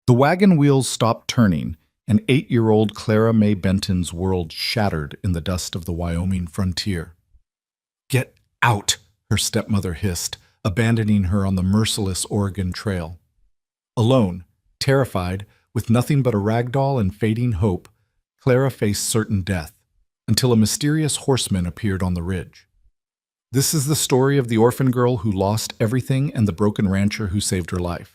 The wagon wheels stopped turning, and 8-year-old Clara Mae Benton's world shattered in the dust of the Wyoming frontier. "Get out," her stepmother hissed, abandoning her on the merciless Oregon Trail. Alone, terrified, with nothing but a rag doll and fading hope, Clara faced certain death, until a mysterious horseman appeared on the ridge. This is the story of the orphan girl who lost everything and the broken rancher who saved her life.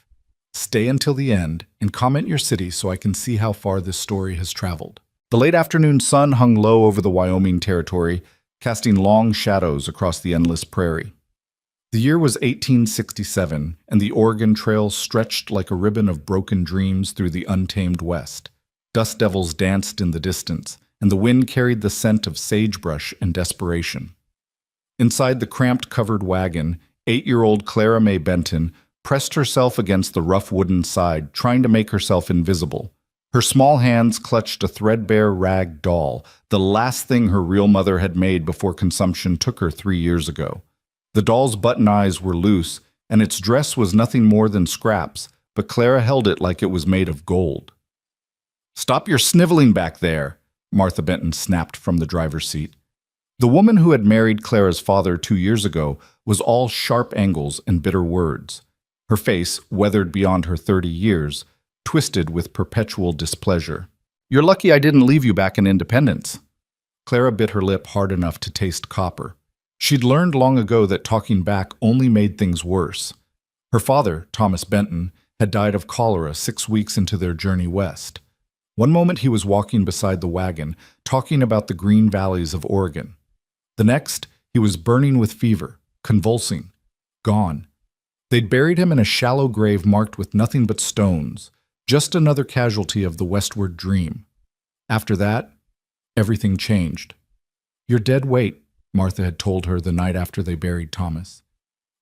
Stay until the end and comment your city so I can see how far this story has traveled. The late afternoon sun hung low over the Wyoming territory, casting long shadows across the endless prairie. The year was 1867, and the Oregon Trail stretched like a ribbon of broken dreams through the untamed West. Dust devils danced in the distance, and the wind carried the scent of sagebrush and desperation. Inside the cramped covered wagon, 8-year-old Clara Mae Benton pressed herself against the rough wooden side, trying to make herself invisible. Her small hands clutched a threadbare rag doll, the last thing her real mother had made before consumption took her 3 years ago. The doll's button eyes were loose, and its dress was nothing more than scraps, but Clara held it like it was made of gold. "Stop your sniveling back there," Martha Benton snapped from the driver's seat. The woman who had married Clara's father 2 years ago was all sharp angles and bitter words. Her face, weathered beyond her 30 years, twisted with perpetual displeasure. "You're lucky I didn't leave you back in Independence." Clara bit her lip hard enough to taste copper. She'd learned long ago that talking back only made things worse. Her father, Thomas Benton, had died of cholera 6 weeks into their journey west. One moment he was walking beside the wagon, talking about the green valleys of Oregon. The next, he was burning with fever, convulsing, gone. They'd buried him in a shallow grave marked with nothing but stones, just another casualty of the westward dream. After that, everything changed. "You're dead weight," Martha had told her the night after they buried Thomas.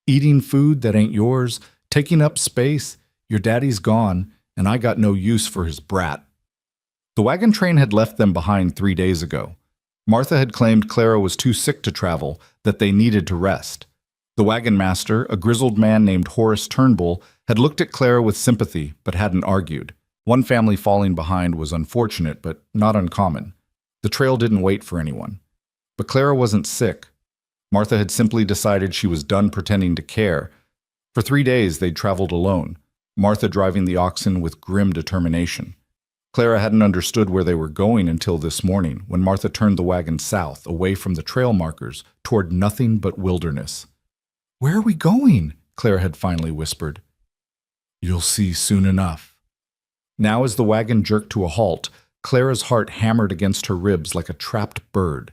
"Eating food that ain't yours, taking up space, your daddy's gone, and I got no use for his brat." The wagon train had left them behind 3 days ago. Martha had claimed Clara was too sick to travel, that they needed to rest. The wagon master, a grizzled man named Horace Turnbull, had looked at Clara with sympathy, but hadn't argued. One family falling behind was unfortunate, but not uncommon. The trail didn't wait for anyone. But Clara wasn't sick. Martha had simply decided she was done pretending to care. For 3 days they'd traveled alone, Martha driving the oxen with grim determination. Clara hadn't understood where they were going until this morning, when Martha turned the wagon south, away from the trail markers, toward nothing but wilderness. "Where are we going?" Clara had finally whispered. "You'll see soon enough." Now as the wagon jerked to a halt, Clara's heart hammered against her ribs like a trapped bird.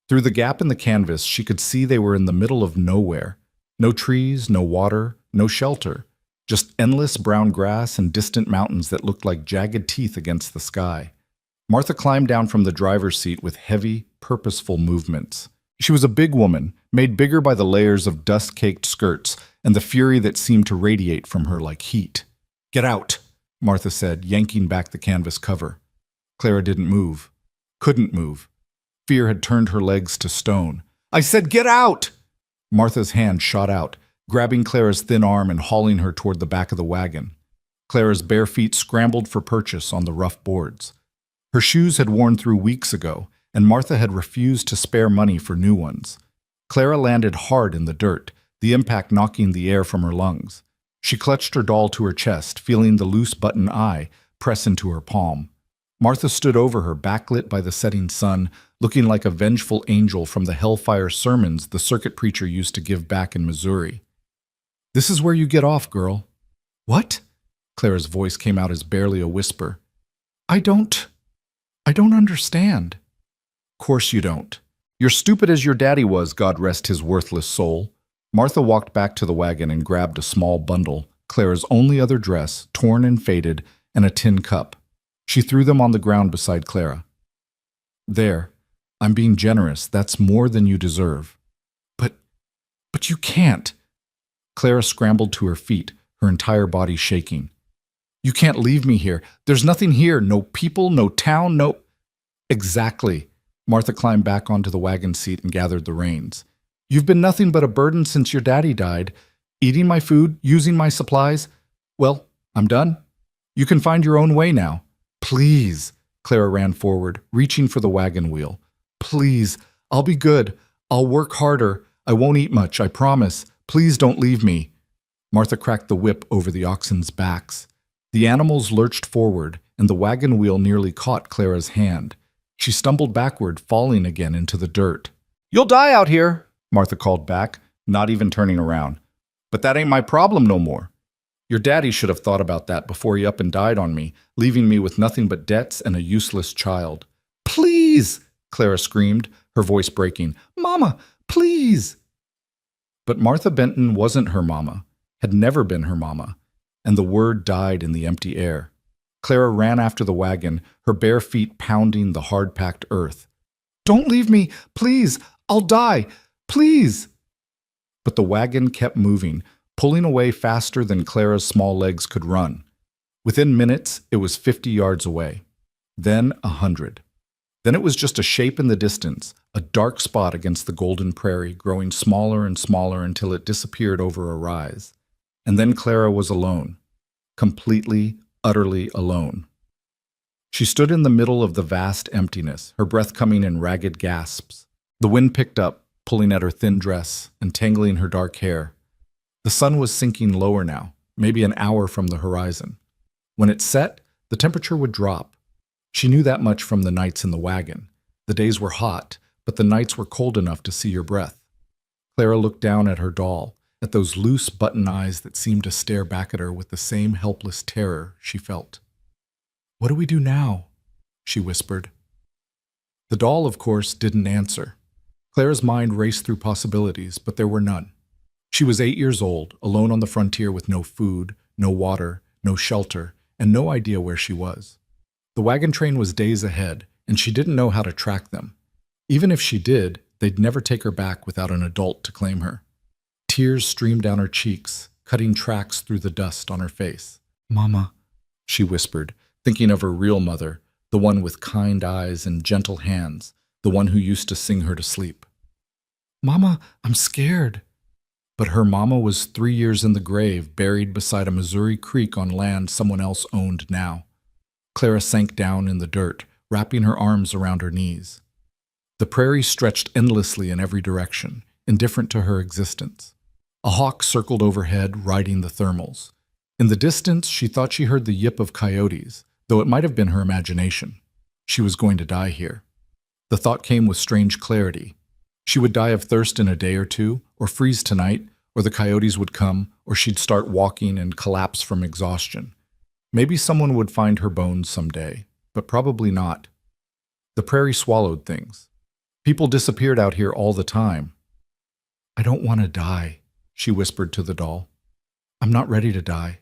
Through the gap in the canvas, she could see they were in the middle of nowhere. No trees, no water, no shelter. Just endless brown grass and distant mountains that looked like jagged teeth against the sky. Martha climbed down from the driver's seat with heavy, purposeful movements. She was a big woman, made bigger by the layers of dust-caked skirts and the fury that seemed to radiate from her like heat. "Get out," Martha said, yanking back the canvas cover. Clara didn't move. Couldn't move. Fear had turned her legs to stone. "I said get out!" Martha's hand shot out, grabbing Clara's thin arm and hauling her toward the back of the wagon. Clara's bare feet scrambled for purchase on the rough boards. Her shoes had worn through weeks ago, and Martha had refused to spare money for new ones. Clara landed hard in the dirt, the impact knocking the air from her lungs. She clutched her doll to her chest, feeling the loose button eye press into her palm. Martha stood over her, backlit by the setting sun, looking like a vengeful angel from the hellfire sermons the circuit preacher used to give back in Missouri. "This is where you get off, girl." "What?" Clara's voice came out as barely a whisper. I don't understand." "Course you don't. You're stupid as your daddy was, God rest his worthless soul." Martha walked back to the wagon and grabbed a small bundle, Clara's only other dress, torn and faded, and a tin cup. She threw them on the ground beside Clara. "There. I'm being generous. That's more than you deserve." But you can't." Clara scrambled to her feet, her entire body shaking. "You can't leave me here. There's nothing here. No people, no town, no—" "Exactly." Martha climbed back onto the wagon seat and gathered the reins. "You've been nothing but a burden since your daddy died. Eating my food, using my supplies. Well, I'm done. You can find your own way now. Please. Clara ran forward, reaching for the wagon wheel. Please, I'll be good. I'll work harder. I won't eat much, I promise. Please don't leave me. Martha cracked the whip over the oxen's backs. The animals lurched forward, and the wagon wheel nearly caught Clara's hand. She stumbled backward, falling again into the dirt. You'll die out here, Martha called back, not even turning around. But that ain't my problem no more. Your daddy should have thought about that before he up and died on me, leaving me with nothing but debts and a useless child. Please, Clara screamed, her voice breaking. Mama, please. But Martha Benton wasn't her mama, had never been her mama, and the word died in the empty air. Clara ran after the wagon, her bare feet pounding the hard-packed earth. Don't leave me, please, I'll die, please. But the wagon kept moving, pulling away faster than Clara's small legs could run. Within minutes, it was 50 yards away. Then 100. Then it was just a shape in the distance, a dark spot against the golden prairie, growing smaller and smaller until it disappeared over a rise. And then Clara was alone, completely, utterly alone. She stood in the middle of the vast emptiness, her breath coming in ragged gasps. The wind picked up, pulling at her thin dress and tangling her dark hair. The sun was sinking lower now, maybe an hour from the horizon. When it set, the temperature would drop. She knew that much from the nights in the wagon. The days were hot, but the nights were cold enough to see your breath. Clara looked down at her doll, at those loose button eyes that seemed to stare back at her with the same helpless terror she felt. What do we do now? She whispered. The doll, of course, didn't answer. Clara's mind raced through possibilities, but there were none. She was 8 years old, alone on the frontier with no food, no water, no shelter, and no idea where she was. The wagon train was days ahead, and she didn't know how to track them. Even if she did, they'd never take her back without an adult to claim her. Tears streamed down her cheeks, cutting tracks through the dust on her face. Mama, she whispered, thinking of her real mother, the one with kind eyes and gentle hands, the one who used to sing her to sleep. Mama, I'm scared. But her mama was 3 years in the grave, buried beside a Missouri creek on land someone else owned now. Clara sank down in the dirt, wrapping her arms around her knees. The prairie stretched endlessly in every direction, indifferent to her existence. A hawk circled overhead, riding the thermals. In the distance, she thought she heard the yip of coyotes, though it might have been her imagination. She was going to die here. The thought came with strange clarity. She would die of thirst in a day or two, or freeze tonight, or the coyotes would come, or she'd start walking and collapse from exhaustion. Maybe someone would find her bones someday, but probably not. The prairie swallowed things. People disappeared out here all the time. I don't want to die, she whispered to the doll. I'm not ready to die.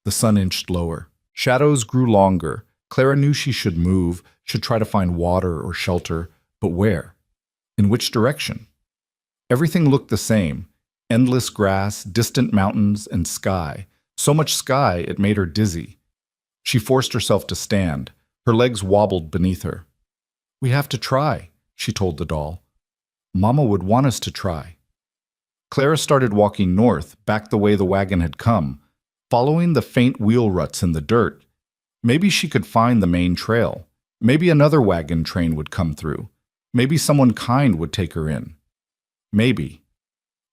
The sun inched lower. Shadows grew longer. Clara knew she should move, should try to find water or shelter, but where? In which direction? Everything looked the same. Endless grass, distant mountains, and sky. So much sky it made her dizzy. She forced herself to stand. Her legs wobbled beneath her. We have to try, she told the doll. Mama would want us to try. Clara started walking north, back the way the wagon had come, following the faint wheel ruts in the dirt. Maybe she could find the main trail. Maybe another wagon train would come through. Maybe someone kind would take her in. Maybe.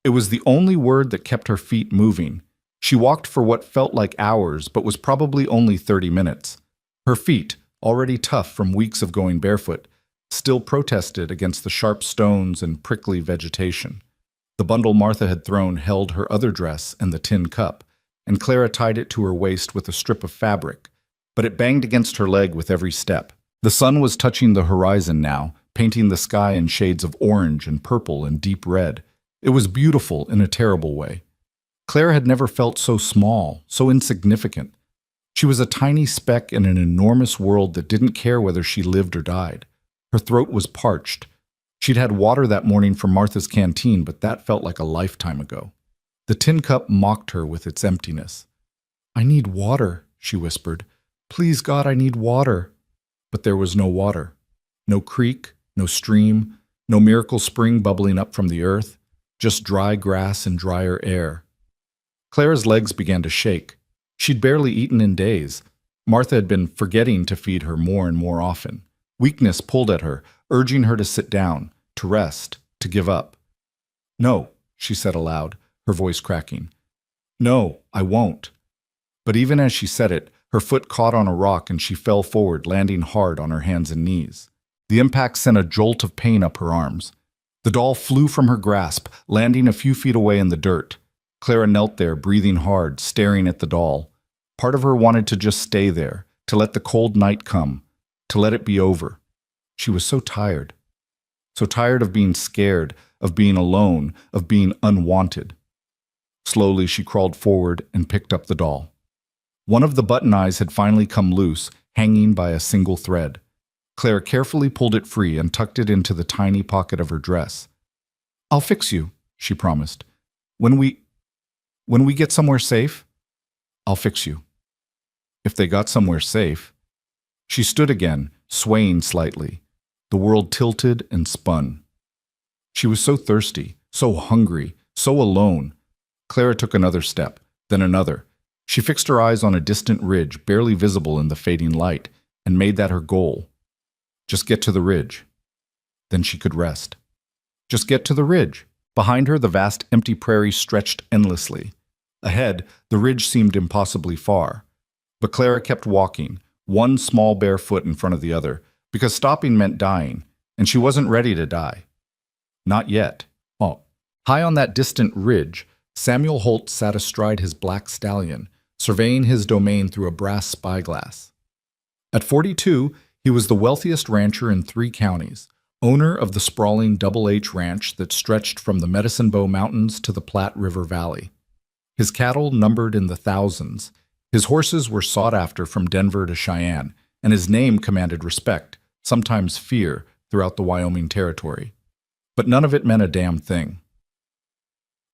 It was the only word that kept her feet moving. She walked for what felt like hours, but was probably only 30 minutes. Her feet, already tough from weeks of going barefoot, still protested against the sharp stones and prickly vegetation. The bundle Martha had thrown held her other dress and the tin cup, and Clara tied it to her waist with a strip of fabric, but it banged against her leg with every step. The sun was touching the horizon now, painting the sky in shades of orange and purple and deep red. It was beautiful in a terrible way. Clara had never felt so small, so insignificant. She was a tiny speck in an enormous world that didn't care whether she lived or died. Her throat was parched. She'd had water that morning from Martha's canteen, but that felt like a lifetime ago. The tin cup mocked her with its emptiness. I need water, she whispered. Please, God, I need water. But there was no water. No creek, no stream, no miracle spring bubbling up from the earth, just dry grass and drier air. Clara's legs began to shake. She'd barely eaten in days. Martha had been forgetting to feed her more and more often. Weakness pulled at her, urging her to sit down, to rest, to give up. "No," she said aloud, her voice cracking. "No, I won't." But even as she said it, her foot caught on a rock and she fell forward, landing hard on her hands and knees. The impact sent a jolt of pain up her arms. The doll flew from her grasp, landing a few feet away in the dirt. Clara knelt there, breathing hard, staring at the doll. Part of her wanted to just stay there, to let the cold night come, to let it be over. She was so tired of being scared, of being alone, of being unwanted. Slowly she crawled forward and picked up the doll. One of the button eyes had finally come loose, hanging by a single thread. Clara carefully pulled it free and tucked it into the tiny pocket of her dress. "I'll fix you," she promised. When we get somewhere safe, I'll fix you." If they got somewhere safe. She stood again, swaying slightly. The world tilted and spun. She was so thirsty, so hungry, so alone. Clara took another step, then another. She fixed her eyes on a distant ridge, barely visible in the fading light, and made that her goal. Just get to the ridge. Then she could rest. Just get to the ridge. Behind her, the vast empty prairie stretched endlessly. Ahead, the ridge seemed impossibly far. But Clara kept walking, one small bare foot in front of the other, because stopping meant dying, and she wasn't ready to die. Not yet. Oh. High on that distant ridge, Samuel Holt sat astride his black stallion, surveying his domain through a brass spyglass. At 42, he was the wealthiest rancher in 3 counties, owner of the sprawling Double H Ranch that stretched from the Medicine Bow Mountains to the Platte River Valley. His cattle numbered in the thousands. His horses were sought after from Denver to Cheyenne, and his name commanded respect, sometimes fear, throughout the Wyoming Territory. But none of it meant a damn thing.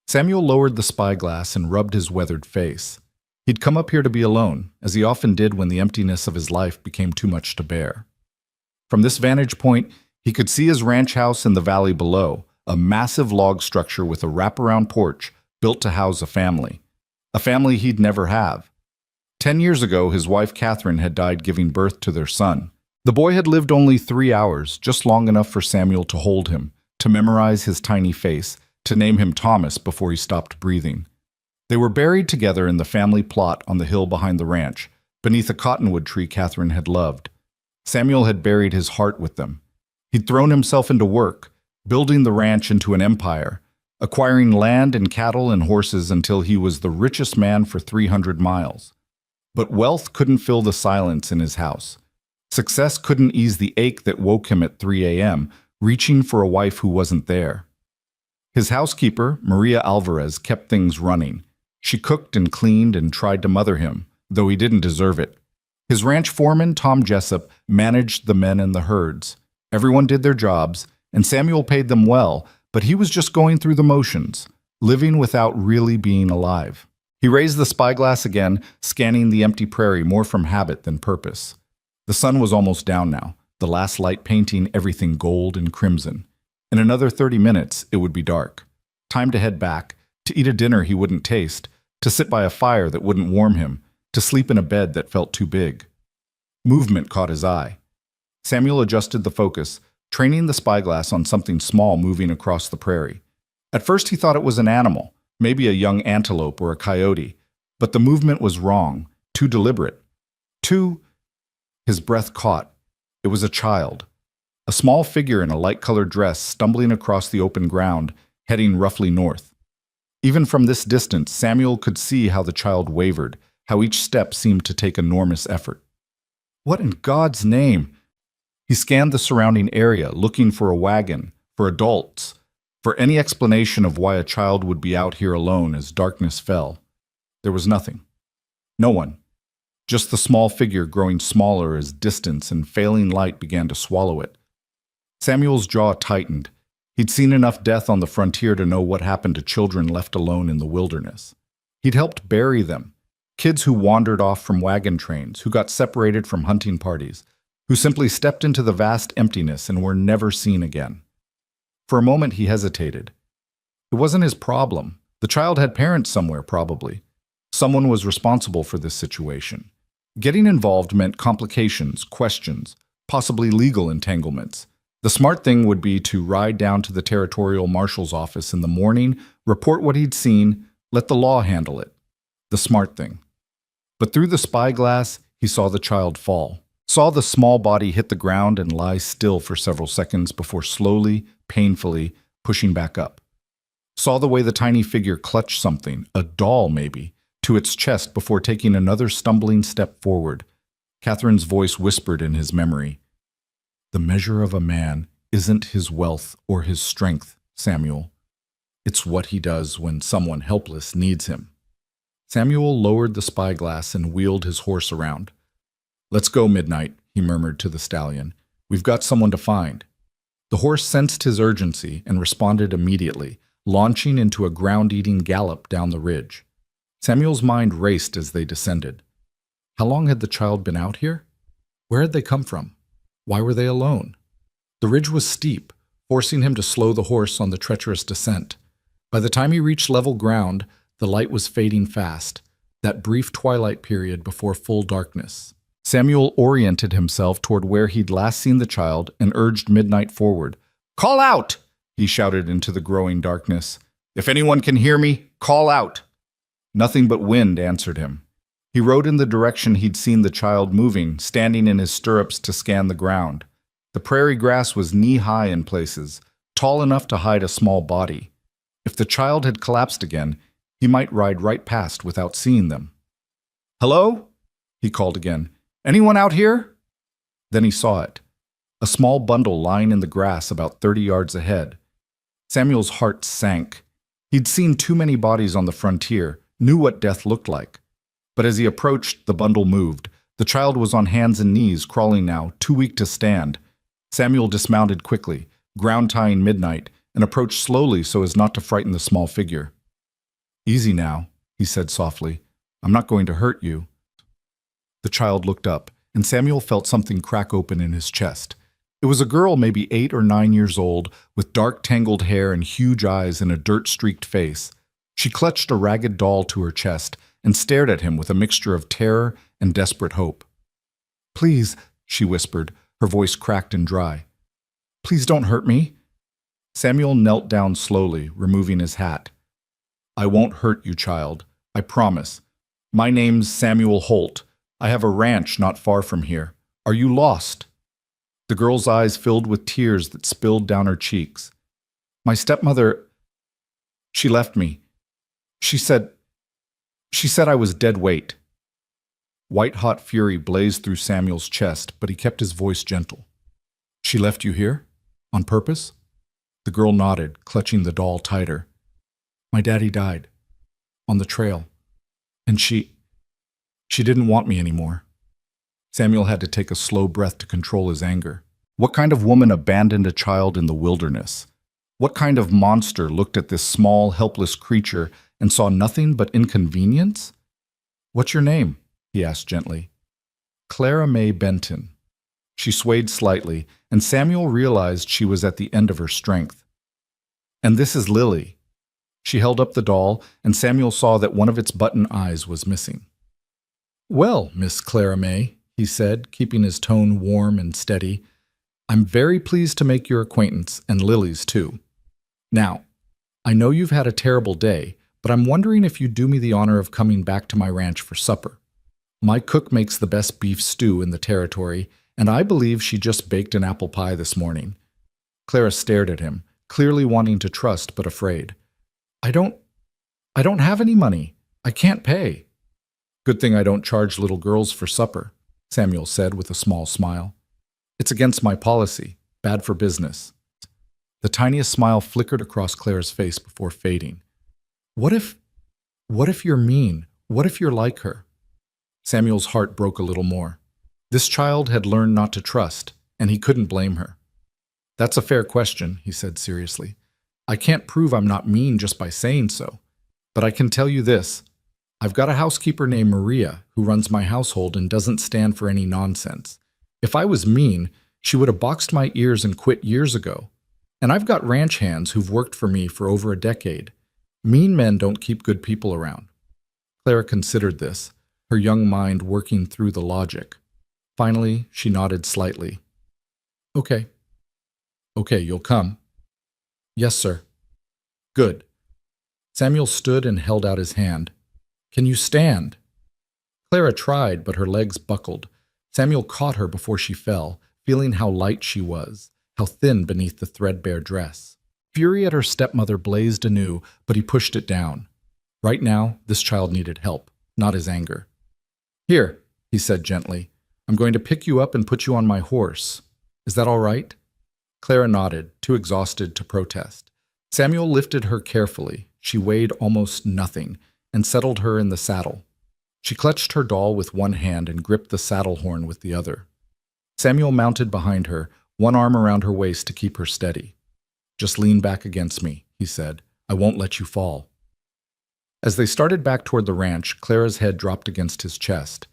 Samuel lowered the spyglass and rubbed his weathered face. He'd come up here to be alone, as he often did when the emptiness of his life became too much to bear. From this vantage point, he could see his ranch house in the valley below, a massive log structure with a wraparound porch built to house a family he'd never have. 10 years ago, his wife Catherine had died giving birth to their son. The boy had lived only 3 hours, just long enough for Samuel to hold him, to memorize his tiny face, to name him Thomas before he stopped breathing. They were buried together in the family plot on the hill behind the ranch, beneath a cottonwood tree Catherine had loved. Samuel had buried his heart with them. He'd thrown himself into work, building the ranch into an empire, acquiring land and cattle and horses until he was the richest man for 300 miles. But wealth couldn't fill the silence in his house. Success couldn't ease the ache that woke him at 3 a.m., reaching for a wife who wasn't there. His housekeeper, Maria Alvarez, kept things running. She cooked and cleaned and tried to mother him, though he didn't deserve it. His ranch foreman, Tom Jessup, managed the men and the herds. Everyone did their jobs, and Samuel paid them well, but he was just going through the motions, living without really being alive. He raised the spyglass again, scanning the empty prairie more from habit than purpose. The sun was almost down now, the last light painting everything gold and crimson. In another 30 minutes, it would be dark. Time to head back, to eat a dinner he wouldn't taste, to sit by a fire that wouldn't warm him, to sleep in a bed that felt too big. Movement caught his eye. Samuel adjusted the focus, training the spyglass on something small moving across the prairie. At first he thought it was an animal, maybe a young antelope or a coyote, but the movement was wrong, too deliberate. His breath caught. It was a child. A small figure in a light-colored dress stumbling across the open ground, heading roughly north. Even from this distance, Samuel could see how the child wavered, how each step seemed to take enormous effort. What in God's name? He scanned the surrounding area, looking for a wagon, for adults, for any explanation of why a child would be out here alone as darkness fell. There was nothing. No one. Just the small figure growing smaller as distance and failing light began to swallow it. Samuel's jaw tightened. He'd seen enough death on the frontier to know what happened to children left alone in the wilderness. He'd helped bury them. Kids who wandered off from wagon trains, who got separated from hunting parties, who simply stepped into the vast emptiness and were never seen again. For a moment he hesitated. It wasn't his problem. The child had parents somewhere, probably. Someone was responsible for this situation. Getting involved meant complications, questions, possibly legal entanglements. The smart thing would be to ride down to the territorial marshal's office in the morning, report what he'd seen, let the law handle it. The smart thing. But through the spyglass, he saw the child fall, saw the small body hit the ground and lie still for several seconds before slowly, painfully pushing back up. Saw the way the tiny figure clutched something, a doll maybe, to its chest before taking another stumbling step forward. Catherine's voice whispered in his memory, "The measure of a man isn't his wealth or his strength, Samuel. It's what he does when someone helpless needs him." Samuel lowered the spyglass and wheeled his horse around. "Let's go, Midnight," he murmured to the stallion. "We've got someone to find." The horse sensed his urgency and responded immediately, launching into a ground-eating gallop down the ridge. Samuel's mind raced as they descended. How long had the child been out here? Where had they come from? Why were they alone? The ridge was steep, forcing him to slow the horse on the treacherous descent. By the time he reached level ground, the light was fading fast, that brief twilight period before full darkness. Samuel oriented himself toward where he'd last seen the child and urged Midnight forward. "Call out!" he shouted into the growing darkness. "If anyone can hear me, call out!" Nothing but wind answered him. He rode in the direction he'd seen the child moving, standing in his stirrups to scan the ground. The prairie grass was knee-high in places, tall enough to hide a small body. If the child had collapsed again, he might ride right past without seeing them. "Hello?" he called again. "Anyone out here?" Then he saw it. A small bundle lying in the grass about 30 yards ahead. Samuel's heart sank. He'd seen too many bodies on the frontier, knew what death looked like. But as he approached, the bundle moved. The child was on hands and knees, crawling now, too weak to stand. Samuel dismounted quickly, ground-tying Midnight, and approached slowly so as not to frighten the small figure. "Easy now," he said softly. "I'm not going to hurt you." The child looked up, and Samuel felt something crack open in his chest. It was a girl maybe 8 or 9 years old, with dark tangled hair and huge eyes and a dirt-streaked face. She clutched a ragged doll to her chest and stared at him with a mixture of terror and desperate hope. "Please," she whispered, her voice cracked and dry. "Please don't hurt me." Samuel knelt down slowly, removing his hat. "I won't hurt you, child. I promise. My name's Samuel Holt. I have a ranch not far from here. Are you lost?" The girl's eyes filled with tears that spilled down her cheeks. "My stepmother, she left me. She said I was dead weight." White-hot fury blazed through Samuel's chest, but he kept his voice gentle. "She left you here? On purpose?" The girl nodded, clutching the doll tighter. "My daddy died. On the trail. And she didn't want me anymore." Samuel had to take a slow breath to control his anger. What kind of woman abandoned a child in the wilderness? What kind of monster looked at this small, helpless creature and saw nothing but inconvenience? "What's your name?" he asked gently. "Clara May Benton." She swayed slightly, and Samuel realized she was at the end of her strength. "And this is Lily." She held up the doll, and Samuel saw that one of its button eyes was missing. "Well, Miss Clara May," he said, keeping his tone warm and steady, "I'm very pleased to make your acquaintance, and Lily's too. Now, I know you've had a terrible day, but I'm wondering if you'd do me the honor of coming back to my ranch for supper. My cook makes the best beef stew in the territory, and I believe she just baked an apple pie this morning." Clara stared at him, clearly wanting to trust but afraid. I don't have any money. I can't pay." "Good thing I don't charge little girls for supper," Samuel said with a small smile. "It's against my policy. Bad for business." The tiniest smile flickered across Clara's face before fading. What if you're mean? What if you're like her?" Samuel's heart broke a little more. This child had learned not to trust, and he couldn't blame her. "That's a fair question," he said seriously. "I can't prove I'm not mean just by saying so. But I can tell you this. I've got a housekeeper named Maria who runs my household and doesn't stand for any nonsense. If I was mean, she would have boxed my ears and quit years ago. And I've got ranch hands who've worked for me for over a decade. Mean men don't keep good people around." Clara considered this. her young mind working through the logic. Finally, she nodded slightly. Okay. Okay, you'll come. Yes, sir. Good. Samuel stood and held out his hand. Can you stand? Clara tried, but her legs buckled. Samuel caught her before she fell, feeling how light she was, how thin beneath the threadbare dress. Fury at her stepmother blazed anew, but he pushed it down. Right now, this child needed help, not his anger. Here, he said gently. I'm going to pick you up and put you on my horse. Is that all right? Clara nodded, too exhausted to protest. Samuel lifted her carefully. She weighed almost nothing, and settled her in the saddle. She clutched her doll with one hand and gripped the saddle horn with the other. Samuel mounted behind her, one arm around her waist to keep her steady. Just lean back against me, he said. I won't let you fall. As they started back toward the ranch, Clara's head dropped against his chest.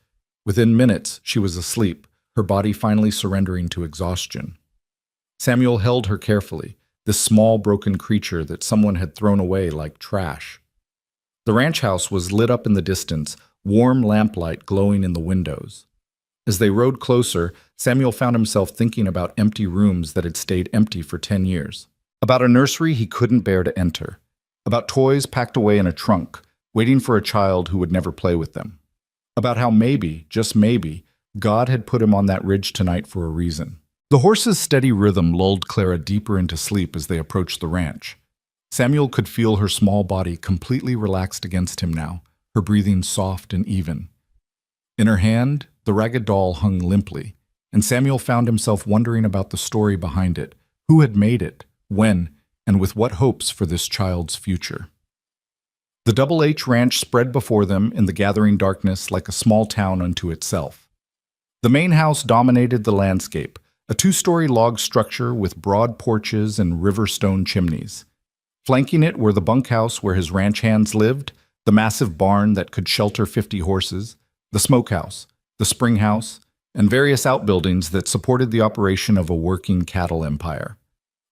Within minutes, she was asleep, her body finally surrendering to exhaustion. Samuel held her carefully, this small broken creature that someone had thrown away like trash. The ranch house was lit up in the distance, warm lamplight glowing in the windows. As they rode closer, Samuel found himself thinking about empty rooms that had stayed empty for 10 years. About a nursery he couldn't bear to enter. About toys packed away in a trunk, waiting for a child who would never play with them. About how maybe, just maybe, God had put him on that ridge tonight for a reason. The horse's steady rhythm lulled Clara deeper into sleep as they approached the ranch. Samuel could feel her small body completely relaxed against him now, her breathing soft and even. In her hand, the ragged doll hung limply, and Samuel found himself wondering about the story behind it, who had made it, when, and with what hopes for this child's future. The Double H Ranch spread before them in the gathering darkness like a small town unto itself. The main house dominated the landscape, a 2-story log structure with broad porches and river stone chimneys. Flanking it were the bunkhouse where his ranch hands lived, the massive barn that could shelter 50 horses, the smokehouse, the spring house, and various outbuildings that supported the operation of a working cattle empire.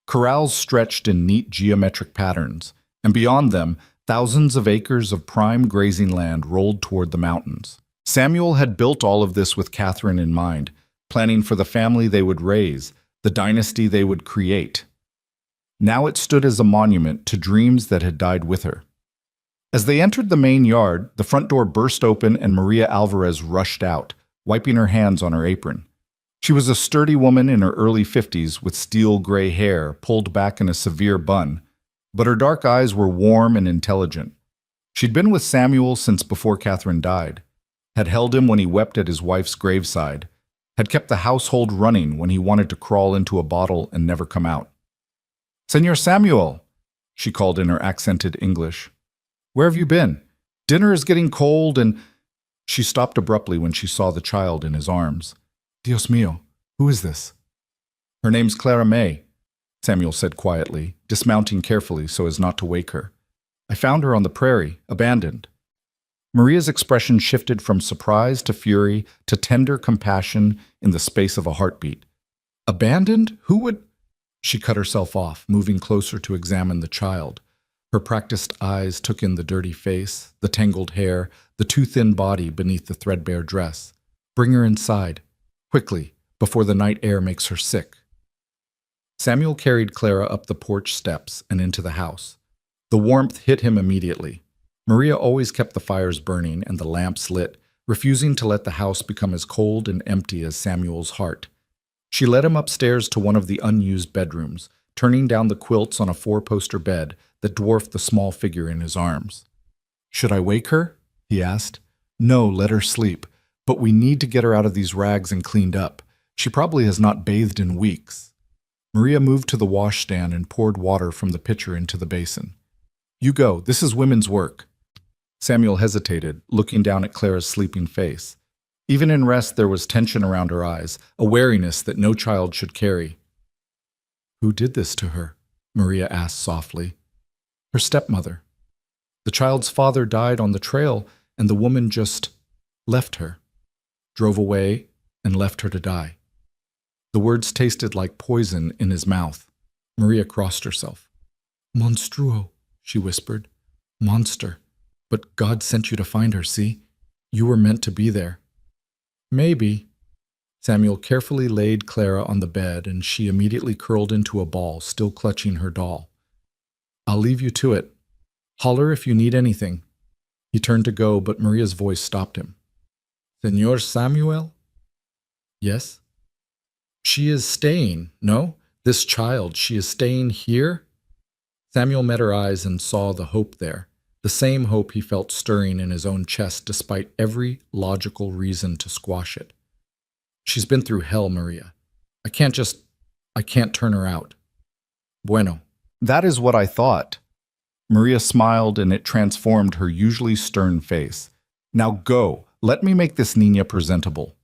Corrals stretched in neat geometric patterns, and beyond them, thousands of acres of prime grazing land rolled toward the mountains. Samuel had built all of this with Catherine in mind, planning for the family they would raise, the dynasty they would create. Now it stood as a monument to dreams that had died with her. As they entered the main yard, the front door burst open and Maria Alvarez rushed out, wiping her hands on her apron. She was a sturdy woman in her early 50s with steel gray hair pulled back in a severe bun, but her dark eyes were warm and intelligent. She'd been with Samuel since before Catherine died, had held him when he wept at his wife's graveside, had kept the household running when he wanted to crawl into a bottle and never come out. "Senor Samuel," she called in her accented English. "Where have you been? Dinner is getting cold and—" She stopped abruptly when she saw the child in his arms. "Dios mío, who is this?" "Her name's Clara May," Samuel said quietly, dismounting carefully so as not to wake her. "I found her on the prairie, abandoned." Maria's expression shifted from surprise to fury to tender compassion in the space of a heartbeat. "Abandoned? Who would—" She cut herself off, moving closer to examine the child. Her practiced eyes took in the dirty face, the tangled hair, the too thin body beneath the threadbare dress. "Bring her inside. Quickly, before the night air makes her sick." Samuel carried Clara up the porch steps and into the house. The warmth hit him immediately. Maria always kept the fires burning and the lamps lit, refusing to let the house become as cold and empty as Samuel's heart. She led him upstairs to one of the unused bedrooms, turning down the quilts on a 4-poster bed that dwarfed the small figure in his arms. "Should I wake her?" he asked. "No, let her sleep. But we need to get her out of these rags and cleaned up. She probably has not bathed in weeks." Maria moved to the washstand and poured water from the pitcher into the basin. "You go. This is women's work." Samuel hesitated, looking down at Clara's sleeping face. Even in rest there was tension around her eyes, a wariness that no child should carry. "Who did this to her?" Maria asked softly. "Her stepmother. The child's father died on the trail, and the woman just left her. Drove away and left her to die." The words tasted like poison in his mouth. Maria crossed herself. "Monstruo," she whispered. "Monster. But God sent you to find her, see? You were meant to be there. Maybe. Samuel carefully laid Clara on the bed, and she immediately curled into a ball, still clutching her doll. I'll leave you to it. Holler if you need anything. He turned to go, but Maria's voice stopped him. Señor Samuel? Yes? She is staying, no? This child, she is staying here? Samuel met her eyes and saw the hope there, the same hope he felt stirring in his own chest despite every logical reason to squash it. She's been through hell, Maria. I can't turn her out. Bueno. That is what I thought. Maria smiled, and it transformed her usually stern face. Now go. Let me make this niña presentable.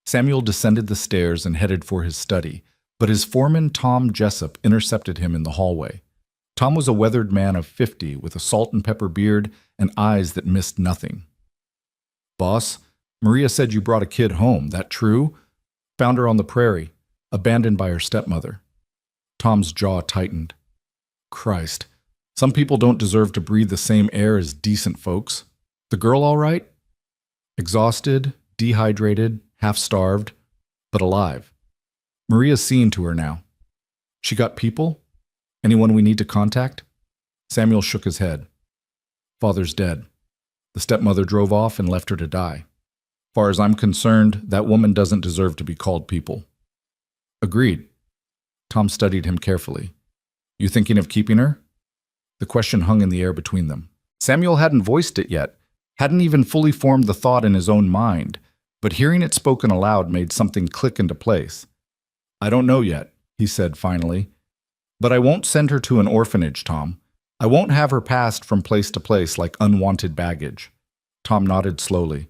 Samuel descended the stairs and headed for his study, but his foreman, Tom Jessup, intercepted him in the hallway. Tom was a weathered man of 50 with a salt and pepper beard and eyes that missed nothing. Boss, Maria said you brought a kid home. That true? Found her on the prairie, abandoned by her stepmother. Tom's jaw tightened. Christ, some people don't deserve to breathe the same air as decent folks. The girl all right? Exhausted, dehydrated, half-starved, but alive. Maria's seeing to her now. She got people? Anyone we need to contact? Samuel shook his head. Father's dead. The stepmother drove off and left her to die. Far as I'm concerned, that woman doesn't deserve to be called people. Agreed. Tom studied him carefully. You thinking of keeping her? The question hung in the air between them. Samuel hadn't voiced it yet, hadn't even fully formed the thought in his own mind, but hearing it spoken aloud made something click into place. I don't know yet, he said finally. But I won't send her to an orphanage, Tom. I won't have her passed from place to place like unwanted baggage. Tom nodded slowly.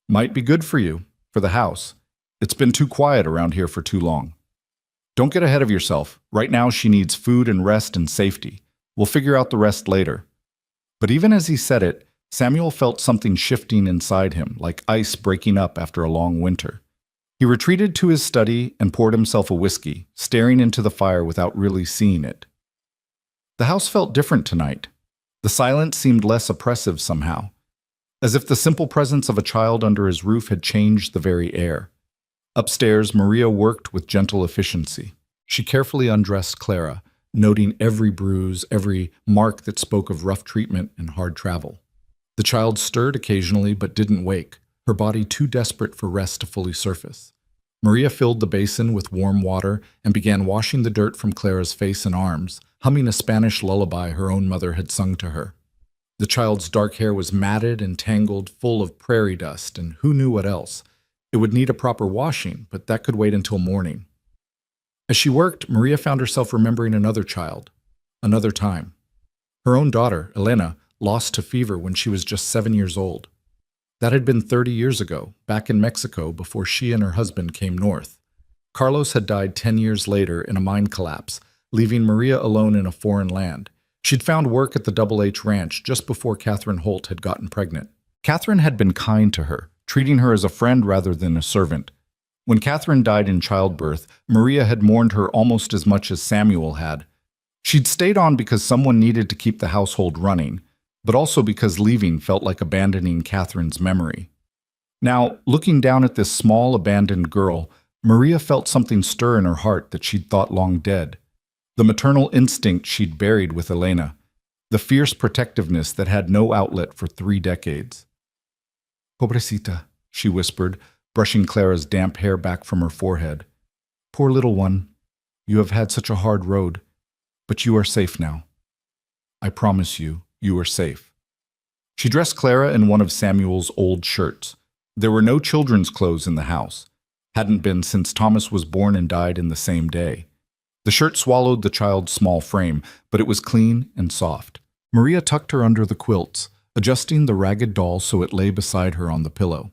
Might be good for you, for the house. It's been too quiet around here for too long. Don't get ahead of yourself. Right now she needs food and rest and safety. We'll figure out the rest later. But even as he said it, Samuel felt something shifting inside him, like ice breaking up after a long winter. He retreated to his study and poured himself a whiskey, staring into the fire without really seeing it. The house felt different tonight. The silence seemed less oppressive somehow, as if the simple presence of a child under his roof had changed the very air. Upstairs, Maria worked with gentle efficiency. She carefully undressed Clara, noting every bruise, every mark that spoke of rough treatment and hard travel. The child stirred occasionally but didn't wake, her body too desperate for rest to fully surface. Maria filled the basin with warm water and began washing the dirt from Clara's face and arms, humming a Spanish lullaby her own mother had sung to her. The child's dark hair was matted and tangled, full of prairie dust, and who knew what else. It would need a proper washing, but that could wait until morning. As she worked, Maria found herself remembering another child, another time. Her own daughter, Elena, lost to fever when she was just 7 years old. That had been 30 years ago, back in Mexico before she and her husband came north. Carlos had died 10 years later in a mine collapse, leaving Maria alone in a foreign land. She'd found work at the Double H Ranch just before Catherine Holt had gotten pregnant. Catherine had been kind to her, treating her as a friend rather than a servant. When Catherine died in childbirth, Maria had mourned her almost as much as Samuel had. She'd stayed on because someone needed to keep the household running, but also because leaving felt like abandoning Catherine's memory. Now, looking down at this small, abandoned girl, Maria felt something stir in her heart that she'd thought long dead. The maternal instinct she'd buried with Elena, the fierce protectiveness that had no outlet for 3 decades. Pobrecita, she whispered, brushing Clara's damp hair back from her forehead. Poor little one, you have had such a hard road, but you are safe now. I promise you, you are safe. She dressed Clara in one of Samuel's old shirts. There were no children's clothes in the house. Hadn't been since Thomas was born and died in the same day. The shirt swallowed the child's small frame, but it was clean and soft. Maria tucked her under the quilts, adjusting the ragged doll so it lay beside her on the pillow.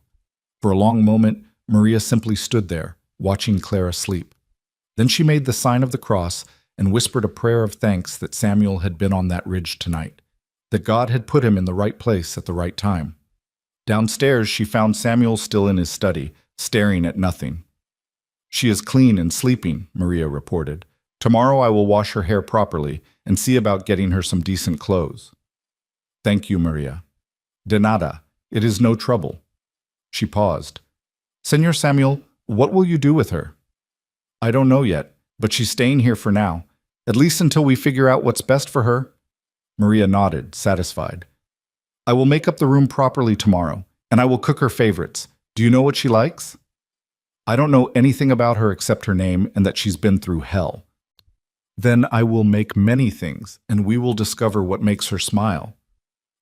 For a long moment, Maria simply stood there, watching Clara sleep. Then she made the sign of the cross and whispered a prayer of thanks that Samuel had been on that ridge tonight, that God had put him in the right place at the right time. Downstairs, she found Samuel still in his study, staring at nothing. She is clean and sleeping, Maria reported. Tomorrow I will wash her hair properly and see about getting her some decent clothes. Thank you, Maria. De nada. It is no trouble." She paused. "Senor Samuel, what will you do with her?" "I don't know yet, but she's staying here for now, at least until we figure out what's best for her." Maria nodded, satisfied. "I will make up the room properly tomorrow, and I will cook her favorites. Do you know what she likes?" "I don't know anything about her except her name and that she's been through hell." "Then I will make many things, and we will discover what makes her smile."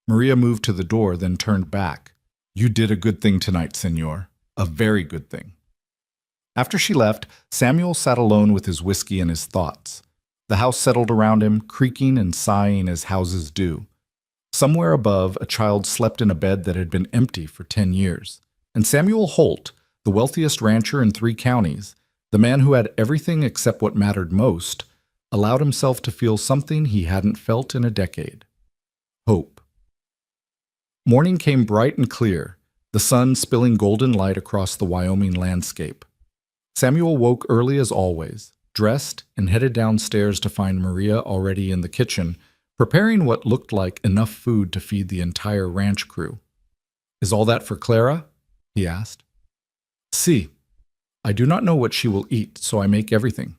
Maria moved to the door, then turned back. "You did a good thing tonight, senor. A very good thing." After she left, Samuel sat alone with his whiskey and his thoughts. The house settled around him, creaking and sighing as houses do. Somewhere above, a child slept in a bed that had been empty for 10 years. And Samuel Holt, the wealthiest rancher in 3 counties, the man who had everything except what mattered most, allowed himself to feel something he hadn't felt in a decade: hope. Morning came bright and clear, the sun spilling golden light across the Wyoming landscape. Samuel woke early as always, dressed, and headed downstairs to find Maria already in the kitchen, preparing what looked like enough food to feed the entire ranch crew. "Is all that for Clara?" he asked. "Si. I do not know what she will eat, so I make everything: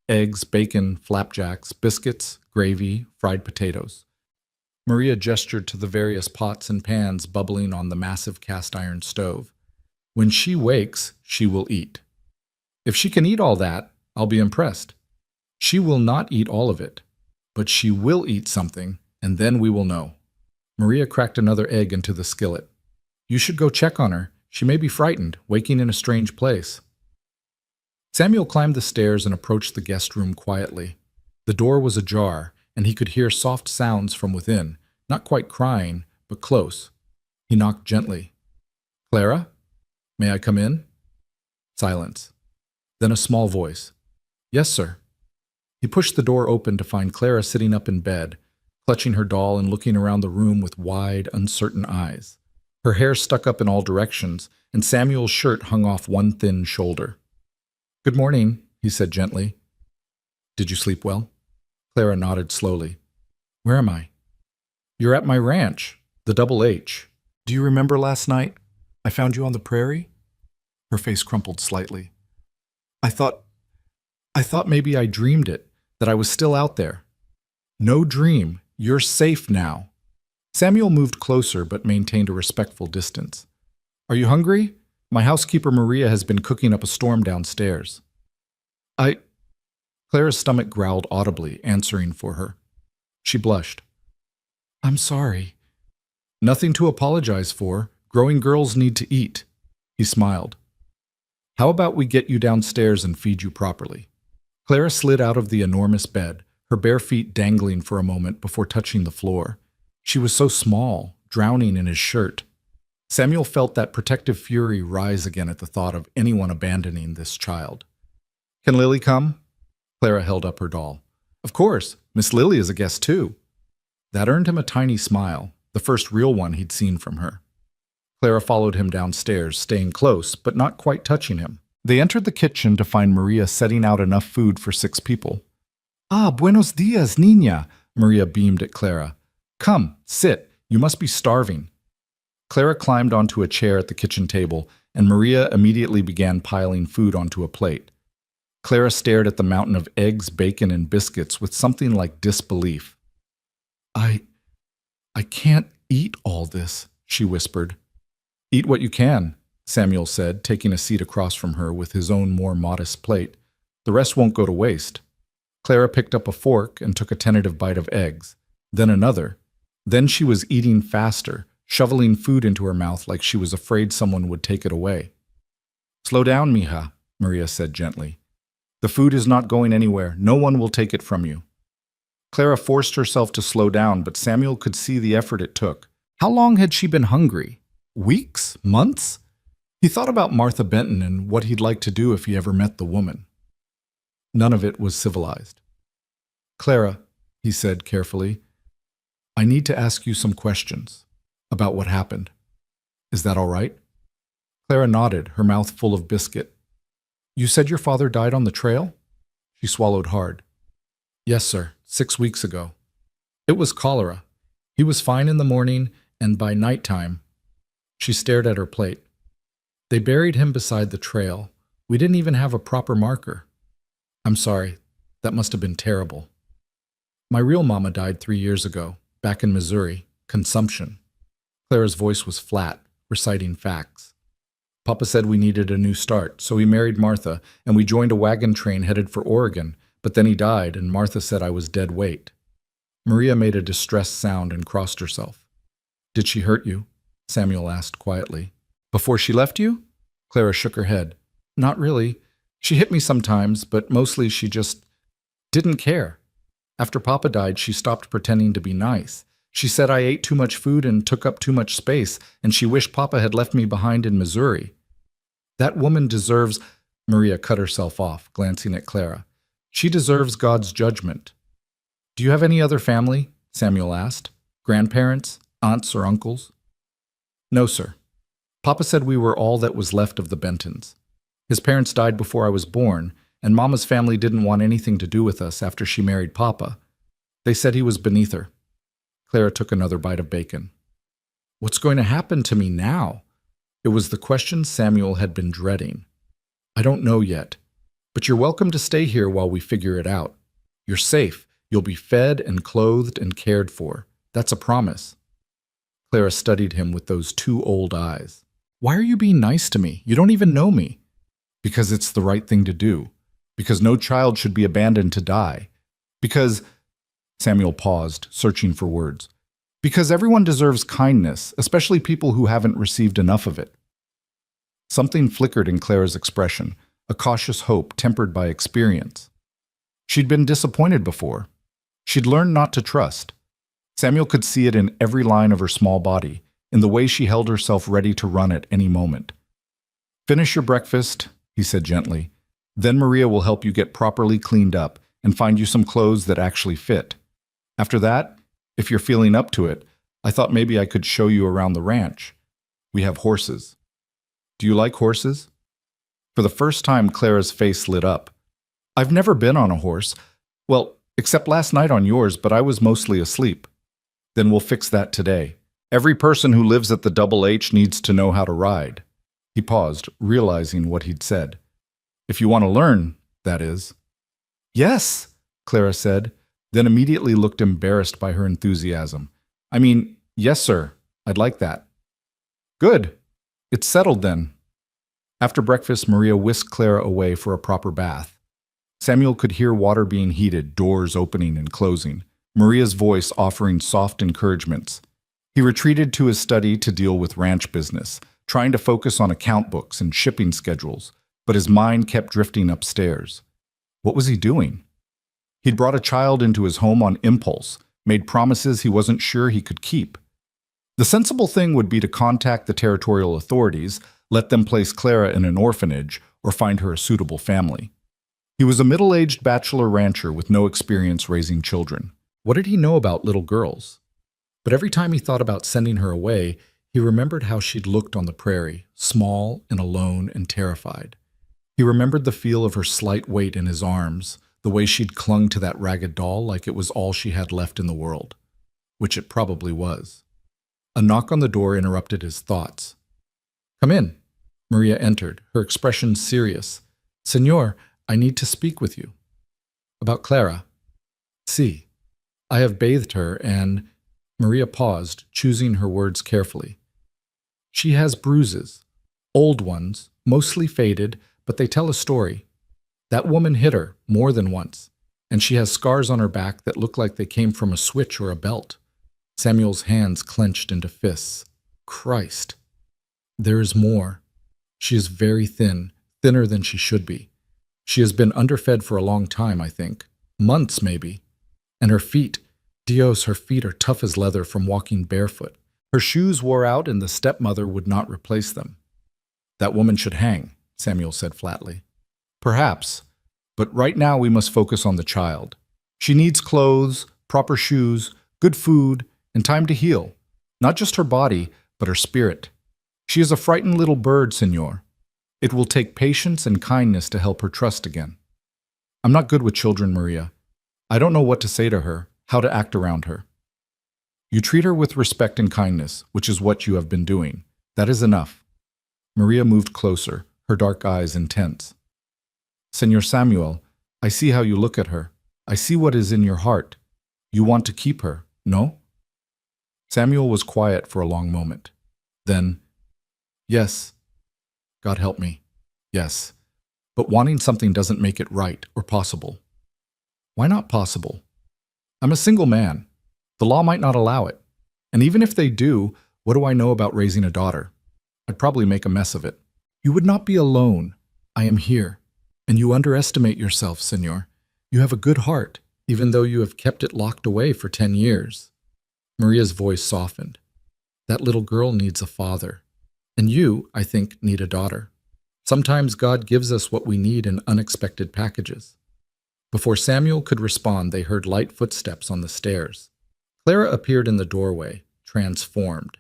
eggs, bacon, flapjacks, biscuits, gravy, fried potatoes." Maria gestured to the various pots and pans bubbling on the massive cast-iron stove. "When she wakes, she will eat. If she can eat all that, I'll be impressed. She will not eat all of it, but she will eat something, and then we will know." Maria cracked another egg into the skillet. "You should go check on her. She may be frightened, waking in a strange place." Samuel climbed the stairs and approached the guest room quietly. The door was ajar, and he could hear soft sounds from within, not quite crying, but close. He knocked gently. "Clara? May I come in?" Silence. Then a small voice. "Yes, sir." He pushed the door open to find Clara sitting up in bed, clutching her doll and looking around the room with wide, uncertain eyes. Her hair stuck up in all directions, and Samuel's shirt hung off one thin shoulder. "Good morning," he said gently. "Did you sleep well?" Clara nodded slowly. "Where am I?" "You're at my ranch, the Double H. Do you remember last night? I found you on the prairie?" Her face crumpled slightly. I thought maybe I dreamed it, that I was still out there." "No dream. You're safe now." Samuel moved closer but maintained a respectful distance. "Are you hungry? My housekeeper Maria has been cooking up a storm downstairs." Clara's stomach growled audibly, answering for her. She blushed. "I'm sorry." "Nothing to apologize for. Growing girls need to eat." He smiled. "How about we get you downstairs and feed you properly?" Clara slid out of the enormous bed, her bare feet dangling for a moment before touching the floor. She was so small, drowning in his shirt. Samuel felt that protective fury rise again at the thought of anyone abandoning this child. "Can Lily come?" Clara held up her doll. "Of course. Miss Lily is a guest too." That earned him a tiny smile, the first real one he'd seen from her. Clara followed him downstairs, staying close, but not quite touching him. They entered the kitchen to find Maria setting out enough food for 6 people. "Ah, buenos dias, niña," Maria beamed at Clara. "Come, sit. You must be starving." Clara climbed onto a chair at the kitchen table, and Maria immediately began piling food onto a plate. Clara stared at the mountain of eggs, bacon, and biscuits with something like disbelief. I can't eat all this," she whispered. "Eat what you can," Samuel said, taking a seat across from her with his own more modest plate. "The rest won't go to waste." Clara picked up a fork and took a tentative bite of eggs, then another. Then she was eating faster, shoveling food into her mouth like she was afraid someone would take it away. "Slow down, mija," Maria said gently. "The food is not going anywhere. No one will take it from you." Clara forced herself to slow down, but Samuel could see the effort it took. How long had she been hungry? Weeks? Months? He thought about Martha Benton and what he'd like to do if he ever met the woman. None of it was civilized. "Clara," he said carefully, "I need to ask you some questions about what happened. Is that all right?" Clara nodded, her mouth full of biscuit. "You said your father died on the trail?" She swallowed hard. "Yes, sir, 6 weeks ago. It was cholera. He was fine in the morning, and by nighttime—" She stared at her plate. They buried him beside the trail. We didn't even have a proper marker. I'm sorry. That must have been terrible. My real mama died 3 years ago, back in Missouri. Consumption. Clara's voice was flat, reciting facts. Papa said we needed a new start, so he married Martha, and we joined a wagon train headed for Oregon, but then he died, and Martha said I was dead weight. Maria made a distressed sound and crossed herself. Did she hurt you? Samuel asked quietly. Before she left you? Clara shook her head. Not really. She hit me sometimes, but mostly she just didn't care. After Papa died, she stopped pretending to be nice. She said I ate too much food and took up too much space, and she wished Papa had left me behind in Missouri. That woman deserves— Maria cut herself off, glancing at Clara. She deserves God's judgment. Do you have any other family? Samuel asked. Grandparents, aunts or uncles? No, sir. Papa said we were all that was left of the Bentons. His parents died before I was born, and Mama's family didn't want anything to do with us after she married Papa. They said he was beneath her. Clara took another bite of bacon. What's going to happen to me now? It was the question Samuel had been dreading. I don't know yet, but you're welcome to stay here while we figure it out. You're safe. You'll be fed and clothed and cared for. That's a promise. Clara studied him with those two old eyes. Why are you being nice to me? You don't even know me. Because it's the right thing to do. Because no child should be abandoned to die. Because— Samuel paused, searching for words. Because everyone deserves kindness, especially people who haven't received enough of it. Something flickered in Clara's expression, a cautious hope tempered by experience. She'd been disappointed before. She'd learned not to trust. Samuel could see it in every line of her small body, in the way she held herself ready to run at any moment. Finish your breakfast, he said gently. Then Maria will help you get properly cleaned up and find you some clothes that actually fit. After that, if you're feeling up to it, I thought maybe I could show you around the ranch. We have horses. Do you like horses? For the first time, Clara's face lit up. I've never been on a horse. Well, except last night on yours, but I was mostly asleep. Then we'll fix that today. Every person who lives at the Double H needs to know how to ride. He paused, realizing what he'd said. If you want to learn, that is. Yes, Clara said, then immediately looked embarrassed by her enthusiasm. I mean, yes, sir, I'd like that. Good. It's settled then. After breakfast, Maria whisked Clara away for a proper bath. Samuel could hear water being heated, doors opening and closing, Maria's voice offering soft encouragements. He retreated to his study to deal with ranch business, trying to focus on account books and shipping schedules, but his mind kept drifting upstairs. What was he doing? He'd brought a child into his home on impulse, made promises he wasn't sure he could keep. The sensible thing would be to contact the territorial authorities, let them place Clara in an orphanage, or find her a suitable family. He was a middle-aged bachelor rancher with no experience raising children. What did he know about little girls? But every time he thought about sending her away, he remembered how she'd looked on the prairie, small and alone and terrified. He remembered the feel of her slight weight in his arms, the way she'd clung to that ragged doll like it was all she had left in the world, which it probably was. A knock on the door interrupted his thoughts. Come in. Maria entered, her expression serious. Senor, I need to speak with you. About Clara. Si. I have bathed her and— Maria paused, choosing her words carefully. She has bruises. Old ones, mostly faded, but they tell a story. That woman hit her more than once, and she has scars on her back that look like they came from a switch or a belt. Samuel's hands clenched into fists. Christ. There is more. She is very thin, thinner than she should be. She has been underfed for a long time, I think. Months, maybe. And her feet, Dios, her feet are tough as leather from walking barefoot. Her shoes wore out and the stepmother would not replace them. That woman should hang, Samuel said flatly. Perhaps, but right now we must focus on the child. She needs clothes, proper shoes, good food, and time to heal. Not just her body, but her spirit. She is a frightened little bird, senor. It will take patience and kindness to help her trust again. I'm not good with children, Maria. I don't know what to say to her, how to act around her. You treat her with respect and kindness, which is what you have been doing. That is enough. Maria moved closer, her dark eyes intense. Senor Samuel, I see how you look at her. I see what is in your heart. You want to keep her, no? Samuel was quiet for a long moment. Then, yes, God help me, yes. But wanting something doesn't make it right or possible. Why not possible? I'm a single man. The law might not allow it. And even if they do, what do I know about raising a daughter? I'd probably make a mess of it. You would not be alone. I am here. And you underestimate yourself, senor. You have a good heart, even though you have kept it locked away for 10 years. Maria's voice softened. That little girl needs a father. And you, I think, need a daughter. Sometimes God gives us what we need in unexpected packages. Before Samuel could respond, they heard light footsteps on the stairs. Clara appeared in the doorway, transformed.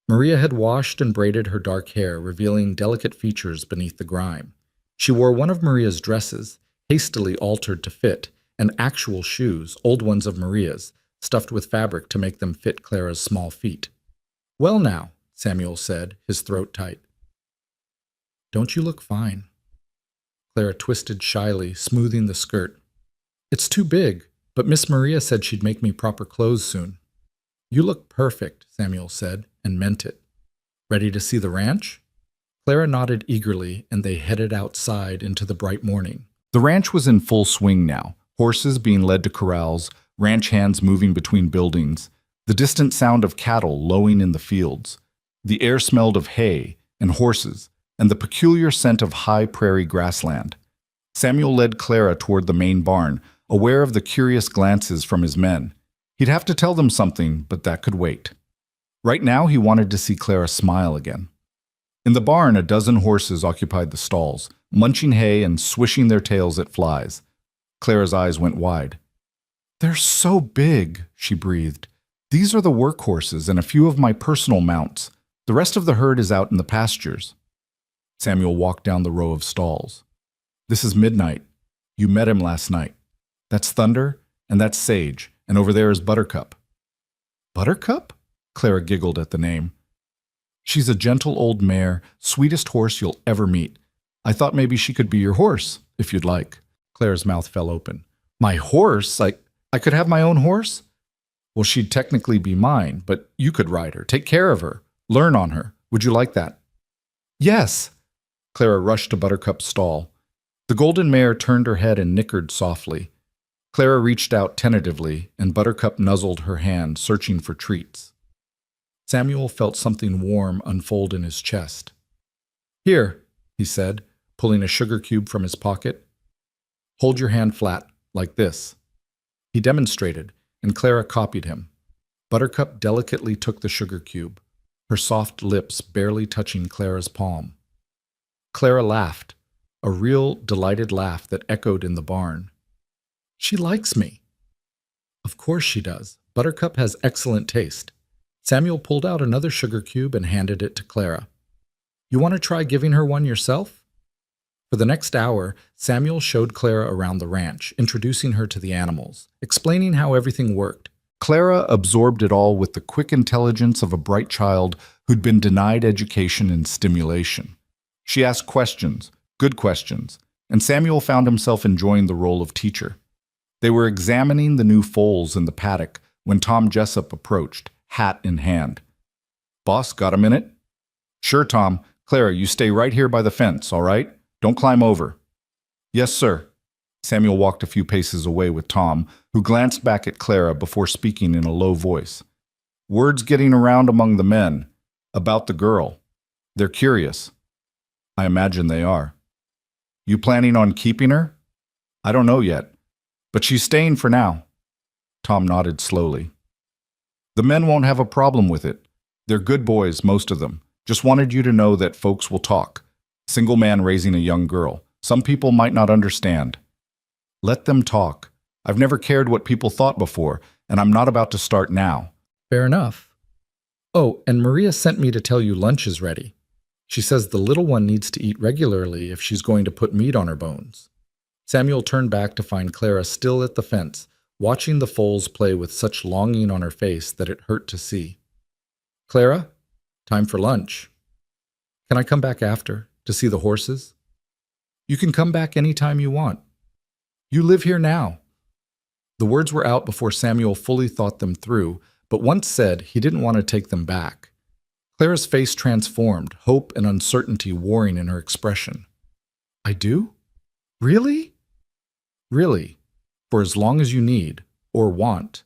Maria had washed and braided her dark hair, revealing delicate features beneath the grime. She wore one of Maria's dresses, hastily altered to fit, and actual shoes, old ones of Maria's, stuffed with fabric to make them fit Clara's small feet. Well now, Samuel said, his throat tight. Don't you look fine? Clara twisted shyly, smoothing the skirt. It's too big, but Miss Maria said she'd make me proper clothes soon. You look perfect, Samuel said, and meant it. Ready to see the ranch? Clara nodded eagerly, and they headed outside into the bright morning. The ranch was in full swing now, horses being led to corrals, ranch hands moving between buildings, the distant sound of cattle lowing in the fields. The air smelled of hay and horses, and the peculiar scent of high prairie grassland. Samuel led Clara toward the main barn, aware of the curious glances from his men. He'd have to tell them something, but that could wait. Right now, he wanted to see Clara smile again. In the barn, a dozen horses occupied the stalls, munching hay and swishing their tails at flies. Clara's eyes went wide. They're so big, she breathed. These are the workhorses and a few of my personal mounts. The rest of the herd is out in the pastures. Samuel walked down the row of stalls. This is Midnight. You met him last night. That's Thunder, and that's Sage, and over there is Buttercup. Buttercup? Clara giggled at the name. She's a gentle old mare, sweetest horse you'll ever meet. I thought maybe she could be your horse, if you'd like. Clara's mouth fell open. My horse? I could have my own horse? Well, she'd technically be mine, but you could ride her, take care of her, learn on her. Would you like that? Yes. Clara rushed to Buttercup's stall. The golden mare turned her head and nickered softly. Clara reached out tentatively, and Buttercup nuzzled her hand, searching for treats. Samuel felt something warm unfold in his chest. Here, he said, pulling a sugar cube from his pocket. Hold your hand flat, like this. He demonstrated, and Clara copied him. Buttercup delicately took the sugar cube, her soft lips barely touching Clara's palm. Clara laughed, a real, delighted laugh that echoed in the barn. She likes me. Of course she does. Buttercup has excellent taste. Samuel pulled out another sugar cube and handed it to Clara. You want to try giving her one yourself? For the next hour, Samuel showed Clara around the ranch, introducing her to the animals, explaining how everything worked. Clara absorbed it all with the quick intelligence of a bright child who'd been denied education and stimulation. She asked questions, good questions, and Samuel found himself enjoying the role of teacher. They were examining the new foals in the paddock when Tom Jessup approached, hat in hand. Boss, got a minute? Sure, Tom. Clara, you stay right here by the fence, all right? Don't climb over. Yes, sir. Samuel walked a few paces away with Tom, who glanced back at Clara before speaking in a low voice. Word's getting around among the men about the girl. They're curious. I imagine they are. You planning on keeping her? I don't know yet, but she's staying for now. Tom nodded slowly. The men won't have a problem with it. They're good boys, most of them. Just wanted you to know that folks will talk. Single man raising a young girl. Some people might not understand. Let them talk. I've never cared what people thought before, and I'm not about to start now. Fair enough. Oh, and Maria sent me to tell you lunch is ready. She says the little one needs to eat regularly if she's going to put meat on her bones. Samuel turned back to find Clara still at the fence, watching the foals play with such longing on her face that it hurt to see. Clara, time for lunch. Can I come back after, to see the horses? You can come back any time you want. You live here now. The words were out before Samuel fully thought them through, but once said, he didn't want to take them back. Clara's face transformed, hope and uncertainty warring in her expression. I do? Really? Really, for as long as you need, or want.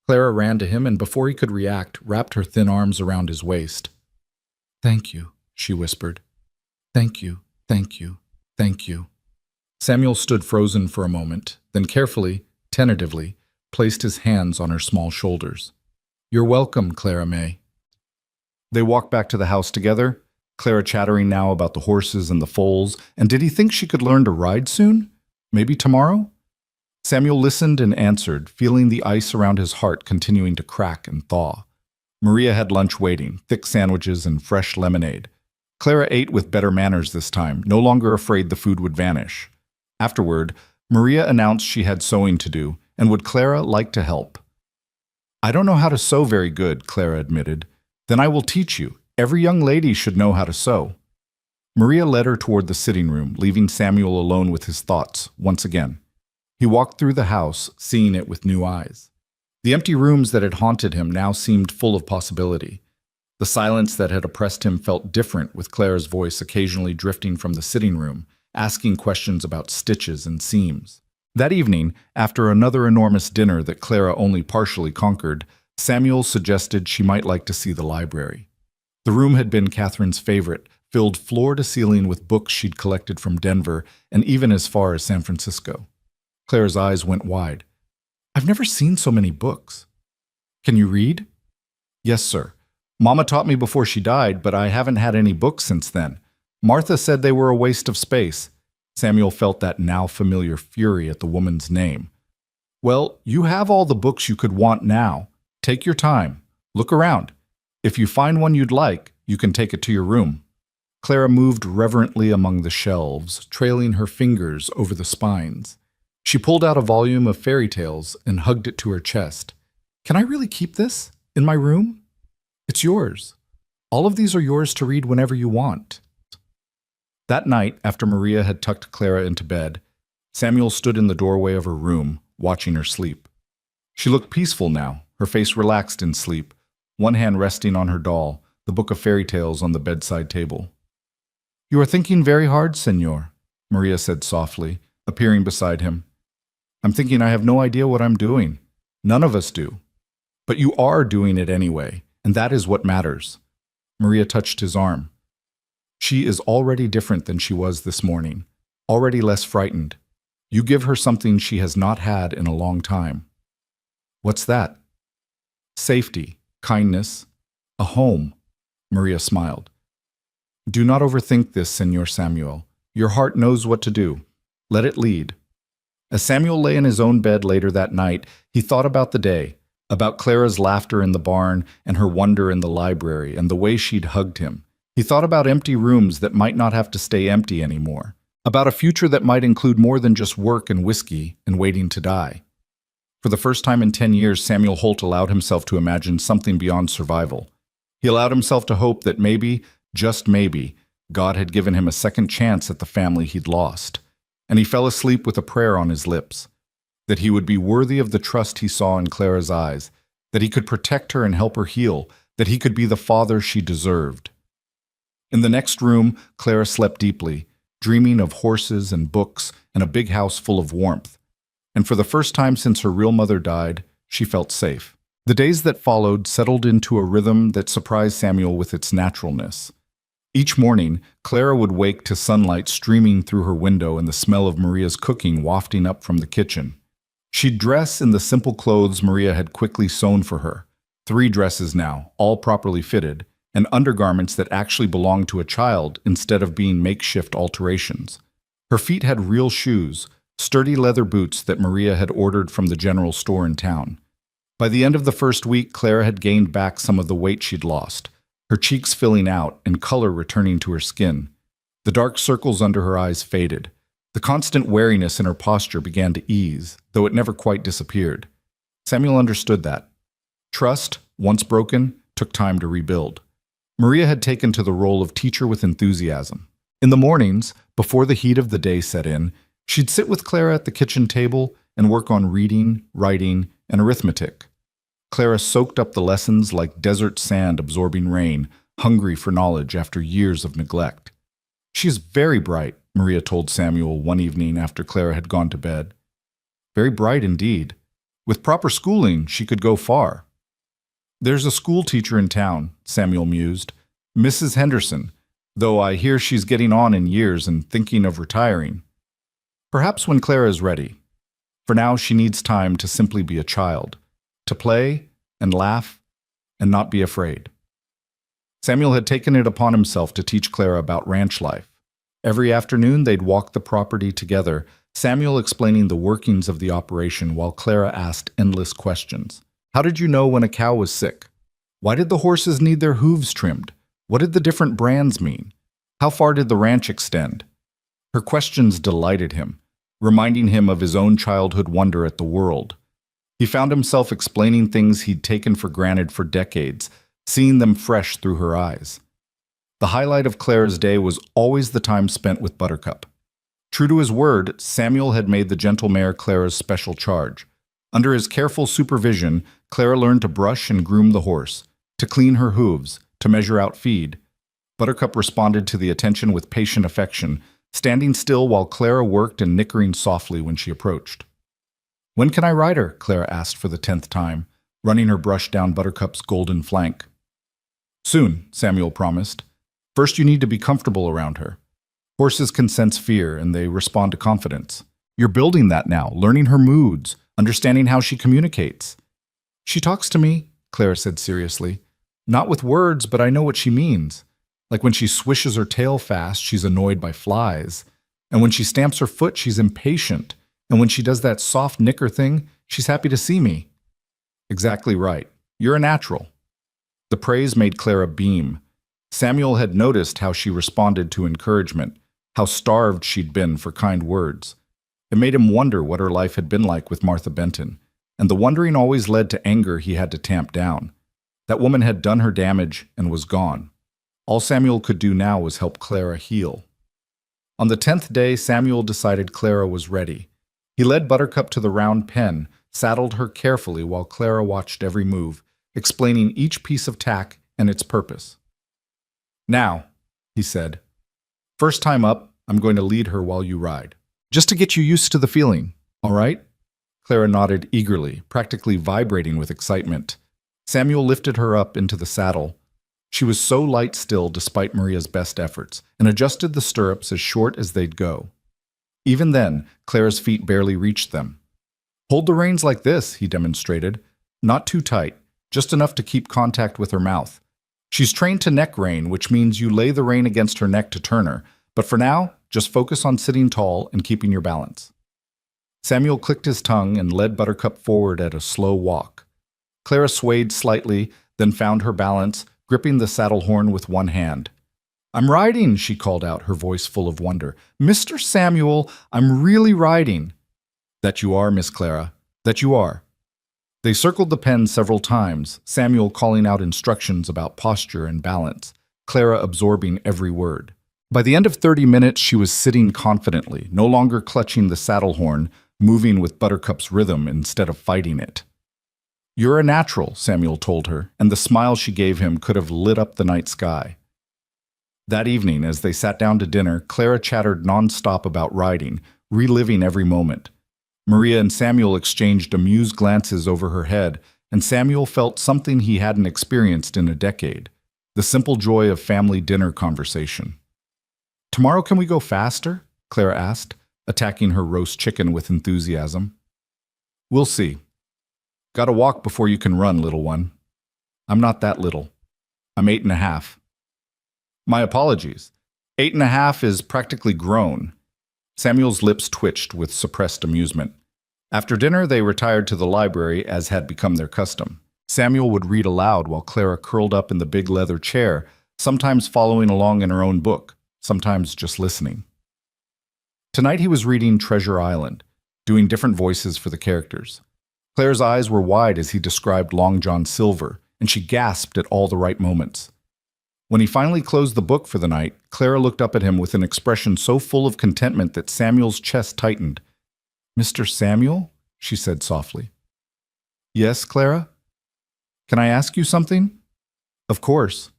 Clara ran to him and before he could react, wrapped her thin arms around his waist. Thank you, she whispered. Thank you, thank you, thank you. Samuel stood frozen for a moment, then carefully, tentatively, placed his hands on her small shoulders. You're welcome, Clara May. They walked back to the house together, Clara chattering now about the horses and the foals, and did he think she could learn to ride soon? Maybe tomorrow? Samuel listened and answered, feeling the ice around his heart continuing to crack and thaw. Maria had lunch waiting, thick sandwiches and fresh lemonade. Clara ate with better manners this time, no longer afraid the food would vanish. Afterward, Maria announced she had sewing to do, and would Clara like to help? I don't know how to sew very good, Clara admitted. Then I will teach you. Every young lady should know how to sew. Maria led her toward the sitting room, leaving Samuel alone with his thoughts, once again. He walked through the house, seeing it with new eyes. The empty rooms that had haunted him now seemed full of possibility. The silence that had oppressed him felt different, with Clara's voice occasionally drifting from the sitting room, asking questions about stitches and seams. That evening, after another enormous dinner that Clara only partially conquered, Samuel suggested she might like to see the library. The room had been Catherine's favorite, filled floor to ceiling with books she'd collected from Denver and even as far as San Francisco. Clara's eyes went wide. I've never seen so many books. Can you read? Yes, sir. Mama taught me before she died, but I haven't had any books since then. Martha said they were a waste of space. Samuel felt that now familiar fury at the woman's name. Well, you have all the books you could want now. Take your time. Look around. If you find one you'd like, you can take it to your room. Clara moved reverently among the shelves, trailing her fingers over the spines. She pulled out a volume of fairy tales and hugged it to her chest. Can I really keep this? In my room? It's yours. All of these are yours to read whenever you want. That night, after Maria had tucked Clara into bed, Samuel stood in the doorway of her room, watching her sleep. She looked peaceful now, her face relaxed in sleep, one hand resting on her doll, the book of fairy tales on the bedside table. You are thinking very hard, Señor, Maria said softly, appearing beside him. I'm thinking I have no idea what I'm doing. None of us do. But you are doing it anyway, and that is what matters. Maria touched his arm. She is already different than she was this morning, already less frightened. You give her something she has not had in a long time. What's that? Safety, kindness, a home, Maria smiled. Do not overthink this, Señor Samuel. Your heart knows what to do. Let it lead. As Samuel lay in his own bed later that night, he thought about the day, about Clara's laughter in the barn and her wonder in the library and the way she'd hugged him. He thought about empty rooms that might not have to stay empty anymore, about a future that might include more than just work and whiskey and waiting to die. For the first time in 10 years, Samuel Holt allowed himself to imagine something beyond survival. He allowed himself to hope that maybe, just maybe, God had given him a second chance at the family he'd lost. And he fell asleep with a prayer on his lips, that he would be worthy of the trust he saw in Clara's eyes, that he could protect her and help her heal, that he could be the father she deserved. In the next room, Clara slept deeply, dreaming of horses and books and a big house full of warmth. And for the first time since her real mother died, she felt safe. The days that followed settled into a rhythm that surprised Samuel with its naturalness. Each morning, Clara would wake to sunlight streaming through her window and the smell of Maria's cooking wafting up from the kitchen. She'd dress in the simple clothes Maria had quickly sewn for her, 3 dresses now, all properly fitted, and undergarments that actually belonged to a child instead of being makeshift alterations. Her feet had real shoes, sturdy leather boots that Maria had ordered from the general store in town. By the end of the first week, Clara had gained back some of the weight she'd lost, her cheeks filling out and color returning to her skin. The dark circles under her eyes faded. The constant wariness in her posture began to ease, though it never quite disappeared. Samuel understood that. Trust, once broken, took time to rebuild. Maria had taken to the role of teacher with enthusiasm. In the mornings, before the heat of the day set in, she'd sit with Clara at the kitchen table and work on reading, writing, and arithmetic. Clara soaked up the lessons like desert sand absorbing rain, hungry for knowledge after years of neglect. "She is very bright," Maria told Samuel one evening after Clara had gone to bed. "Very bright indeed. With proper schooling, she could go far." "There's a school teacher in town," Samuel mused, "Mrs. Henderson, though I hear she's getting on in years and thinking of retiring. Perhaps when Clara is ready. For now, she needs time to simply be a child, to play and laugh and not be afraid." Samuel had taken it upon himself to teach Clara about ranch life. Every afternoon, they'd walk the property together, Samuel explaining the workings of the operation while Clara asked endless questions. How did you know when a cow was sick? Why did the horses need their hooves trimmed? What did the different brands mean? How far did the ranch extend? Her questions delighted him, reminding him of his own childhood wonder at the world. He found himself explaining things he'd taken for granted for decades, seeing them fresh through her eyes. The highlight of Clara's day was always the time spent with Buttercup. True to his word, Samuel had made the gentle mare Clara's special charge. Under his careful supervision, Clara learned to brush and groom the horse, to clean her hooves, to measure out feed. Buttercup responded to the attention with patient affection, standing still while Clara worked and nickering softly when she approached. "When can I ride her?" Clara asked for the 10th time, running her brush down Buttercup's golden flank. "Soon," Samuel promised. "First you need to be comfortable around her. Horses can sense fear and they respond to confidence. You're building that now, learning her moods, understanding how she communicates." "She talks to me," Clara said seriously. "Not with words, but I know what she means. Like when she swishes her tail fast, she's annoyed by flies. And when she stamps her foot, she's impatient. And when she does that soft nicker thing, she's happy to see me." "Exactly right. You're a natural." The praise made Clara beam. Samuel had noticed how she responded to encouragement, how starved she'd been for kind words. It made him wonder what her life had been like with Martha Benton, and the wondering always led to anger he had to tamp down. That woman had done her damage and was gone. All Samuel could do now was help Clara heal. On the 10th day, Samuel decided Clara was ready. He led Buttercup to the round pen, saddled her carefully while Clara watched every move, explaining each piece of tack and its purpose. "Now," he said, "first time up, I'm going to lead her while you ride. Just to get you used to the feeling, all right?" Clara nodded eagerly, practically vibrating with excitement. Samuel lifted her up into the saddle. She was so light still despite Maria's best efforts, and adjusted the stirrups as short as they'd go. Even then, Clara's feet barely reached them. "Hold the reins like this," he demonstrated. "Not too tight, just enough to keep contact with her mouth. She's trained to neck rein, which means you lay the rein against her neck to turn her, but for now, just focus on sitting tall and keeping your balance." Samuel clicked his tongue and led Buttercup forward at a slow walk. Clara swayed slightly, then found her balance, gripping the saddle horn with one hand. "I'm riding," she called out, her voice full of wonder. "Mr. Samuel, I'm really riding." "That you are, Miss Clara, that you are." They circled the pen several times, Samuel calling out instructions about posture and balance, Clara absorbing every word. By the end of 30 minutes, she was sitting confidently, no longer clutching the saddle horn, moving with Buttercup's rhythm instead of fighting it. "You're a natural," Samuel told her, and the smile she gave him could have lit up the night sky. That evening, as they sat down to dinner, Clara chattered nonstop about riding, reliving every moment. Maria and Samuel exchanged amused glances over her head, and Samuel felt something he hadn't experienced in a decade, the simple joy of family dinner conversation. "Tomorrow can we go faster?" Clara asked, attacking her roast chicken with enthusiasm. "We'll see. Gotta walk before you can run, little one." "I'm not that little. I'm 8.5. "My apologies. 8.5 is practically grown." Samuel's lips twitched with suppressed amusement. After dinner, they retired to the library, as had become their custom. Samuel would read aloud while Clara curled up in the big leather chair, sometimes following along in her own book, sometimes just listening. Tonight he was reading Treasure Island, doing different voices for the characters. Clara's eyes were wide as he described Long John Silver, and she gasped at all the right moments. When he finally closed the book for the night, Clara looked up at him with an expression so full of contentment that Samuel's chest tightened. "Mr. Samuel?" she said softly. "Yes, Clara? Can I ask you something?" "Of course."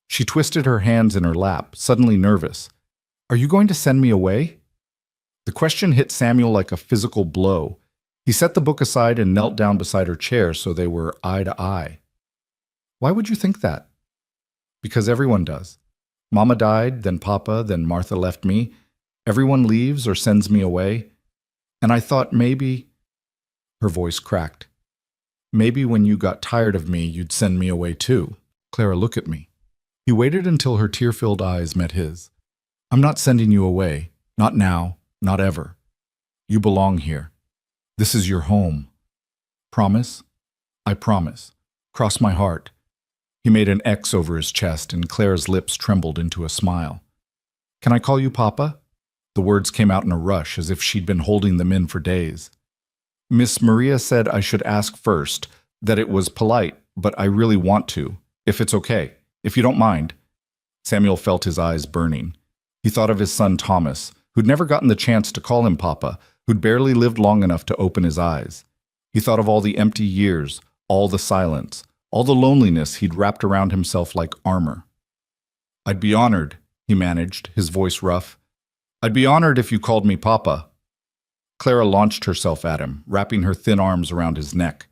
She twisted her hands in her lap, suddenly nervous. "Are you going to send me away?" The question hit Samuel like a physical blow. He set the book aside and knelt down beside her chair so they were eye to eye. "Why would you think that?" "Because everyone does. Mama died, then Papa, then Martha left me. Everyone leaves or sends me away. And I thought maybe—" Her voice cracked. "Maybe when you got tired of me, you'd send me away too." "Clara, look at me." He waited until her tear-filled eyes met his. "I'm not sending you away. Not now. Not ever. You belong here. This is your home. Promise?" "I promise. Cross my heart." He made an X over his chest, and Clara's lips trembled into a smile. "Can I call you Papa?" The words came out in a rush, as if she'd been holding them in for days. "Miss Maria said I should ask first, that it was polite, but I really want to, if it's okay, if you don't mind." Samuel felt his eyes burning. He thought of his son Thomas, who'd never gotten the chance to call him Papa, who'd barely lived long enough to open his eyes. He thought of all the empty years, all the silence, all the loneliness he'd wrapped around himself like armor. "I'd be honored," he managed, his voice rough. "I'd be honored if you called me Papa." Clara launched herself at him, wrapping her thin arms around his neck.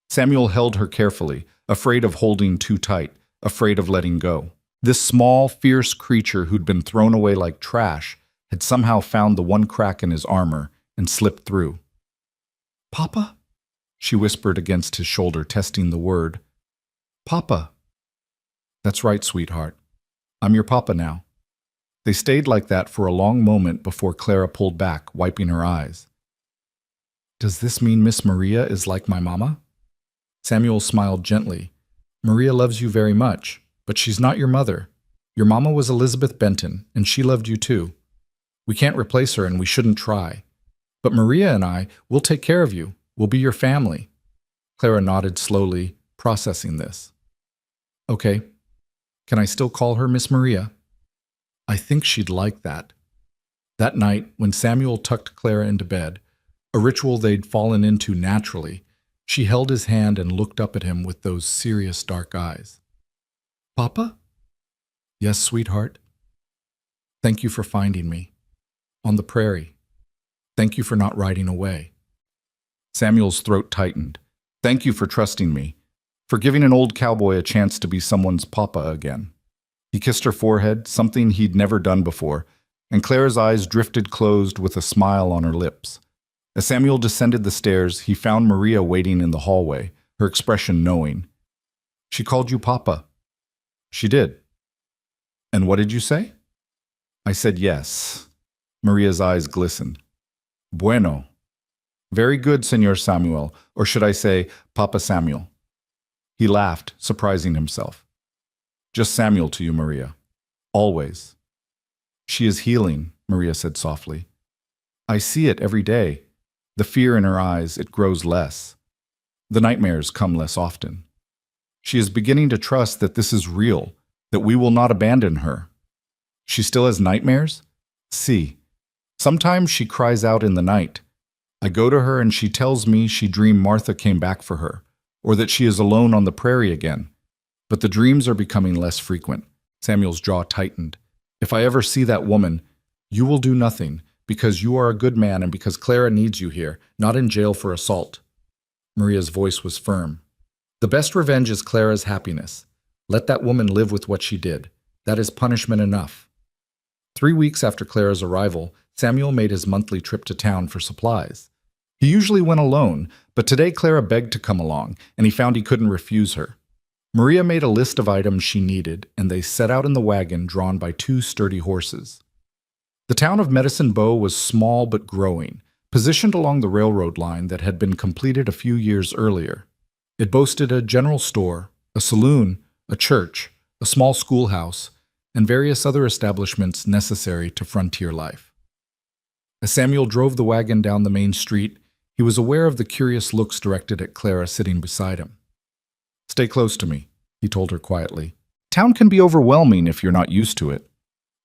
Samuel held her carefully, afraid of holding too tight, afraid of letting go. This small, fierce creature who'd been thrown away like trash had somehow found the one crack in his armor and slipped through. "Papa?" she whispered against his shoulder, testing the word. "Papa." "That's right, sweetheart. I'm your papa now." They stayed like that for a long moment before Clara pulled back, wiping her eyes. "Does this mean Miss Maria is like my mama?" Samuel smiled gently. "Maria loves you very much, but she's not your mother. Your mama was Elizabeth Benton, and she loved you too. We can't replace her, and we shouldn't try. But Maria and I, we'll take care of you. We'll be your family." Clara nodded slowly, processing this. "Okay. Can I still call her Miss Maria?" "I think she'd like that." That night, when Samuel tucked Clara into bed, a ritual they'd fallen into naturally, she held his hand and looked up at him with those serious dark eyes. "Papa?" "Yes, sweetheart." "Thank you for finding me. On the prairie. Thank you for not riding away." Samuel's throat tightened. "Thank you for trusting me, for giving an old cowboy a chance to be someone's papa again." He kissed her forehead, something he'd never done before, and Clara's eyes drifted closed with a smile on her lips. As Samuel descended the stairs, he found Maria waiting in the hallway, her expression knowing. "She called you Papa." "She did." "And what did you say?" "I said yes." Maria's eyes glistened. "Bueno. Very good, Señor Samuel, or should I say, Papa Samuel." He laughed, surprising himself. "Just Samuel to you, Maria. Always." "She is healing," Maria said softly. "I see it every day. The fear in her eyes, it grows less. The nightmares come less often. She is beginning to trust that this is real, that we will not abandon her. She still has nightmares? See. Sometimes she cries out in the night. I go to her and she tells me she dreamed Martha came back for her, or that she is alone on the prairie again. But the dreams are becoming less frequent." Samuel's jaw tightened. "If I ever see that woman, you will do nothing, because you are a good man and because Clara needs you here, not in jail for assault." Maria's voice was firm. "The best revenge is Clara's happiness. Let that woman live with what she did. That is punishment enough." 3 weeks after Clara's arrival, Samuel made his monthly trip to town for supplies. He usually went alone, but today Clara begged to come along, and he found he couldn't refuse her. Maria made a list of items she needed, and they set out in the wagon drawn by 2 sturdy horses. The town of Medicine Bow was small but growing, positioned along the railroad line that had been completed a few years earlier. It boasted a general store, a saloon, a church, a small schoolhouse, and various other establishments necessary to frontier life. As Samuel drove the wagon down the main street, he was aware of the curious looks directed at Clara sitting beside him. "Stay close to me," he told her quietly. Town can be overwhelming if you're not used to it.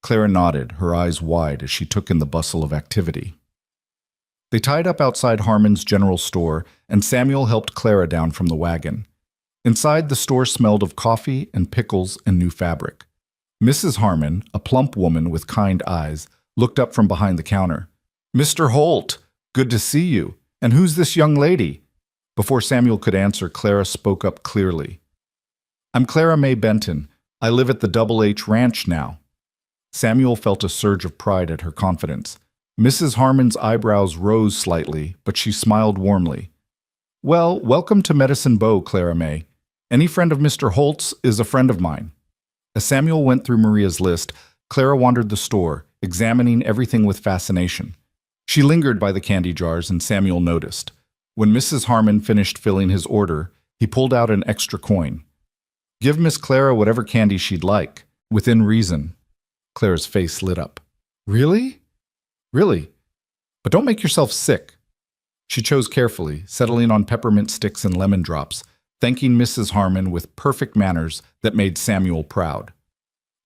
Clara nodded, her eyes wide as she took in the bustle of activity. They tied up outside Harmon's general store, and Samuel helped Clara down from the wagon. Inside, the store smelled of coffee and pickles and new fabric. Mrs. Harmon, a plump woman with kind eyes, looked up from behind the counter. "Mr. Holt, good to see you. And who's this young lady?" Before Samuel could answer, Clara spoke up clearly. "I'm Clara May Benton. I live at the Double H Ranch now." Samuel felt a surge of pride at her confidence. Mrs. Harmon's eyebrows rose slightly, but she smiled warmly. "Well, welcome to Medicine Bow, Clara May. Any friend of Mr. Holt's is a friend of mine." As Samuel went through Maria's list, Clara wandered the store, examining everything with fascination. She lingered by the candy jars, and Samuel noticed. When Mrs. Harmon finished filling his order, he pulled out an extra coin. "Give Miss Clara whatever candy she'd like, within reason." Clara's face lit up. "Really?" "Really. But don't make yourself sick." She chose carefully, settling on peppermint sticks and lemon drops, thanking Mrs. Harmon with perfect manners that made Samuel proud.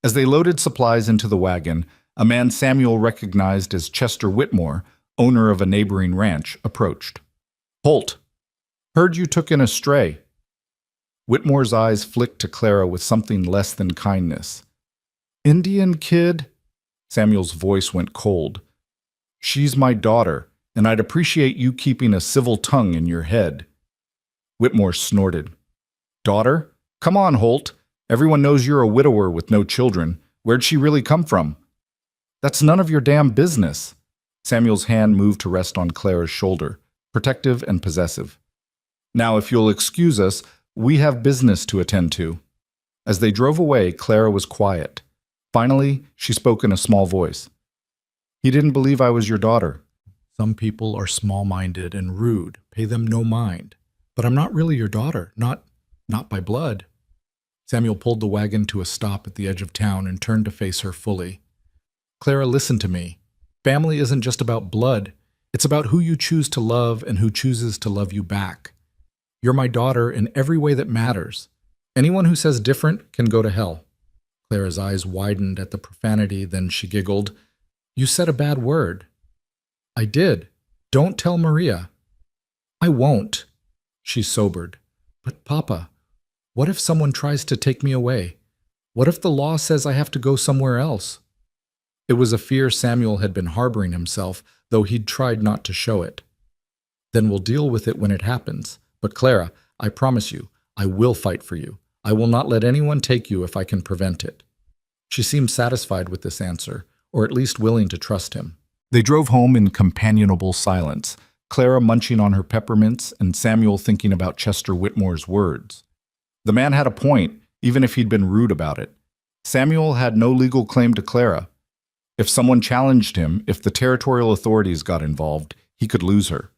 As they loaded supplies into the wagon, a man Samuel recognized as Chester Whitmore, owner of a neighboring ranch, approached. "Holt, heard you took in a stray." Whitmore's eyes flicked to Clara with something less than kindness. "Indian kid?" Samuel's voice went cold. "She's my daughter, and I'd appreciate you keeping a civil tongue in your head." Whitmore snorted. "Daughter? Come on, Holt. Everyone knows you're a widower with no children. Where'd she really come from?" "That's none of your damn business." Samuel's hand moved to rest on Clara's shoulder, protective and possessive. "Now, if you'll excuse us, we have business to attend to." As they drove away, Clara was quiet. Finally, she spoke in a small voice. "He didn't believe I was your daughter. Some people are small-minded and rude. Pay them no mind. But I'm not really your daughter, not by blood." Samuel pulled the wagon to a stop at the edge of town and turned to face her fully. "Clara, listen to me. Family isn't just about blood. It's about who you choose to love and who chooses to love you back. You're my daughter in every way that matters. Anyone who says different can go to hell." Clara's eyes widened at the profanity, then she giggled. "You said a bad word." "I did. Don't tell Maria." "I won't." She sobered. "But Papa, what if someone tries to take me away? What if the law says I have to go somewhere else?" It was a fear Samuel had been harboring himself, though he'd tried not to show it. "Then we'll deal with it when it happens. But Clara, I promise you, I will fight for you. I will not let anyone take you if I can prevent it." She seemed satisfied with this answer, or at least willing to trust him. They drove home in companionable silence, Clara munching on her peppermints and Samuel thinking about Chester Whitmore's words. The man had a point, even if he'd been rude about it. Samuel had no legal claim to Clara. If someone challenged him, if the territorial authorities got involved, he could lose her.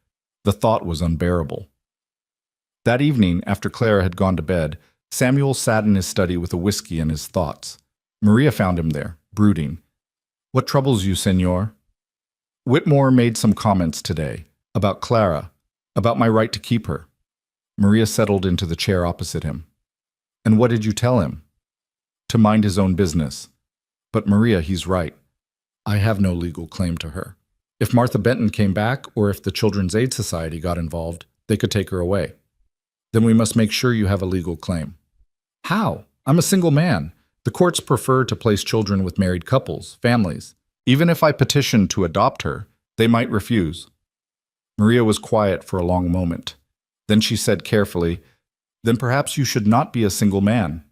The thought was unbearable. That evening, after Clara had gone to bed, Samuel sat in his study with a whiskey in his thoughts. Maria found him there, brooding. "What troubles you, senor?" "Whitmore made some comments today, about Clara, about my right to keep her." Maria settled into the chair opposite him. "And what did you tell him?" "To mind his own business. But Maria, he's right. I have no legal claim to her. If Martha Benton came back, or if the Children's Aid Society got involved, they could take her away. Then we must make sure you have a legal claim." "How? I'm a single man. The courts prefer to place children with married couples, families. Even if I petitioned to adopt her, they might refuse." Maria was quiet for a long moment. Then she said carefully, "Then perhaps you should not be a single man."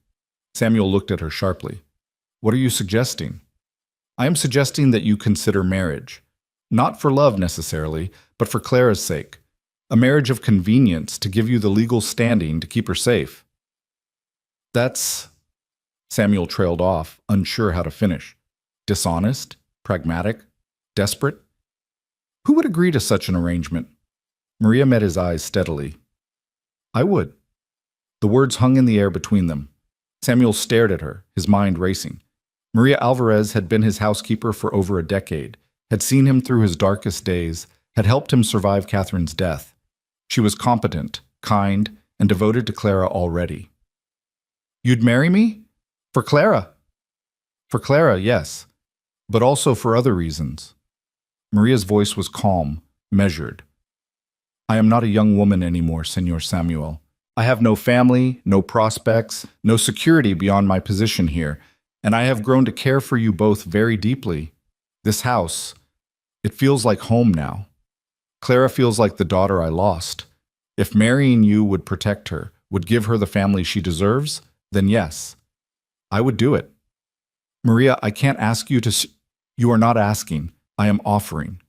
Samuel looked at her sharply. "What are you suggesting?" "I am suggesting that you consider marriage. Not for love necessarily, but for Clara's sake. A marriage of convenience to give you the legal standing to keep her safe." "That's—" Samuel trailed off, unsure how to finish. "Dishonest? Pragmatic? Desperate? Who would agree to such an arrangement?" Maria met his eyes steadily. "I would." The words hung in the air between them. Samuel stared at her, his mind racing. Maria Alvarez had been his housekeeper for over a decade, had seen him through his darkest days, had helped him survive Catherine's death. She was competent, kind, and devoted to Clara already. "You'd marry me?" For Clara. For Clara, yes, but also for other reasons. Maria's voice was calm, measured. I am not a young woman anymore, Senor Samuel. I have no family, no prospects, no security beyond my position here, and I have grown to care for you both very deeply. This house, it feels like home now. Clara feels like the daughter I lost. If marrying you would protect her, would give her the family she deserves, then yes, I would do it. Maria, I can't ask you to. You are not asking. I am offering.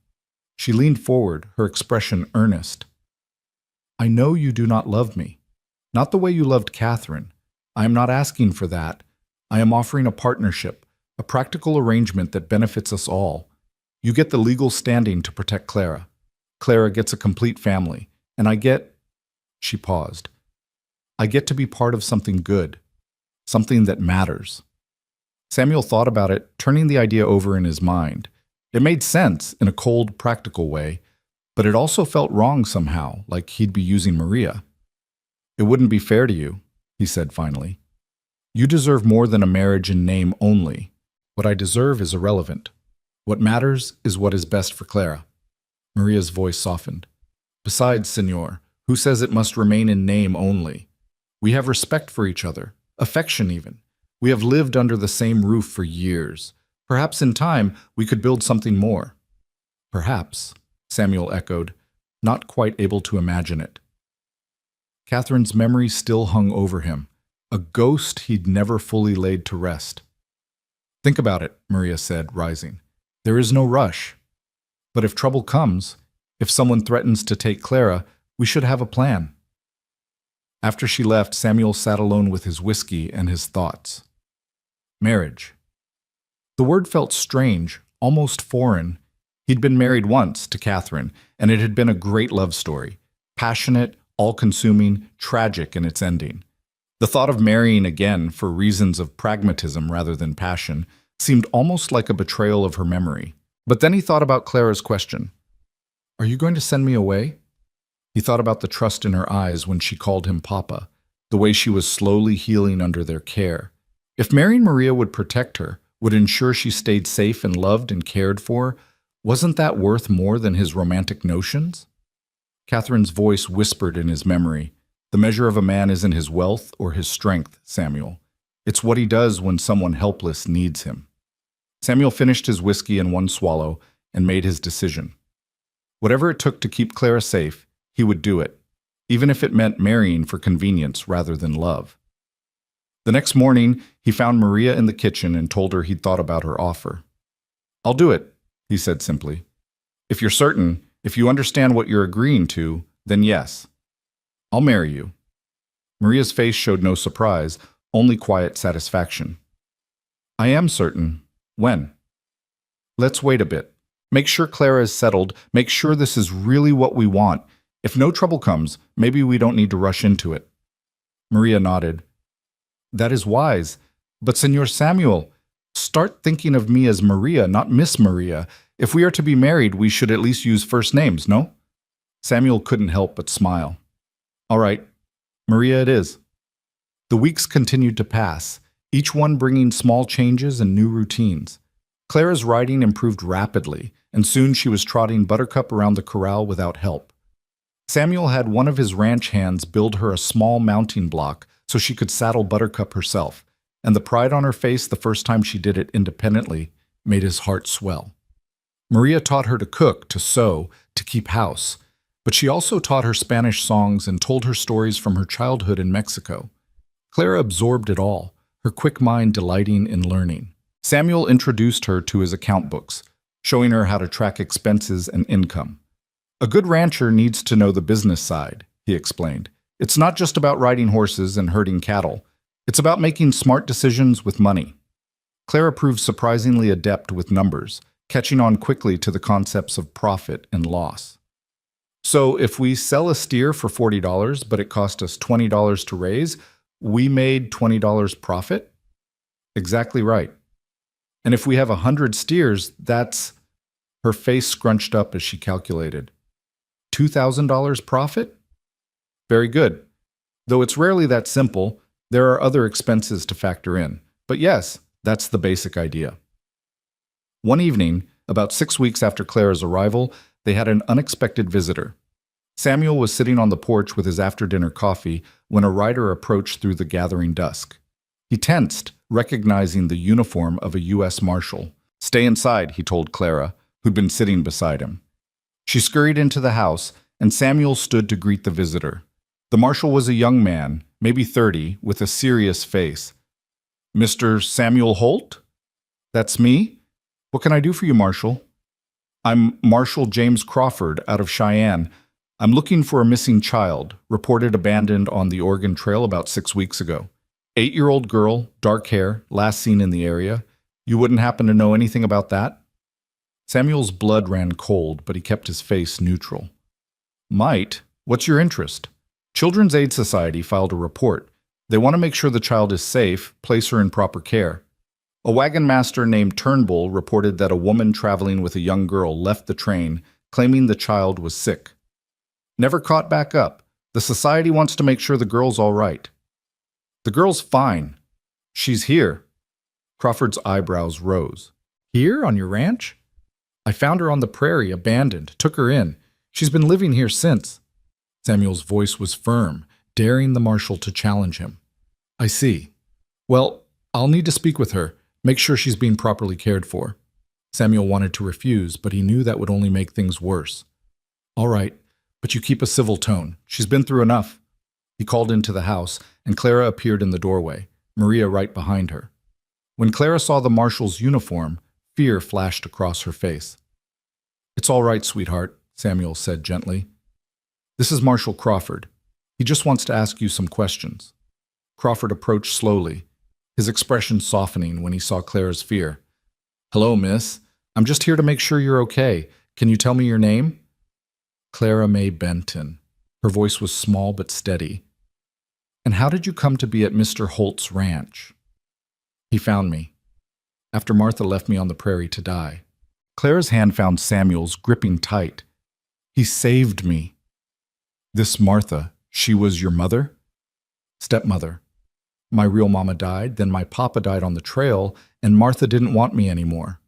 She leaned forward, her expression earnest. I know you do not love me. Not the way you loved Catherine. I am not asking for that. I am offering a partnership, a practical arrangement that benefits us all. You get the legal standing to protect Clara. Clara gets a complete family, and I get. She paused. I get to be part of something good, something that matters. Samuel thought about it, turning the idea over in his mind. It made sense in a cold, practical way, but it also felt wrong somehow, like he'd be using Maria. It wouldn't be fair to you, he said finally. You deserve more than a marriage in name only. What I deserve is irrelevant. What matters is what is best for Clara. Maria's voice softened. Besides, Senor, who says it must remain in name only? We have respect for each other, affection even. We have lived under the same roof for years. Perhaps in time we could build something more. Perhaps, Samuel echoed, not quite able to imagine it. Catherine's memory still hung over him, a ghost he'd never fully laid to rest. Think about it, Maria said, rising. There is no rush. But if trouble comes, if someone threatens to take Clara, we should have a plan. After she left, Samuel sat alone with his whiskey and his thoughts. Marriage. The word felt strange, almost foreign. He'd been married once to Catherine, and it had been a great love story. Passionate, all-consuming, tragic in its ending. The thought of marrying again for reasons of pragmatism rather than passion seemed almost like a betrayal of her memory. But then he thought about Clara's question. Are you going to send me away? He thought about the trust in her eyes when she called him Papa, the way she was slowly healing under their care. If marrying Maria would protect her, would ensure she stayed safe and loved and cared for, wasn't that worth more than his romantic notions? Catherine's voice whispered in his memory, the measure of a man isn't his wealth or his strength, Samuel. It's what he does when someone helpless needs him. Samuel finished his whiskey in one swallow and made his decision. Whatever it took to keep Clara safe, he would do it, even if it meant marrying for convenience rather than love. The next morning, he found Maria in the kitchen and told her he'd thought about her offer. I'll do it, he said simply. If you're certain, if you understand what you're agreeing to, then yes. I'll marry you. Maria's face showed no surprise, only quiet satisfaction. I am certain. When? Let's wait a bit. Make sure Clara is settled. Make sure this is really what we want. If no trouble comes, maybe we don't need to rush into it. Maria nodded. That is wise. But Senor Samuel, start thinking of me as Maria, not Miss Maria. If we are to be married, we should at least use first names, no? Samuel couldn't help but smile. All right, Maria it is. The weeks continued to pass, each one bringing small changes and new routines. Clara's riding improved rapidly, and soon she was trotting Buttercup around the corral without help. Samuel had one of his ranch hands build her a small mounting block so she could saddle Buttercup herself, and the pride on her face the first time she did it independently made his heart swell. Maria taught her to cook, to sew, to keep house, but she also taught her Spanish songs and told her stories from her childhood in Mexico. Clara absorbed it all, her quick mind delighting in learning. Samuel introduced her to his account books, showing her how to track expenses and income. A good rancher needs to know the business side, he explained. It's not just about riding horses and herding cattle. It's about making smart decisions with money. Clara proved surprisingly adept with numbers, catching on quickly to the concepts of profit and loss. So if we sell a steer for $40, but it cost us $20 to raise, we made $20 profit? Exactly right. And if we have 100 steers, that's... Her face scrunched up as she calculated. $2,000 profit? Very good. Though it's rarely that simple, there are other expenses to factor in. But yes, that's the basic idea. One evening, about 6 weeks after Clara's arrival, they had an unexpected visitor. Samuel was sitting on the porch with his after-dinner coffee when a rider approached through the gathering dusk. He tensed, recognizing the uniform of a U.S. Marshal. "Stay inside," he told Clara, who'd been sitting beside him. She scurried into the house, and Samuel stood to greet the visitor. The Marshal was a young man, maybe 30, with a serious face. "Mr. Samuel Holt? That's me? What can I do for you, Marshal?" "I'm Marshal James Crawford out of Cheyenne. I'm looking for a missing child, reported abandoned on the Oregon Trail about 6 weeks ago. 8-year-old girl, dark hair, last seen in the area. You wouldn't happen to know anything about that?" Samuel's blood ran cold, but he kept his face neutral. "Might. What's your interest?" Children's Aid Society filed a report. They want to make sure the child is safe, place her in proper care. A wagon master named Turnbull reported that a woman traveling with a young girl left the train, claiming the child was sick. Never caught back up. The society wants to make sure the girl's all right. "The girl's fine. She's here." Crawford's eyebrows rose. "Here, on your ranch?" "I found her on the prairie, abandoned, took her in. She's been living here since." Samuel's voice was firm, daring the Marshal to challenge him. "I see. Well, I'll need to speak with her, make sure she's being properly cared for." Samuel wanted to refuse, but he knew that would only make things worse. "All right, but you keep a civil tone. She's been through enough." He called into the house, and Clara appeared in the doorway, Maria right behind her. When Clara saw the Marshal's uniform, fear flashed across her face. "It's all right, sweetheart," Samuel said gently. "This is Marshal Crawford. He just wants to ask you some questions." Crawford approached slowly, his expression softening when he saw Clara's fear. "Hello, miss. I'm just here to make sure you're okay. Can you tell me your name?" "Clara May Benton." Her voice was small but steady. "And how did you come to be at Mr. Holt's ranch?" "He found me, after Martha left me on the prairie to die." Clara's hand found Samuel's, gripping tight. "He saved me." "This Martha, she was your mother?" "Stepmother. My real mama died, then my papa died on the trail, and Martha didn't want me anymore."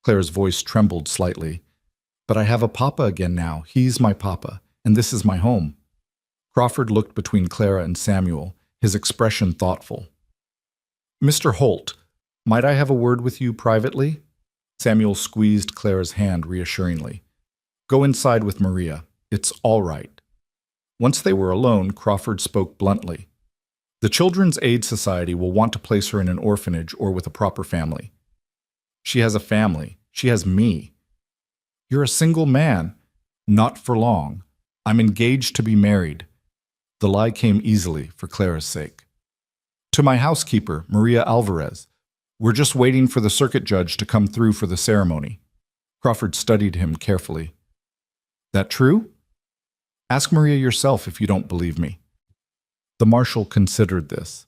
Clara's voice trembled slightly. "But I have a papa again now. He's my papa, and this is my home." Crawford looked between Clara and Samuel, his expression thoughtful. "Mr. Holt, might I have a word with you privately?" Samuel squeezed Clara's hand reassuringly. "Go inside with Maria. It's all right." Once they were alone, Crawford spoke bluntly. "The Children's Aid Society will want to place her in an orphanage or with a proper family. She has a family. She has me. You're a single man. Not for long. I'm engaged to be married." The lie came easily for Clara's sake. "To my housekeeper, Maria Alvarez. We're just waiting for the circuit judge to come through for the ceremony." Crawford studied him carefully. "That true? Ask Maria yourself if you don't believe me." The Marshal considered this.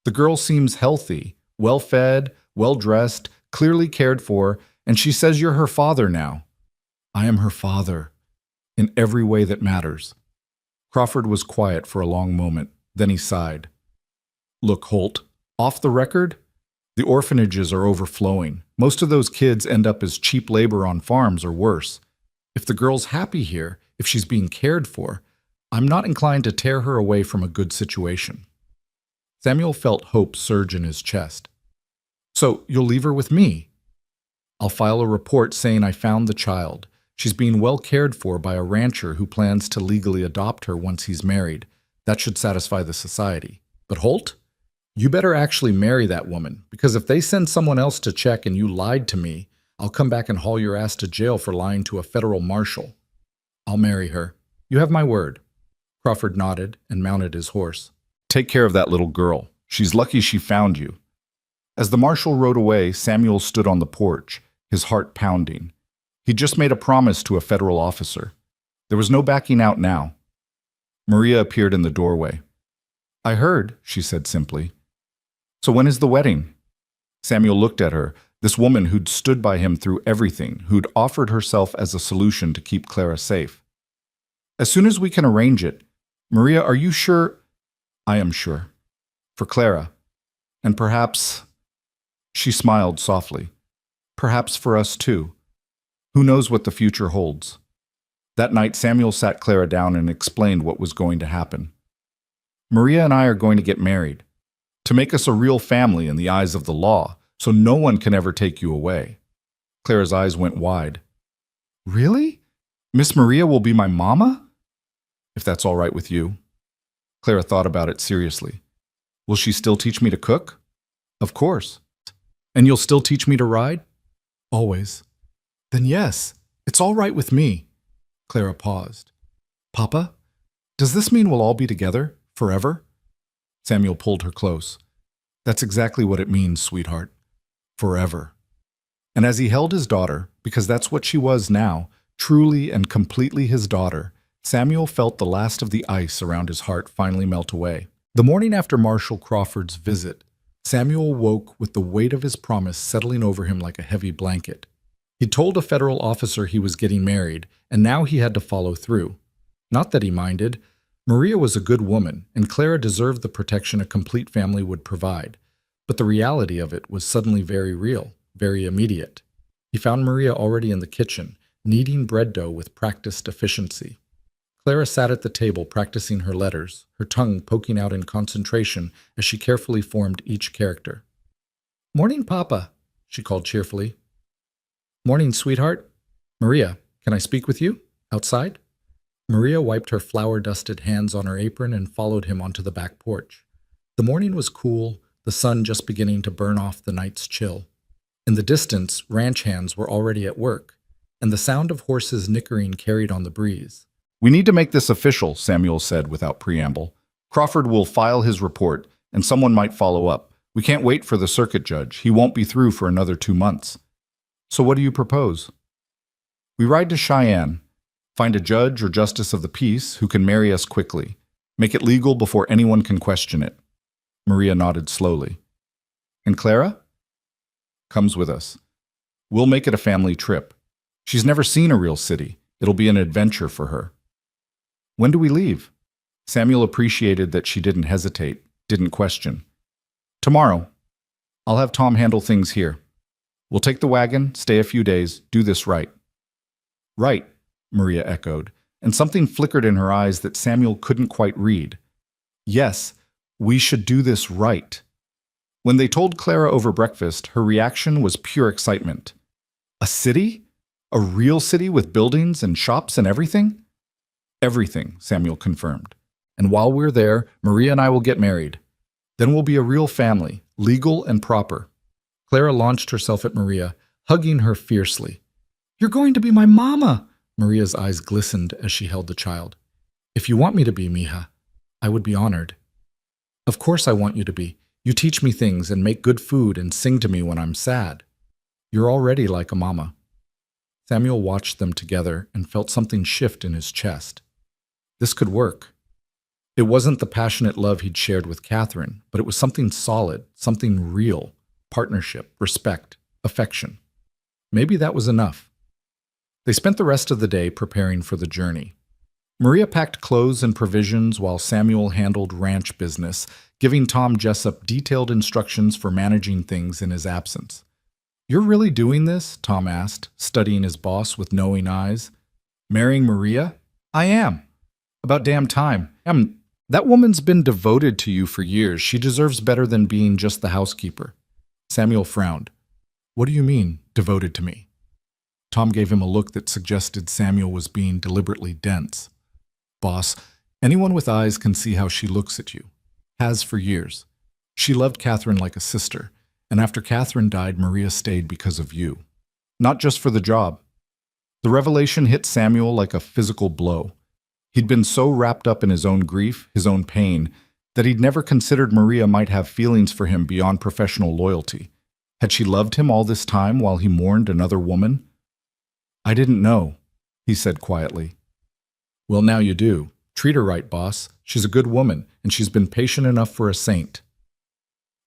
"The girl seems healthy, well-fed, well-dressed, clearly cared for, and she says you're her father now." "I am her father, in every way that matters." Crawford was quiet for a long moment, then he sighed. "Look, Holt, off the record, the orphanages are overflowing. Most of those kids end up as cheap labor on farms or worse. If the girl's happy here, if she's being cared for, I'm not inclined to tear her away from a good situation." Samuel felt hope surge in his chest. "So you'll leave her with me?" "I'll file a report saying I found the child. She's being well cared for by a rancher who plans to legally adopt her once he's married. That should satisfy the society. But Holt, you better actually marry that woman, because if they send someone else to check and you lied to me, I'll come back and haul your ass to jail for lying to a federal marshal." "I'll marry her. You have my word." Crawford nodded and mounted his horse. "Take care of that little girl. She's lucky she found you." As the marshal rode away, Samuel stood on the porch, his heart pounding. He'd just made a promise to a federal officer. There was no backing out now. Maria appeared in the doorway. "I heard," she said simply. "So when is the wedding?" Samuel looked at her, this woman who'd stood by him through everything, who'd offered herself as a solution to keep Clara safe. "As soon as we can arrange it. Maria, are you sure?" "I am sure. For Clara. And perhaps She smiled softly. Perhaps for us too. Who knows what the future holds? That night, Samuel sat Clara down and explained what was going to happen. Maria and I are going to get married, to make us a real family in the eyes of the law, so no one can ever take you away. Clara's eyes went wide. Really? Miss Maria will be my mama? If that's all right with you. Clara thought about it seriously. Will she still teach me to cook? Of course. And you'll still teach me to ride? Always. Then yes, it's all right with me. Clara paused. Papa, does this mean we'll all be together, forever? Samuel pulled her close. That's exactly what it means, sweetheart. Forever. And as he held his daughter, because that's what she was now, truly and completely his daughter, Samuel felt the last of the ice around his heart finally melt away. The morning after Marshal Crawford's visit, Samuel woke with the weight of his promise settling over him like a heavy blanket. He'd told a federal officer he was getting married, and now he had to follow through. Not that he minded. Maria was a good woman, and Clara deserved the protection a complete family would provide. But the reality of it was suddenly very real, very immediate. He found Maria already in the kitchen, kneading bread dough with practiced efficiency. Clara sat at the table practicing her letters, her tongue poking out in concentration as she carefully formed each character. "Morning, Papa," she called cheerfully. "Morning, sweetheart. Maria, can I speak with you? Outside?" Maria wiped her flour-dusted hands on her apron and followed him onto the back porch. The morning was cool, the sun just beginning to burn off the night's chill. In the distance, ranch hands were already at work, and the sound of horses nickering carried on the breeze. "We need to make this official," Samuel said without preamble. "Crawford will file his report, and someone might follow up. We can't wait for the circuit judge. He won't be through for another 2 months. So what do you propose?" "We ride to Cheyenne, find a judge or justice of the peace who can marry us quickly. Make it legal before anyone can question it." Maria nodded slowly. "And Clara?" "Comes with us. We'll make it a family trip. She's never seen a real city. It'll be an adventure for her." "When do we leave?" Samuel appreciated that she didn't hesitate, didn't question. "Tomorrow. I'll have Tom handle things here. We'll take the wagon, stay a few days, do this right." "Right," Maria echoed, and something flickered in her eyes that Samuel couldn't quite read. "Yes, we should do this right." When they told Clara over breakfast, her reaction was pure excitement. "A city? A real city with buildings and shops and everything?" "Everything," Samuel confirmed. "And while we're there, Maria and I will get married. Then we'll be a real family, legal and proper." Clara launched herself at Maria, hugging her fiercely. "You're going to be my mama!" Maria's eyes glistened as she held the child. "If you want me to be, mija, I would be honored." "Of course I want you to be. You teach me things and make good food and sing to me when I'm sad. You're already like a mama." Samuel watched them together and felt something shift in his chest. This could work. It wasn't the passionate love he'd shared with Catherine, but it was something solid, something real. Partnership, respect, affection. Maybe that was enough. They spent the rest of the day preparing for the journey. Maria packed clothes and provisions while Samuel handled ranch business, giving Tom Jessup detailed instructions for managing things in his absence. "You're really doing this?" Tom asked, studying his boss with knowing eyes. "Marrying Maria? I am. About damn time. That woman's been devoted to you for years. She deserves better than being just the housekeeper." Samuel frowned. "What do you mean, devoted to me?" Tom gave him a look that suggested Samuel was being deliberately dense. "Boss, anyone with eyes can see how she looks at you. Has for years. She loved Catherine like a sister, and after Catherine died, Maria stayed because of you. Not just for the job." The revelation hit Samuel like a physical blow. He'd been so wrapped up in his own grief, his own pain, that he'd never considered Maria might have feelings for him beyond professional loyalty. Had she loved him all this time while he mourned another woman? "I didn't know," he said quietly. "Well, now you do. Treat her right, boss. She's a good woman, and she's been patient enough for a saint."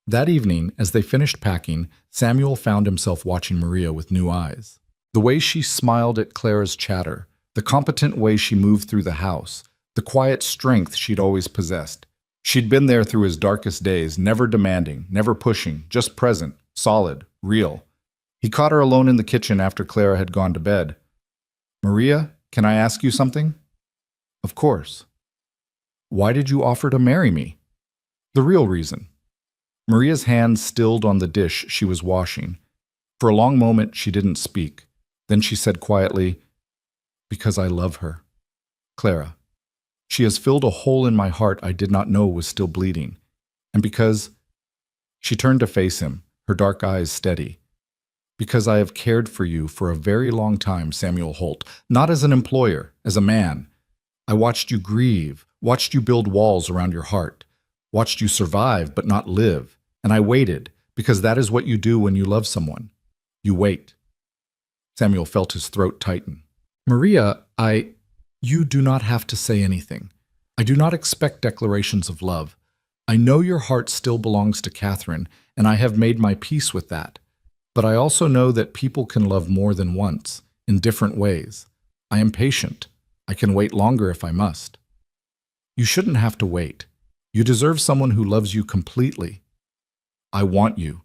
That evening, as they finished packing, Samuel found himself watching Maria with new eyes. The way she smiled at Clara's chatter, the competent way she moved through the house, the quiet strength she'd always possessed. She'd been there through his darkest days, never demanding, never pushing, just present, solid, real. He caught her alone in the kitchen after Clara had gone to bed. "Maria, can I ask you something?" "Of course." "Why did you offer to marry me?" "The real reason." Maria's hands stilled on the dish she was washing. For a long moment she didn't speak. Then she said quietly, "Because I love her. Clara. She has filled a hole in my heart I did not know was still bleeding. And because—" She turned to face him, her dark eyes steady. "Because I have cared for you for a very long time, Samuel Holt, not as an employer, as a man. I watched you grieve, watched you build walls around your heart, watched you survive but not live, and I waited, because that is what you do when you love someone. You wait." Samuel felt his throat tighten. "Maria, You do not have to say anything. I do not expect declarations of love. I know your heart still belongs to Catherine, and I have made my peace with that. But I also know that people can love more than once, in different ways. I am patient. I can wait longer if I must." "You shouldn't have to wait. You deserve someone who loves you completely. I want you.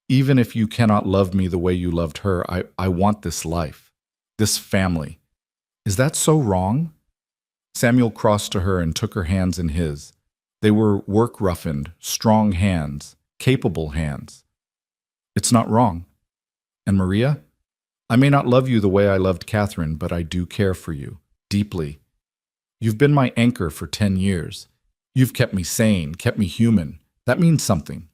Even if you cannot love me the way you loved her, I want this life, this family. Is that so wrong?" Samuel crossed to her and took her hands in his. They were work-roughened, strong hands, capable hands. "It's not wrong. And Maria, I may not love you the way I loved Catherine, but I do care for you, deeply. You've been my anchor for 10 years. You've kept me sane, kept me human. That means something."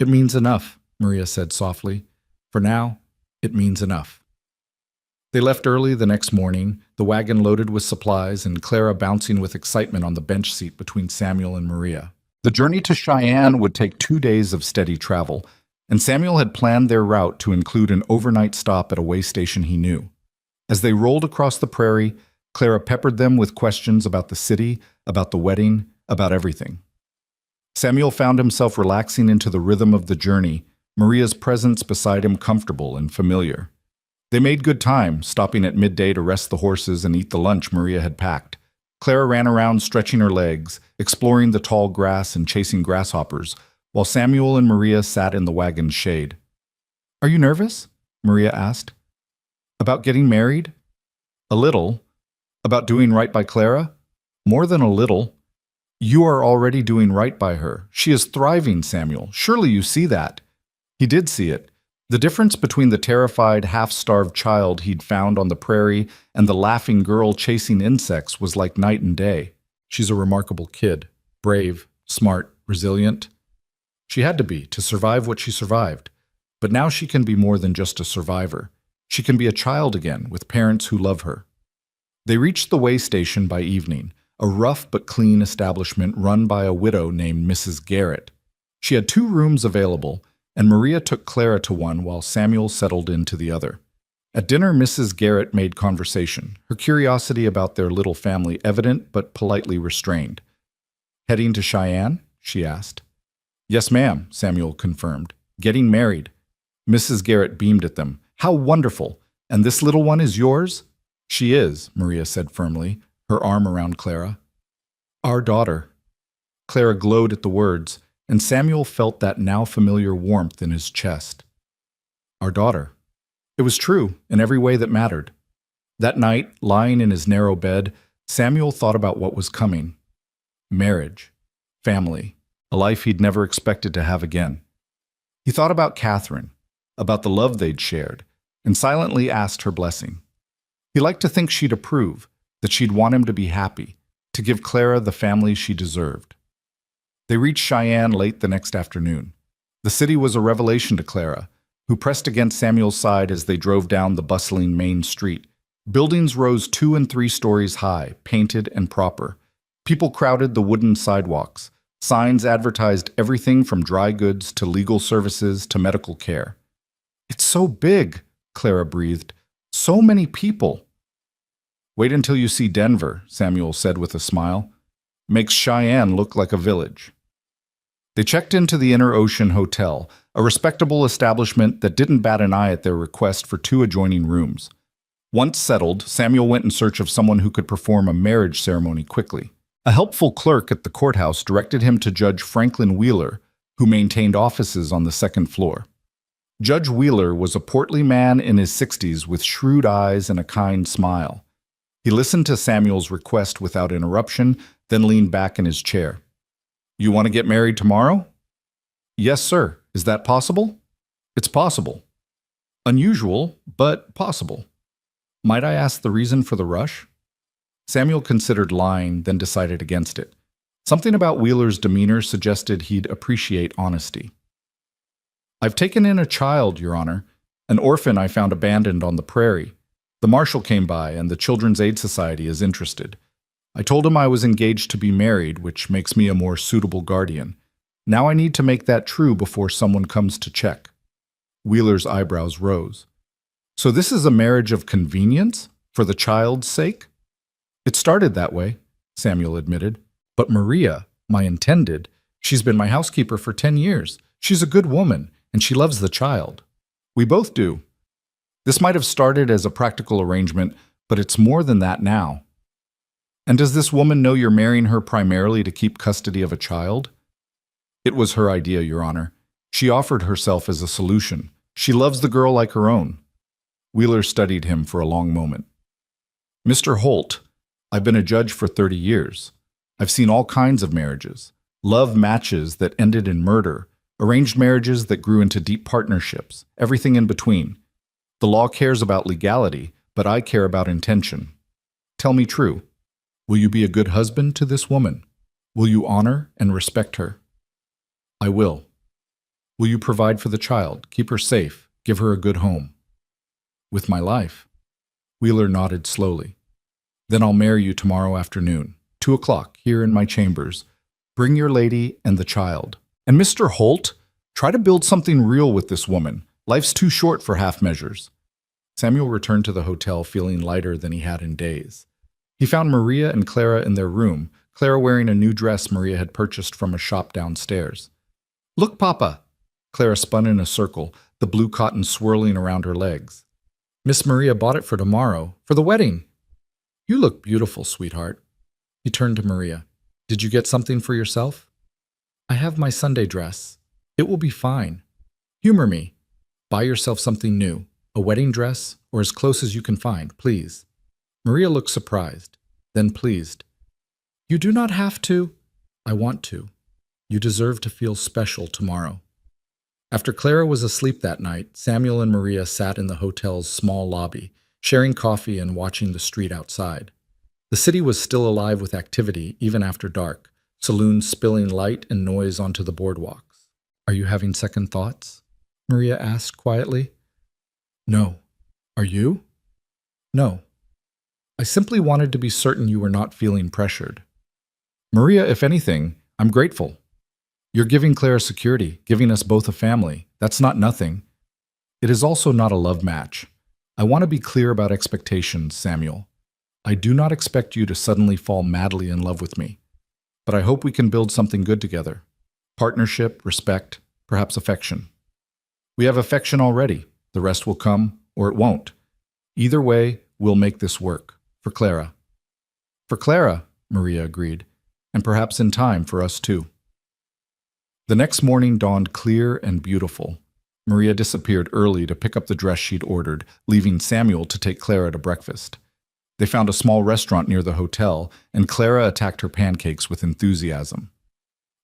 "It means enough," Maria said softly. "For now, it means enough." They left early the next morning, the wagon loaded with supplies and Clara bouncing with excitement on the bench seat between Samuel and Maria. The journey to Cheyenne would take 2 days of steady travel, and Samuel had planned their route to include an overnight stop at a way station he knew. As they rolled across the prairie, Clara peppered them with questions about the city, about the wedding, about everything. Samuel found himself relaxing into the rhythm of the journey, Maria's presence beside him comfortable and familiar. They made good time, stopping at midday to rest the horses and eat the lunch Maria had packed. Clara ran around stretching her legs, exploring the tall grass and chasing grasshoppers, while Samuel and Maria sat in the wagon's shade. "Are you nervous?" Maria asked. "About getting married?" "A little." "About doing right by Clara?" "More than a little." "You are already doing right by her. She is thriving, Samuel. Surely you see that." He did see it. The difference between the terrified, half-starved child he'd found on the prairie and the laughing girl chasing insects was like night and day. She's a remarkable kid. Brave, smart, resilient. She had to be, to survive what she survived. But now she can be more than just a survivor. She can be a child again, with parents who love her. They reached the way station by evening, a rough but clean establishment run by a widow named Mrs. Garrett. She had 2 rooms available, and Maria took Clara to one while Samuel settled into the other. At dinner, Mrs. Garrett made conversation, her curiosity about their little family evident but politely restrained. "Heading to Cheyenne?" she asked. "Yes, ma'am," Samuel confirmed. "Getting married." Mrs. Garrett beamed at them. "How wonderful! And this little one is yours?" "She is," Maria said firmly, her arm around Clara. "Our daughter." Clara glowed at the words, and Samuel felt that now familiar warmth in his chest. Our daughter. It was true in every way that mattered. That night, lying in his narrow bed, Samuel thought about what was coming. Marriage, family, a life he'd never expected to have again. He thought about Catherine, about the love they'd shared, and silently asked her blessing. He liked to think she'd approve, that she'd want him to be happy, to give Clara the family she deserved. They reached Cheyenne late the next afternoon. The city was a revelation to Clara, who pressed against Samuel's side as they drove down the bustling main street. Buildings rose 2 and 3 stories high, painted and proper. People crowded the wooden sidewalks. Signs advertised everything from dry goods to legal services to medical care. "It's so big," Clara breathed. "So many people." "Wait until you see Denver," Samuel said with a smile. "Makes Cheyenne look like a village." They checked into the Inner Ocean Hotel, a respectable establishment that didn't bat an eye at their request for 2 adjoining rooms. Once settled, Samuel went in search of someone who could perform a marriage ceremony quickly. A helpful clerk at the courthouse directed him to Judge Franklin Wheeler, who maintained offices on the 2nd floor. Judge Wheeler was a portly man in his 60s with shrewd eyes and a kind smile. He listened to Samuel's request without interruption, then leaned back in his chair. You want to get married tomorrow? Yes, sir. Is that possible? It's possible. Unusual, but possible. Might I ask the reason for the rush? Samuel considered lying, then decided against it. Something about Wheeler's demeanor suggested he'd appreciate honesty. I've taken in a child, Your Honor, an orphan I found abandoned on the prairie. The marshal came by, and the Children's Aid Society is interested. I told him I was engaged to be married, which makes me a more suitable guardian. Now I need to make that true before someone comes to check. Wheeler's eyebrows rose. So this is a marriage of convenience? For the child's sake? It started that way, Samuel admitted. But Maria, my intended, she's been my housekeeper for 10 years. She's a good woman, and she loves the child. We both do. This might have started as a practical arrangement, but it's more than that now. And does this woman know you're marrying her primarily to keep custody of a child? It was her idea, Your Honor. She offered herself as a solution. She loves the girl like her own. Wheeler studied him for a long moment. Mr. Holt, I've been a judge for 30 years. I've seen all kinds of marriages. Love matches that ended in murder, arranged marriages that grew into deep partnerships, everything in between. The law cares about legality, but I care about intention. Tell me true. Will you be a good husband to this woman? Will you honor and respect her? I will. Will you provide for the child, keep her safe, give her a good home? With my life. Wheeler nodded slowly. Then I'll marry you tomorrow afternoon, 2 o'clock, here in my chambers. Bring your lady and the child. And Mr. Holt, try to build something real with this woman. Life's too short for half measures. Samuel returned to the hotel feeling lighter than he had in days. He found Maria and Clara in their room, Clara wearing a new dress Maria had purchased from a shop downstairs. Look, Papa! Clara spun in a circle, the blue cotton swirling around her legs. Miss Maria bought it for tomorrow, for the wedding. You look beautiful, sweetheart. He turned to Maria. Did you get something for yourself? I have my Sunday dress. It will be fine. Humor me. Buy yourself something new, a wedding dress, or as close as you can find, please. Maria looked surprised, then pleased. You do not have to. I want to. You deserve to feel special tomorrow. After Clara was asleep that night, Samuel and Maria sat in the hotel's small lobby, sharing coffee and watching the street outside. The city was still alive with activity even after dark, saloons spilling light and noise onto the boardwalks. Are you having second thoughts? Maria asked quietly. No. Are you? No. I simply wanted to be certain you were not feeling pressured. Maria, if anything, I'm grateful. You're giving Clara security, giving us both a family. That's not nothing. It is also not a love match. I want to be clear about expectations, Samuel. I do not expect you to suddenly fall madly in love with me. But I hope we can build something good together. Partnership, respect, perhaps affection. We have affection already. The rest will come, or it won't. Either way, we'll make this work. For Clara. For Clara, Maria agreed, and perhaps in time for us too. The next morning dawned clear and beautiful. Maria disappeared early to pick up the dress she'd ordered, leaving Samuel to take Clara to breakfast. They found a small restaurant near the hotel, and Clara attacked her pancakes with enthusiasm.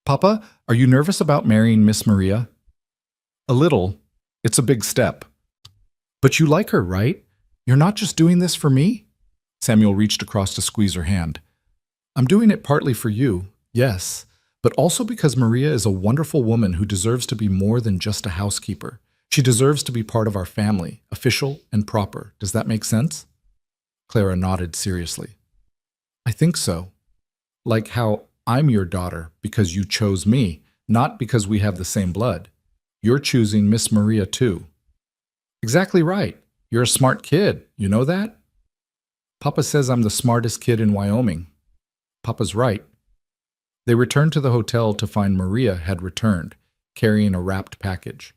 Papa, are you nervous about marrying Miss Maria? A little. It's a big step. But you like her, right? You're not just doing this for me? Samuel reached across to squeeze her hand. I'm doing it partly for you, yes, but also because Maria is a wonderful woman who deserves to be more than just a housekeeper. She deserves to be part of our family, official and proper. Does that make sense? Clara nodded seriously. I think so. Like how I'm your daughter because you chose me, not because we have the same blood. You're choosing Miss Maria too. Exactly right. You're a smart kid. You know that? Papa says I'm the smartest kid in Wyoming. Papa's right. They returned to the hotel to find Maria had returned, carrying a wrapped package.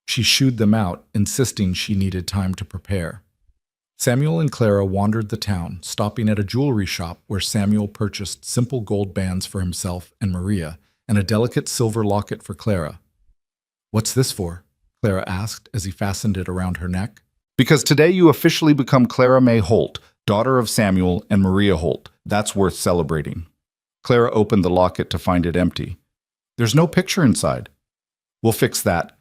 She shooed them out, insisting she needed time to prepare. Samuel and Clara wandered the town, stopping at a jewelry shop where Samuel purchased simple gold bands for himself and Maria, and a delicate silver locket for Clara. What's this for? Clara asked as he fastened it around her neck. Because today you officially become Clara May Holt, daughter of Samuel and Maria Holt. That's worth celebrating. Clara opened the locket to find it empty. There's no picture inside. We'll fix that.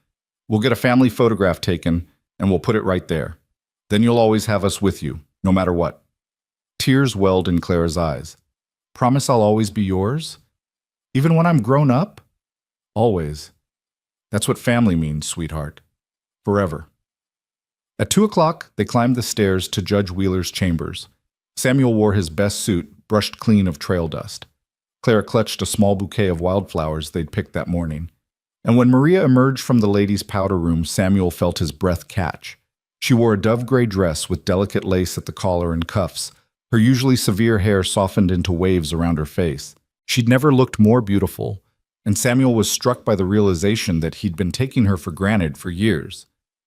We'll get a family photograph taken, and we'll put it right there. Then you'll always have us with you, no matter what. Tears welled in Clara's eyes. Promise I'll always be yours? Even when I'm grown up? Always. That's what family means, sweetheart. Forever. At 2 o'clock, they climbed the stairs to Judge Wheeler's chambers. Samuel wore his best suit, brushed clean of trail dust. Clara clutched a small bouquet of wildflowers they'd picked that morning. And when Maria emerged from the ladies' powder room, Samuel felt his breath catch. She wore a dove-gray dress with delicate lace at the collar and cuffs. Her usually severe hair softened into waves around her face. She'd never looked more beautiful, and Samuel was struck by the realization that he'd been taking her for granted for years.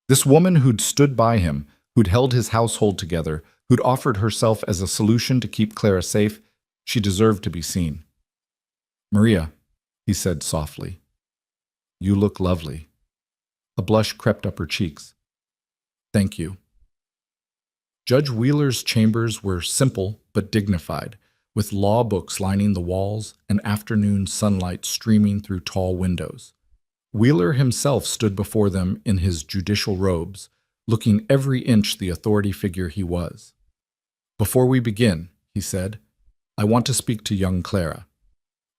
This woman who'd stood by him, who'd held his household together, who'd offered herself as a solution to keep Clara safe, she deserved to be seen. "Maria," he said softly, "you look lovely." A blush crept up her cheeks. "Thank you." Judge Wheeler's chambers were simple but dignified, with law books lining the walls and afternoon sunlight streaming through tall windows. Wheeler himself stood before them in his judicial robes, looking every inch the authority figure he was. "Before we begin," he said, "I want to speak to young Clara.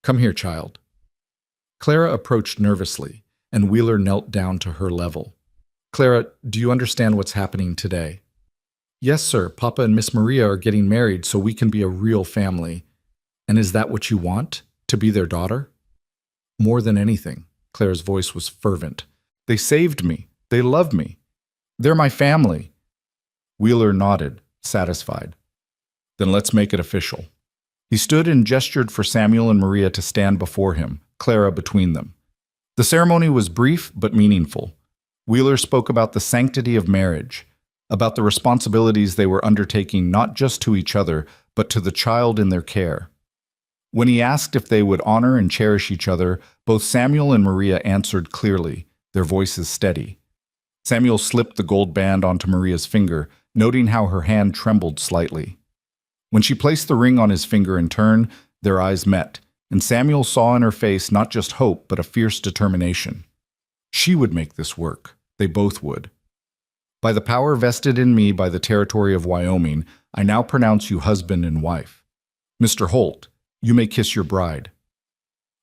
Come here, child." Clara approached nervously, and Wheeler knelt down to her level. "Clara, do you understand what's happening today?" "Yes, sir. Papa and Miss Maria are getting married so we can be a real family. And is that what you want? To be their daughter?" "More than anything." Clara's voice was fervent. "They saved me. They love me. They're my family." Wheeler nodded, satisfied. "Then let's make it official." He stood and gestured for Samuel and Maria to stand before him, Clara between them. The ceremony was brief but meaningful. Wheeler spoke about the sanctity of marriage, about the responsibilities they were undertaking not just to each other, but to the child in their care. When he asked if they would honor and cherish each other, both Samuel and Maria answered clearly, their voices steady. Samuel slipped the gold band onto Maria's finger, noting how her hand trembled slightly. When she placed the ring on his finger in turn, their eyes met, and Samuel saw in her face not just hope, but a fierce determination. She would make this work. They both would. "By the power vested in me by the territory of Wyoming, I now pronounce you husband and wife. Mr. Holt, you may kiss your bride."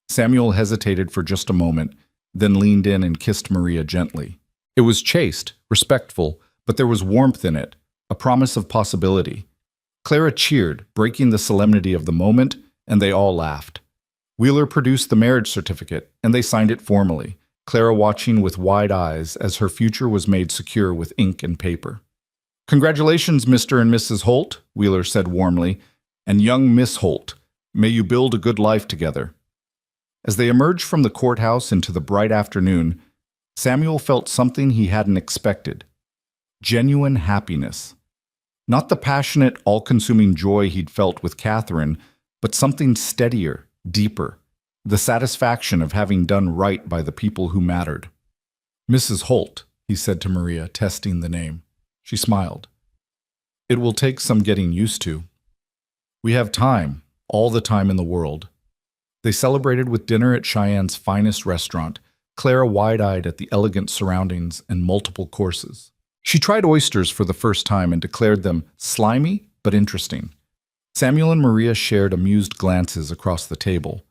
Samuel hesitated for just a moment, then leaned in and kissed Maria gently. It was chaste, respectful, but there was warmth in it, a promise of possibility. Clara cheered, breaking the solemnity of the moment, and they all laughed. Wheeler produced the marriage certificate, and they signed it formally, Clara watching with wide eyes as her future was made secure with ink and paper. "Congratulations, Mr. and Mrs. Holt," Wheeler said warmly, "and young Miss Holt. May you build a good life together." As they emerged from the courthouse into the bright afternoon, Samuel felt something he hadn't expected. Genuine happiness. Not the passionate, all-consuming joy he'd felt with Catherine, but something steadier, deeper. The satisfaction of having done right by the people who mattered. "Mrs. Holt," he said to Maria, testing the name. She smiled. "It will take some getting used to. We have time, all the time in the world." They celebrated with dinner at Cheyenne's finest restaurant, Clara wide-eyed at the elegant surroundings and multiple courses. She tried oysters for the first time and declared them slimy but interesting. Samuel and Maria shared amused glances across the table,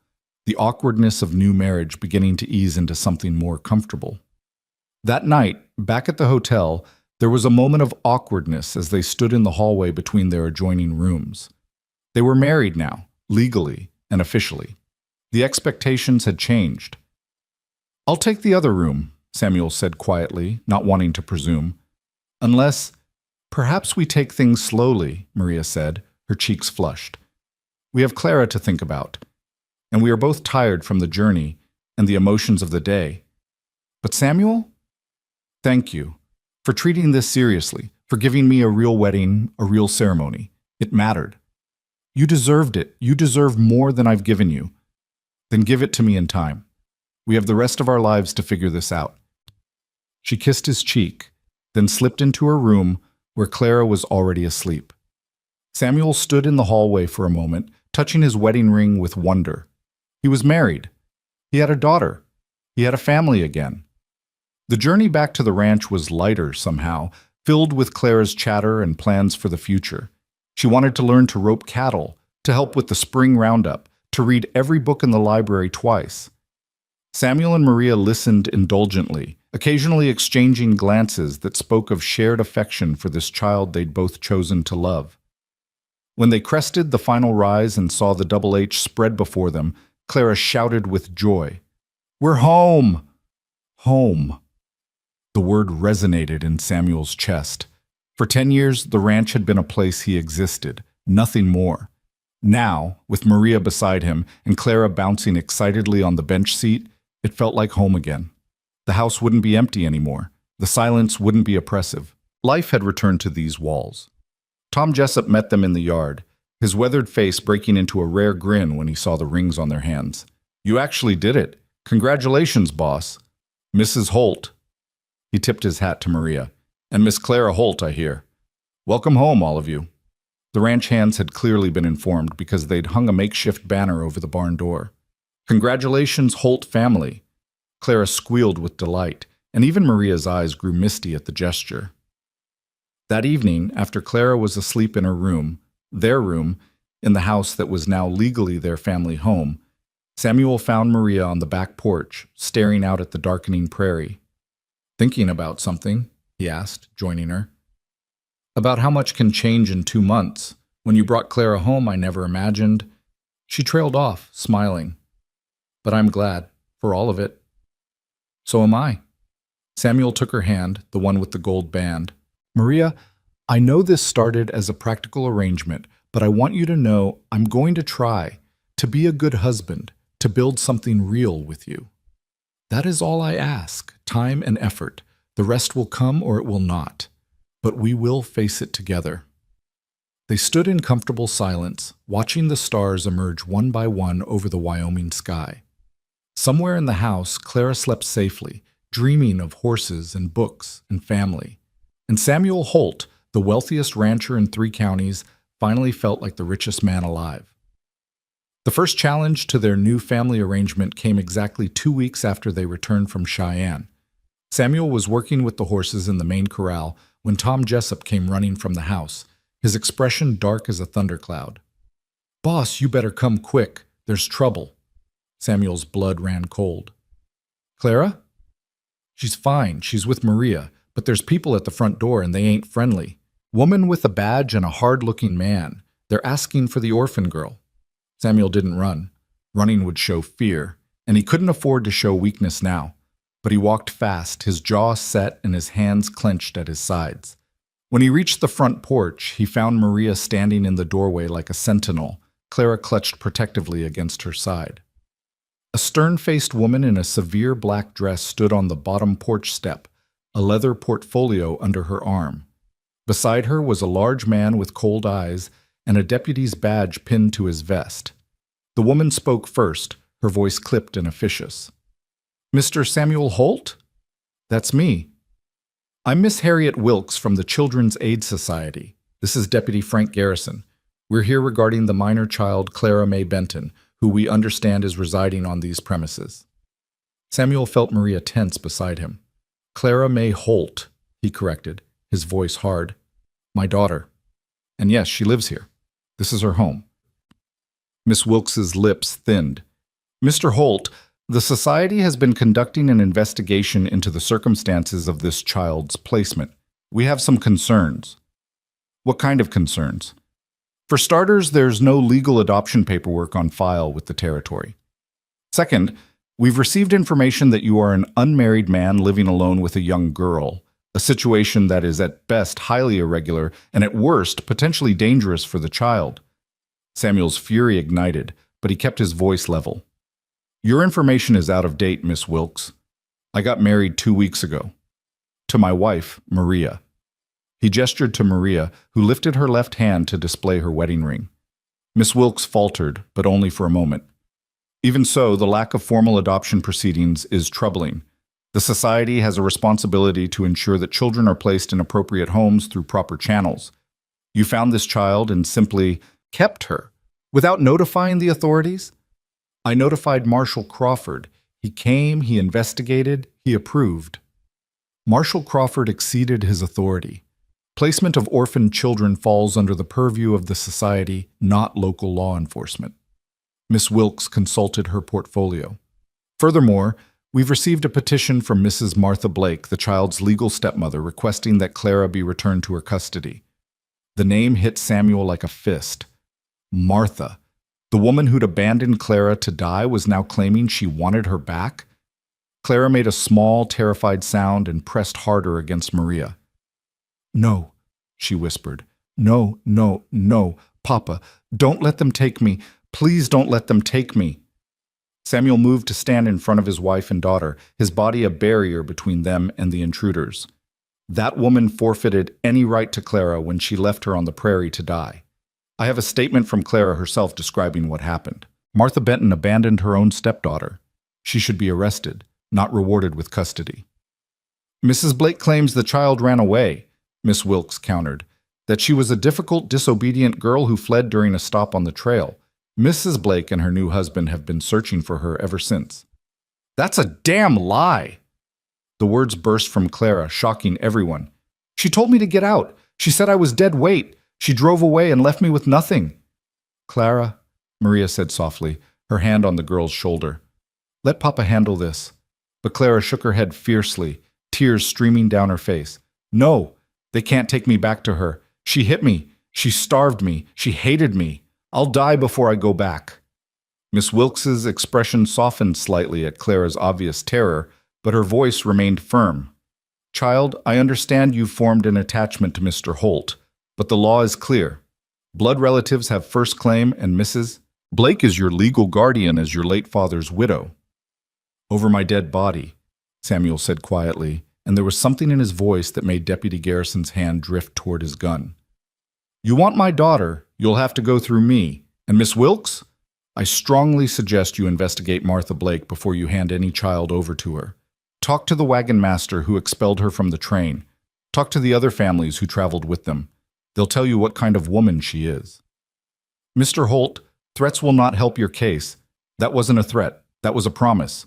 the awkwardness of new marriage beginning to ease into something more comfortable. That night, back at the hotel, there was a moment of awkwardness as they stood in the hallway between their adjoining rooms. They were married now, legally and officially. The expectations had changed. "I'll take the other room," Samuel said quietly, not wanting to presume. "Unless, perhaps we take things slowly," Maria said, her cheeks flushed. "We have Clara to think about, and we are both tired from the journey and the emotions of the day. But Samuel, thank you for treating this seriously, for giving me a real wedding, a real ceremony. It mattered. You deserved it. You deserve more than I've given you. Then give it to me in time. We have the rest of our lives to figure this out." She kissed his cheek, then slipped into her room where Clara was already asleep. Samuel stood in the hallway for a moment, touching his wedding ring with wonder. He was married. He had a daughter. He had a family again. The journey back to the ranch was lighter somehow, filled with Clara's chatter and plans for the future. She wanted to learn to rope cattle, to help with the spring roundup, to read every book in the library twice. Samuel and Maria listened indulgently, occasionally exchanging glances that spoke of shared affection for this child they'd both chosen to love. When they crested the final rise and saw the Double H spread before them, Clara shouted with joy, "We're home! Home!" The word resonated in Samuel's chest. For 10 years, the ranch had been a place he existed, nothing more. Now, with Maria beside him and Clara bouncing excitedly on the bench seat, it felt like home again. The house wouldn't be empty anymore. The silence wouldn't be oppressive. Life had returned to these walls. Tom Jessup met them in the yard, his weathered face breaking into a rare grin when he saw the rings on their hands. "You actually did it. Congratulations, boss. Mrs. Holt." He tipped his hat to Maria. "And Miss Clara Holt, I hear. Welcome home, all of you." The ranch hands had clearly been informed because they'd hung a makeshift banner over the barn door. "Congratulations, Holt family." Clara squealed with delight, and even Maria's eyes grew misty at the gesture. That evening, after Clara was asleep in her room, their room, in the house that was now legally their family home, Samuel found Maria on the back porch, staring out at the darkening prairie. "Thinking about something?" he asked, joining her. "About how much can change in 2 months. When you brought Clara home, I never imagined." She trailed off, smiling. "But I'm glad, for all of it." "So am I." Samuel took her hand, the one with the gold band. "Maria, I know this started as a practical arrangement, but I want you to know I'm going to try to be a good husband, to build something real with you. That is all I ask, time and effort. The rest will come or it will not. But we will face it together." They stood in comfortable silence, watching the stars emerge one by one over the Wyoming sky. Somewhere in the house, Clara slept safely, dreaming of horses and books and family. And Samuel Holt, the wealthiest rancher in 3 counties, finally felt like the richest man alive. The first challenge to their new family arrangement came exactly 2 weeks after they returned from Cheyenne. Samuel was working with the horses in the main corral when Tom Jessup came running from the house, his expression dark as a thundercloud. "Boss, you better come quick. There's trouble." Samuel's blood ran cold. "Clara?" "She's fine. She's with Maria, but there's people at the front door and they ain't friendly. Woman with a badge and a hard-looking man. They're asking for the orphan girl." Samuel didn't run. Running would show fear, and he couldn't afford to show weakness now. But he walked fast, his jaw set and his hands clenched at his sides. When he reached the front porch, he found Maria standing in the doorway like a sentinel, Clara clutched protectively against her side. A stern-faced woman in a severe black dress stood on the bottom porch step, a leather portfolio under her arm. Beside her was a large man with cold eyes and a deputy's badge pinned to his vest. The woman spoke first, her voice clipped and officious. "Mr. Samuel Holt? That's me. I'm Miss Harriet Wilkes from the Children's Aid Society. This is Deputy Frank Garrison. We're here regarding the minor child Clara May Benton, who we understand is residing on these premises." Samuel felt Maria tense beside him. "Clara May Holt," he corrected, his voice hard. "My daughter. And yes, she lives here. This is her home." Miss Wilkes's lips thinned. "Mr. Holt, the Society has been conducting an investigation into the circumstances of this child's placement. We have some concerns." "What kind of concerns?" "For starters, there's no legal adoption paperwork on file with the territory. Second, we've received information that you are an unmarried man living alone with a young girl, a situation that is at best highly irregular and at worst potentially dangerous for the child." Samuel's fury ignited, but he kept his voice level. "Your information is out of date, Miss Wilkes. I got married 2 weeks ago. To my wife, Maria." He gestured to Maria, who lifted her left hand to display her wedding ring. Miss Wilkes faltered, but only for a moment. "Even so, the lack of formal adoption proceedings is troubling. The society has a responsibility to ensure that children are placed in appropriate homes through proper channels. You found this child and simply kept her without notifying the authorities? I notified Marshal Crawford. He came, he investigated, he approved. Marshal Crawford exceeded his authority. Placement of orphaned children falls under the purview of the society, not local law enforcement. Miss Wilkes consulted her portfolio. Furthermore, we've received a petition from Mrs. Martha Blake, the child's legal stepmother, requesting that Clara be returned to her custody. The name hit Samuel like a fist. Martha, the woman who'd abandoned Clara to die, was now claiming she wanted her back? Clara made a small, terrified sound and pressed harder against Maria. "No," she whispered. "No, no, no. Papa, don't let them take me. Please don't let them take me." Samuel moved to stand in front of his wife and daughter, his body a barrier between them and the intruders. That woman forfeited any right to Clara when she left her on the prairie to die. I have a statement from Clara herself describing what happened. Martha Benton abandoned her own stepdaughter. She should be arrested, not rewarded with custody. "Mrs. Blake claims the child ran away," Miss Wilkes countered, "that she was a difficult, disobedient girl who fled during a stop on the trail. Mrs. Blake and her new husband have been searching for her ever since." "That's a damn lie!" The words burst from Clara, shocking everyone. "She told me to get out. She said I was dead weight. She drove away and left me with nothing." "Clara," Maria said softly, her hand on the girl's shoulder, "let Papa handle this." But Clara shook her head fiercely, tears streaming down her face. "No, they can't take me back to her. She hit me. She starved me. She hated me. I'll die before I go back." Miss Wilkes's expression softened slightly at Clara's obvious terror, but her voice remained firm. "Child, I understand you've formed an attachment to Mr. Holt, but the law is clear. Blood relatives have first claim, and Mrs. Blake is your legal guardian as your late father's widow." "Over my dead body," Samuel said quietly, and there was something in his voice that made Deputy Garrison's hand drift toward his gun. "You want my daughter, you'll have to go through me. And Miss Wilkes, I strongly suggest you investigate Martha Blake before you hand any child over to her. Talk to the wagon master who expelled her from the train. Talk to the other families who traveled with them. They'll tell you what kind of woman she is." "Mr. Holt, threats will not help your case. That wasn't a threat. That was a promise.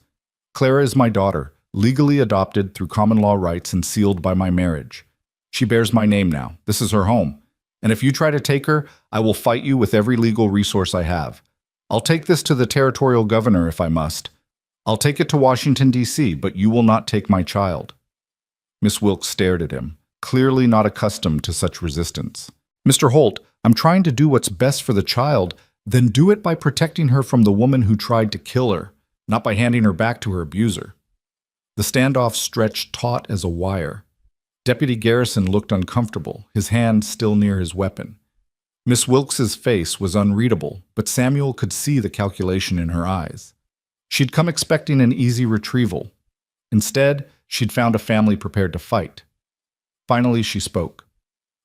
Clara is my daughter, legally adopted through common law rights and sealed by my marriage. She bears my name now. This is her home. And if you try to take her, I will fight you with every legal resource I have. I'll take this to the territorial governor if I must. I'll take it to Washington, D.C., but you will not take my child." Miss Wilkes stared at him, clearly not accustomed to such resistance. "Mr. Holt, I'm trying to do what's best for the child, then do it by protecting her from the woman who tried to kill her, not by handing her back to her abuser." The standoff stretched taut as a wire. Deputy Garrison looked uncomfortable, his hand still near his weapon. Miss Wilkes's face was unreadable, but Samuel could see the calculation in her eyes. She'd come expecting an easy retrieval. Instead, she'd found a family prepared to fight. Finally, she spoke.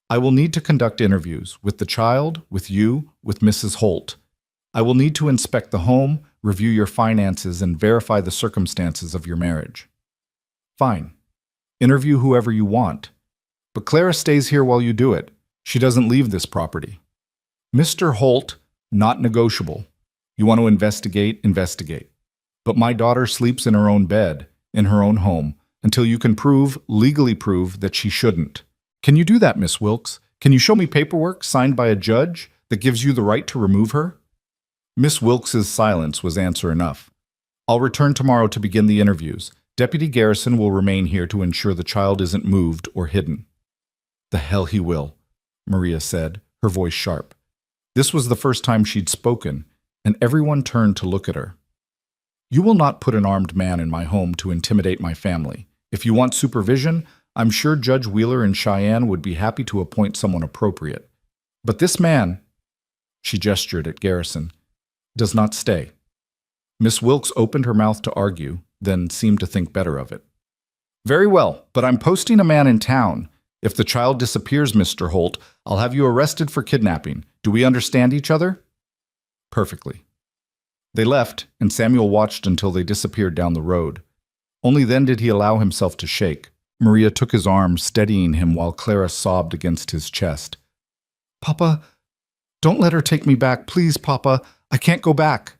"I will need to conduct interviews with the child, with you, with Mrs. Holt. I will need to inspect the home, review your finances, and verify the circumstances of your marriage." "Fine. Interview whoever you want. But Clara stays here while you do it. She doesn't leave this property." "Mr. Holt, not negotiable. You want to investigate, investigate. But my daughter sleeps in her own bed, in her own home, until you can legally prove, that she shouldn't. Can you do that, Miss Wilkes? Can you show me paperwork signed by a judge that gives you the right to remove her?" Miss Wilkes's silence was answer enough. "I'll return tomorrow to begin the interviews. Deputy Garrison will remain here to ensure the child isn't moved or hidden." "The hell he will," Maria said, her voice sharp. This was the first time she'd spoken, and everyone turned to look at her. "You will not put an armed man in my home to intimidate my family. If you want supervision, I'm sure Judge Wheeler in Cheyenne would be happy to appoint someone appropriate. But this man," she gestured at Garrison, "does not stay." Miss Wilkes opened her mouth to argue, then seemed to think better of it. "Very well, but I'm posting a man in town. If the child disappears, Mr. Holt, I'll have you arrested for kidnapping. Do we understand each other?" "Perfectly." They left, and Samuel watched until they disappeared down the road. Only then did he allow himself to shake. Maria took his arm, steadying him while Clara sobbed against his chest. "Papa, don't let her take me back. Please, Papa. I can't go back."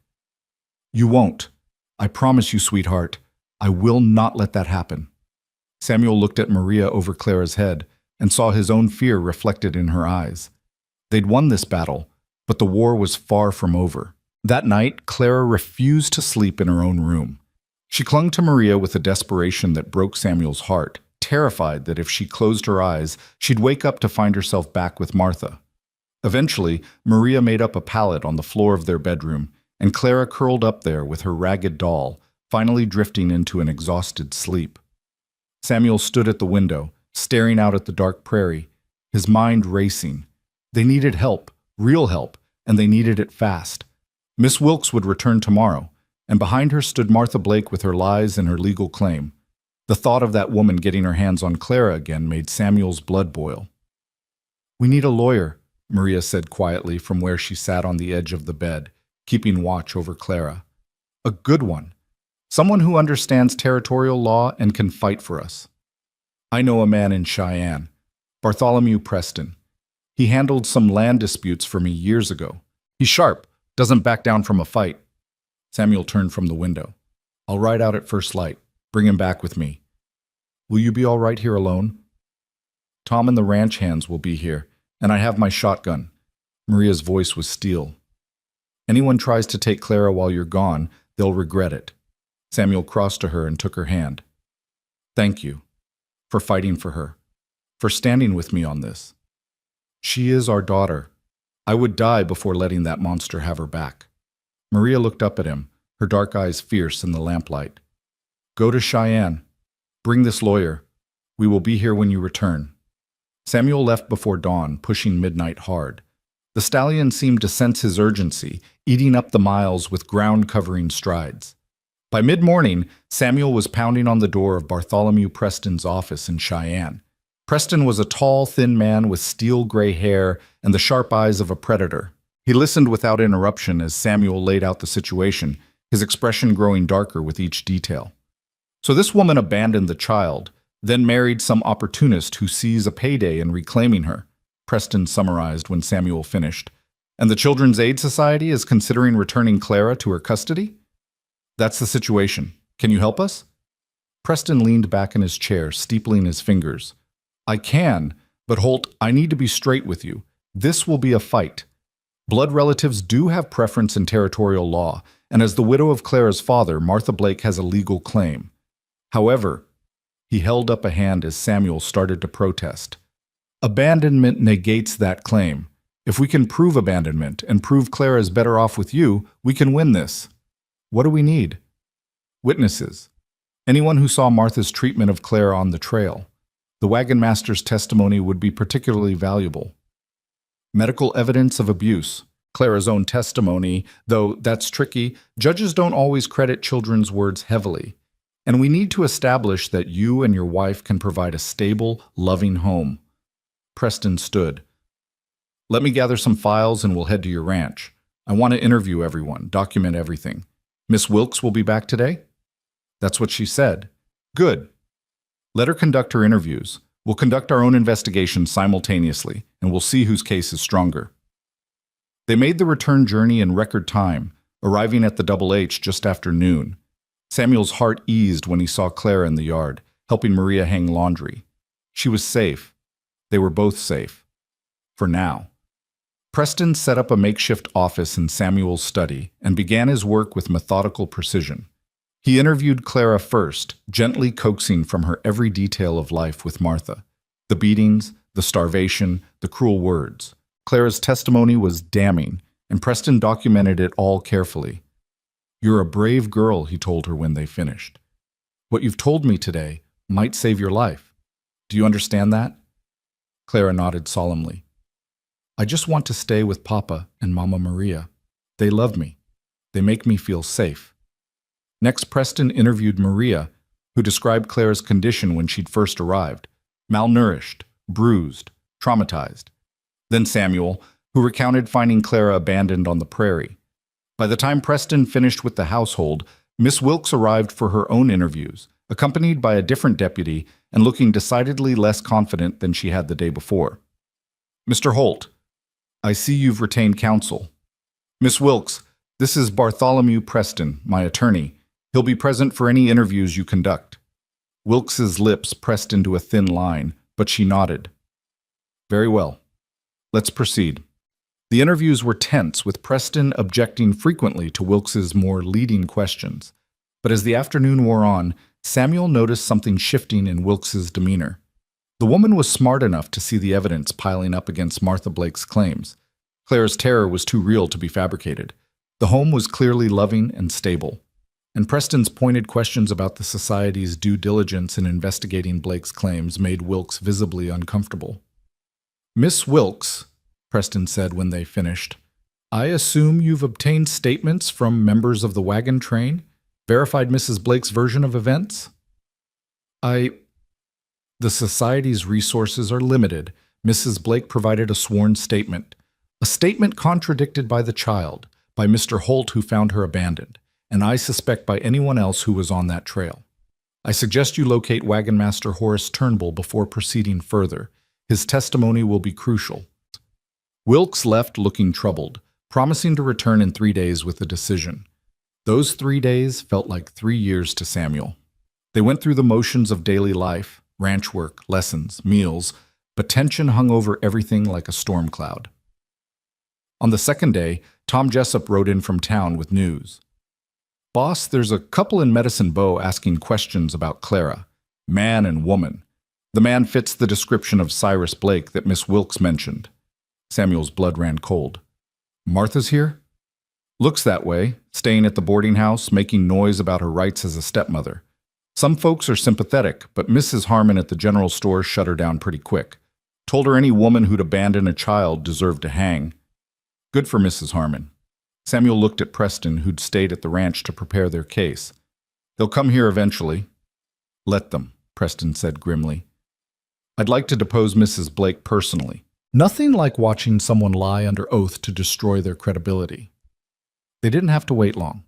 "You won't. I promise you, sweetheart. I will not let that happen." Samuel looked at Maria over Clara's head and saw his own fear reflected in her eyes. They'd won this battle, but the war was far from over. That night, Clara refused to sleep in her own room. She clung to Maria with a desperation that broke Samuel's heart, terrified that if she closed her eyes, she'd wake up to find herself back with Martha. Eventually, Maria made up a pallet on the floor of their bedroom, and Clara curled up there with her ragged doll, finally drifting into an exhausted sleep. Samuel stood at the window, staring out at the dark prairie, his mind racing. They needed help, real help, and they needed it fast. Miss Wilkes would return tomorrow, and behind her stood Martha Blake with her lies and her legal claim. The thought of that woman getting her hands on Clara again made Samuel's blood boil. "We need a lawyer," Maria said quietly from where she sat on the edge of the bed, keeping watch over Clara. "A good one. Someone who understands territorial law and can fight for us. I know a man in Cheyenne, Bartholomew Preston. He handled some land disputes for me years ago. He's sharp, doesn't back down from a fight." Samuel turned from the window. "I'll ride out at first light. Bring him back with me. Will you be all right here alone?" "Tom and the ranch hands will be here, and I have my shotgun." Maria's voice was steel. "Anyone tries to take Clara while you're gone, they'll regret it." Samuel crossed to her and took her hand. "Thank you for fighting for her, for standing with me on this. She is our daughter. I would die before letting that monster have her back." Maria looked up at him, her dark eyes fierce in the lamplight. "Go to Cheyenne. Bring this lawyer. We will be here when you return." Samuel left before dawn, pushing midnight hard. The stallion seemed to sense his urgency, eating up the miles with ground-covering strides. By mid-morning, Samuel was pounding on the door of Bartholomew Preston's office in Cheyenne. Preston was a tall, thin man with steel-gray hair and the sharp eyes of a predator. He listened without interruption as Samuel laid out the situation, his expression growing darker with each detail. "So this woman abandoned the child, then married some opportunist who sees a payday in reclaiming her," Preston summarized when Samuel finished. "And the Children's Aid Society is considering returning Clara to her custody? That's the situation. Can you help us?" Preston leaned back in his chair, steepling his fingers. "I can, but Holt, I need to be straight with you. This will be a fight. Blood relatives do have preference in territorial law, and as the widow of Clara's father, Martha Blake has a legal claim. However," he held up a hand as Samuel started to protest, "abandonment negates that claim. If we can prove abandonment and prove Clara is better off with you, we can win this. What do we need?" "Witnesses. Anyone who saw Martha's treatment of Clara on the trail. The wagon master's testimony would be particularly valuable. Medical evidence of abuse. Clara's own testimony, though that's tricky. Judges don't always credit children's words heavily. And we need to establish that you and your wife can provide a stable, loving home." Preston stood. "Let me gather some files and we'll head to your ranch. I want to interview everyone, document everything. Miss Wilkes will be back today?" "That's what she said." "Good. Let her conduct her interviews. We'll conduct our own investigation simultaneously, and we'll see whose case is stronger." They made the return journey in record time, arriving at the Double H just after noon. Samuel's heart eased when he saw Clara in the yard, helping Maria hang laundry. She was safe. They were both safe. For now. Preston set up a makeshift office in Samuel's study and began his work with methodical precision. He interviewed Clara first, gently coaxing from her every detail of life with Martha. The beatings, the starvation, the cruel words. Clara's testimony was damning, and Preston documented it all carefully. "You're a brave girl," he told her when they finished. "What you've told me today might save your life. Do you understand that?" Clara nodded solemnly. "I just want to stay with Papa and Mama Maria. They love me. They make me feel safe." Next, Preston interviewed Maria, who described Clara's condition when she'd first arrived: malnourished, bruised, traumatized. Then Samuel, who recounted finding Clara abandoned on the prairie. By the time Preston finished with the household, Miss Wilkes arrived for her own interviews, accompanied by a different deputy and looking decidedly less confident than she had the day before. "Mr. Holt, I see you've retained counsel. Miss Wilkes, this is Bartholomew Preston, my attorney. He'll be present for any interviews you conduct." Wilkes's lips pressed into a thin line, but she nodded. "Very well. Let's proceed." The interviews were tense, with Preston objecting frequently to Wilkes's more leading questions. But as the afternoon wore on, Samuel noticed something shifting in Wilkes's demeanor. The woman was smart enough to see the evidence piling up against Martha Blake's claims. Clara's terror was too real to be fabricated. The home was clearly loving and stable, and Preston's pointed questions about the society's due diligence in investigating Blake's claims made Wilkes visibly uncomfortable. "Miss Wilkes," Preston said when they finished, "I assume you've obtained statements from members of the wagon train, verified Mrs. Blake's version of events?" The society's resources are limited. Mrs. Blake provided a sworn statement. A statement contradicted by the child, by Mr. Holt, who found her abandoned, and I suspect by anyone else who was on that trail. I suggest you locate Wagon Master Horace Turnbull before proceeding further. His testimony will be crucial. Wilkes left looking troubled, promising to return in 3 days with a decision. Those 3 days felt like 3 years to Samuel. They went through the motions of daily life, ranch work, lessons, meals, but tension hung over everything like a storm cloud. On the second day, Tom Jessup rode in from town with news. "Boss, there's a couple in Medicine Bow asking questions about Clara. Man and woman. The man fits the description of Cyrus Blake that Miss Wilkes mentioned." Samuel's blood ran cold. "Martha's here?" "Looks that way, staying at the boarding house, making noise about her rights as a stepmother. Some folks are sympathetic, but Mrs. Harmon at the general store shut her down pretty quick. Told her any woman who'd abandon a child deserved to hang. Good for Mrs. Harmon." Samuel looked at Preston, who'd stayed at the ranch to prepare their case. "They'll come here eventually." "Let them," Preston said grimly. "I'd like to depose Mrs. Blake personally. Nothing like watching someone lie under oath to destroy their credibility." They didn't have to wait long.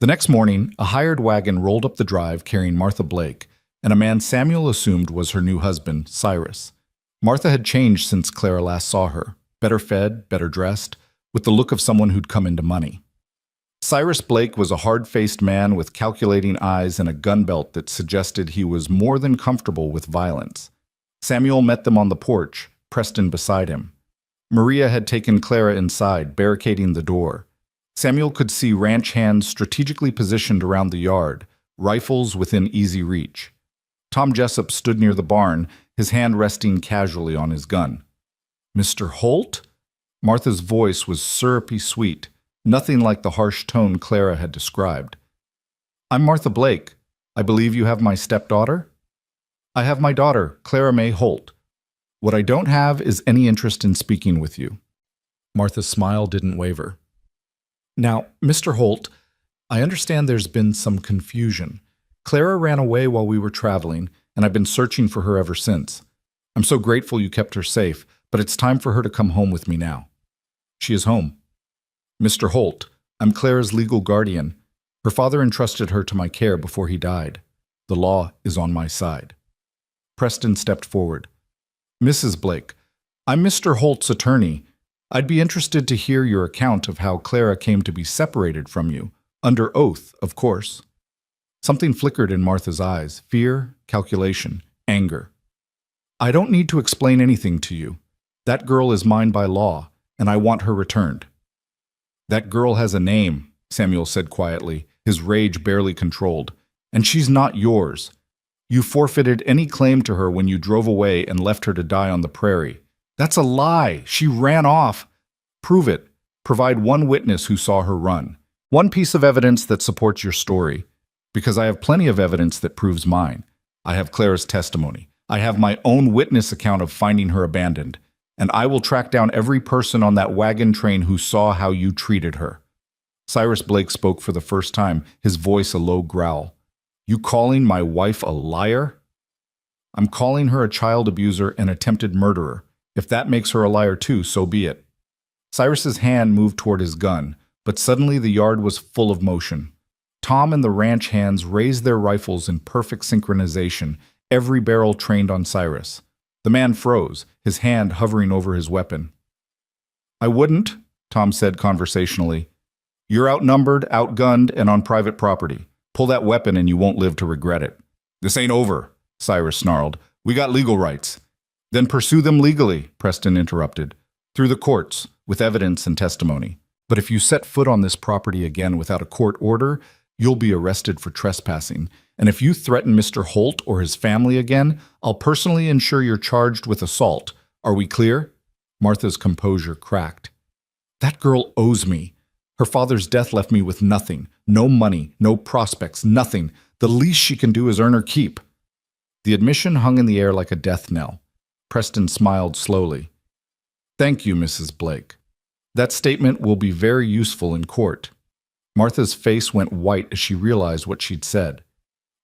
The next morning, a hired wagon rolled up the drive carrying Martha Blake, and a man Samuel assumed was her new husband, Cyrus. Martha had changed since Clara last saw her, better fed, better dressed, with the look of someone who'd come into money. Cyrus Blake was a hard-faced man with calculating eyes and a gun belt that suggested he was more than comfortable with violence. Samuel met them on the porch, Preston beside him. Maria had taken Clara inside, barricading the door. Samuel could see ranch hands strategically positioned around the yard, rifles within easy reach. Tom Jessup stood near the barn, his hand resting casually on his gun. "Mr. Holt?" Martha's voice was syrupy sweet, nothing like the harsh tone Clara had described. "I'm Martha Blake. I believe you have my stepdaughter?" "I have my daughter, Clara May Holt. What I don't have is any interest in speaking with you." Martha's smile didn't waver. "Now, Mr. Holt, I understand there's been some confusion. Clara ran away while we were traveling, and I've been searching for her ever since. I'm so grateful you kept her safe, but it's time for her to come home with me now." "She is home." "Mr. Holt, I'm Clara's legal guardian. Her father entrusted her to my care before he died. The law is on my side." Preston stepped forward. "Mrs. Blake, I'm Mr. Holt's attorney. I'd be interested to hear your account of how Clara came to be separated from you, under oath, of course." Something flickered in Martha's eyes, fear, calculation, anger. "I don't need to explain anything to you. That girl is mine by law, and I want her returned." "That girl has a name," Samuel said quietly, his rage barely controlled, "and she's not yours. You forfeited any claim to her when you drove away and left her to die on the prairie. That's a lie. She ran off. Prove it. Provide one witness who saw her run. One piece of evidence that supports your story. Because I have plenty of evidence that proves mine. I have Clara's testimony. I have my own witness account of finding her abandoned. And I will track down every person on that wagon train who saw how you treated her." Cyrus Blake spoke for the first time, his voice a low growl. "You calling my wife a liar?" "I'm calling her a child abuser and attempted murderer. If that makes her a liar too, so be it." Cyrus's hand moved toward his gun, but suddenly the yard was full of motion. Tom and the ranch hands raised their rifles in perfect synchronization, every barrel trained on Cyrus. The man froze, his hand hovering over his weapon. "I wouldn't," Tom said conversationally. "You're outnumbered, outgunned, and on private property. Pull that weapon and you won't live to regret it." "This ain't over," Cyrus snarled. "We got legal rights." "Then pursue them legally," Preston interrupted. "Through the courts, with evidence and testimony. But if you set foot on this property again without a court order, you'll be arrested for trespassing. And if you threaten Mr. Holt or his family again, I'll personally ensure you're charged with assault. Are we clear?" Martha's composure cracked. "That girl owes me. Her father's death left me with nothing. No money, no prospects, nothing. The least she can do is earn her keep." The admission hung in the air like a death knell. Preston smiled slowly. "Thank you, Mrs. Blake. That statement will be very useful in court." Martha's face went white as she realized what she'd said.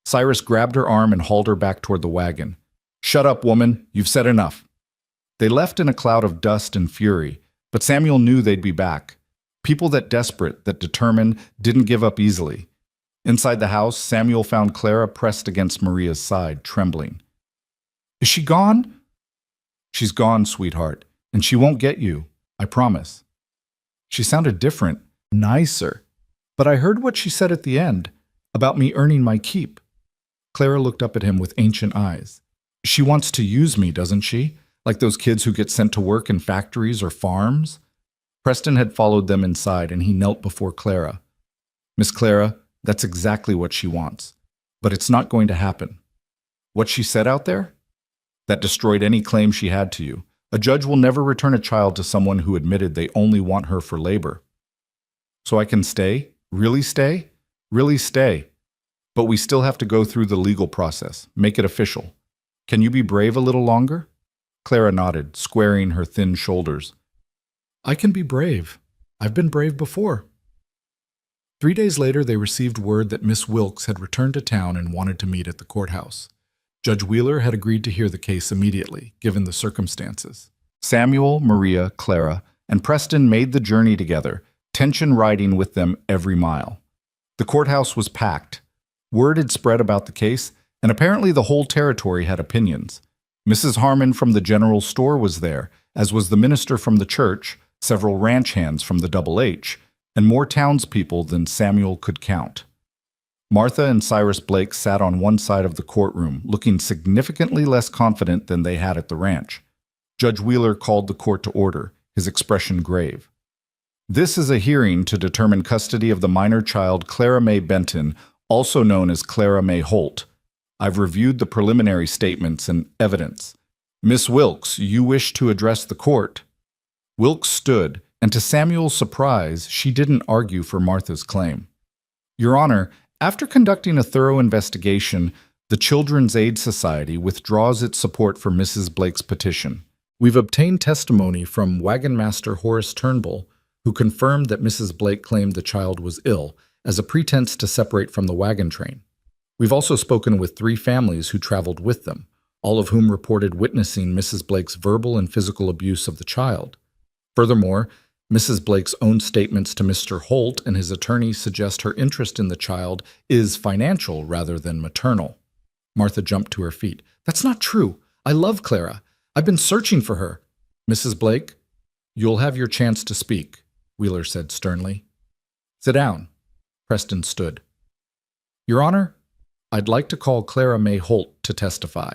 Cyrus grabbed her arm and hauled her back toward the wagon. "Shut up, woman. You've said enough." They left in a cloud of dust and fury, but Samuel knew they'd be back. People that desperate, that determined, didn't give up easily. Inside the house, Samuel found Clara pressed against Maria's side, trembling. "Is she gone?" "She's gone, sweetheart, and she won't get you, I promise." She sounded different, nicer. "But I heard what she said at the end, about me earning my keep." Clara looked up at him with ancient eyes. "She wants to use me, doesn't she? Like those kids who get sent to work in factories or farms?" Preston had followed them inside, and he knelt before Clara. "Miss Clara, that's exactly what she wants. But it's not going to happen." "What she said out there?" "That destroyed any claim she had to you. A judge will never return a child to someone who admitted they only want her for labor." "So I can stay? Really stay?" "Really stay. But we still have to go through the legal process, make it official. Can you be brave a little longer?" Clara nodded, squaring her thin shoulders. "I can be brave. I've been brave before." 3 days later, they received word that Miss Wilkes had returned to town and wanted to meet at the courthouse. Judge Wheeler had agreed to hear the case immediately, given the circumstances. Samuel, Maria, Clara, and Preston made the journey together, tension riding with them every mile. The courthouse was packed. Word had spread about the case, and apparently the whole territory had opinions. Mrs. Harmon from the general store was there, as was the minister from the church, several ranch hands from the Double H, and more townspeople than Samuel could count. Martha and Cyrus Blake sat on one side of the courtroom, looking significantly less confident than they had at the ranch. Judge Wheeler called the court to order, his expression grave. "This is a hearing to determine custody of the minor child Clara May Benton, also known as Clara May Holt. I've reviewed the preliminary statements and evidence. Miss Wilkes, you wish to address the court?" Wilkes stood, and to Samuel's surprise, she didn't argue for Martha's claim. "Your Honor, after conducting a thorough investigation, the Children's Aid Society withdraws its support for Mrs. Blake's petition. We've obtained testimony from Wagon Master Horace Turnbull, who confirmed that Mrs. Blake claimed the child was ill, as a pretense to separate from the wagon train. We've also spoken with 3 families who traveled with them, all of whom reported witnessing Mrs. Blake's verbal and physical abuse of the child. Furthermore, Mrs. Blake's own statements to Mr. Holt and his attorney suggest her interest in the child is financial rather than maternal." Martha jumped to her feet. "That's not true. I love Clara. I've been searching for her." "Mrs. Blake, you'll have your chance to speak," Wheeler said sternly. "Sit down." Preston stood. "Your Honor, I'd like to call Clara May Holt to testify."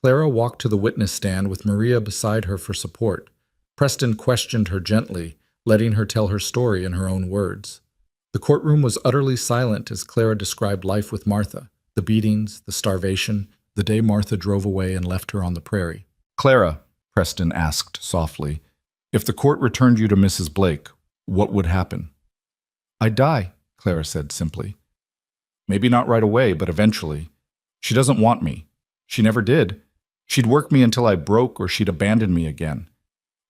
Clara walked to the witness stand with Maria beside her for support. Preston questioned her gently, letting her tell her story in her own words. The courtroom was utterly silent as Clara described life with Martha, the beatings, the starvation, the day Martha drove away and left her on the prairie. "Clara," Preston asked softly, "if the court returned you to Mrs. Blake, what would happen?" "I'd die," Clara said simply. "Maybe not right away, but eventually. She doesn't want me. She never did. She'd work me until I broke or she'd abandon me again.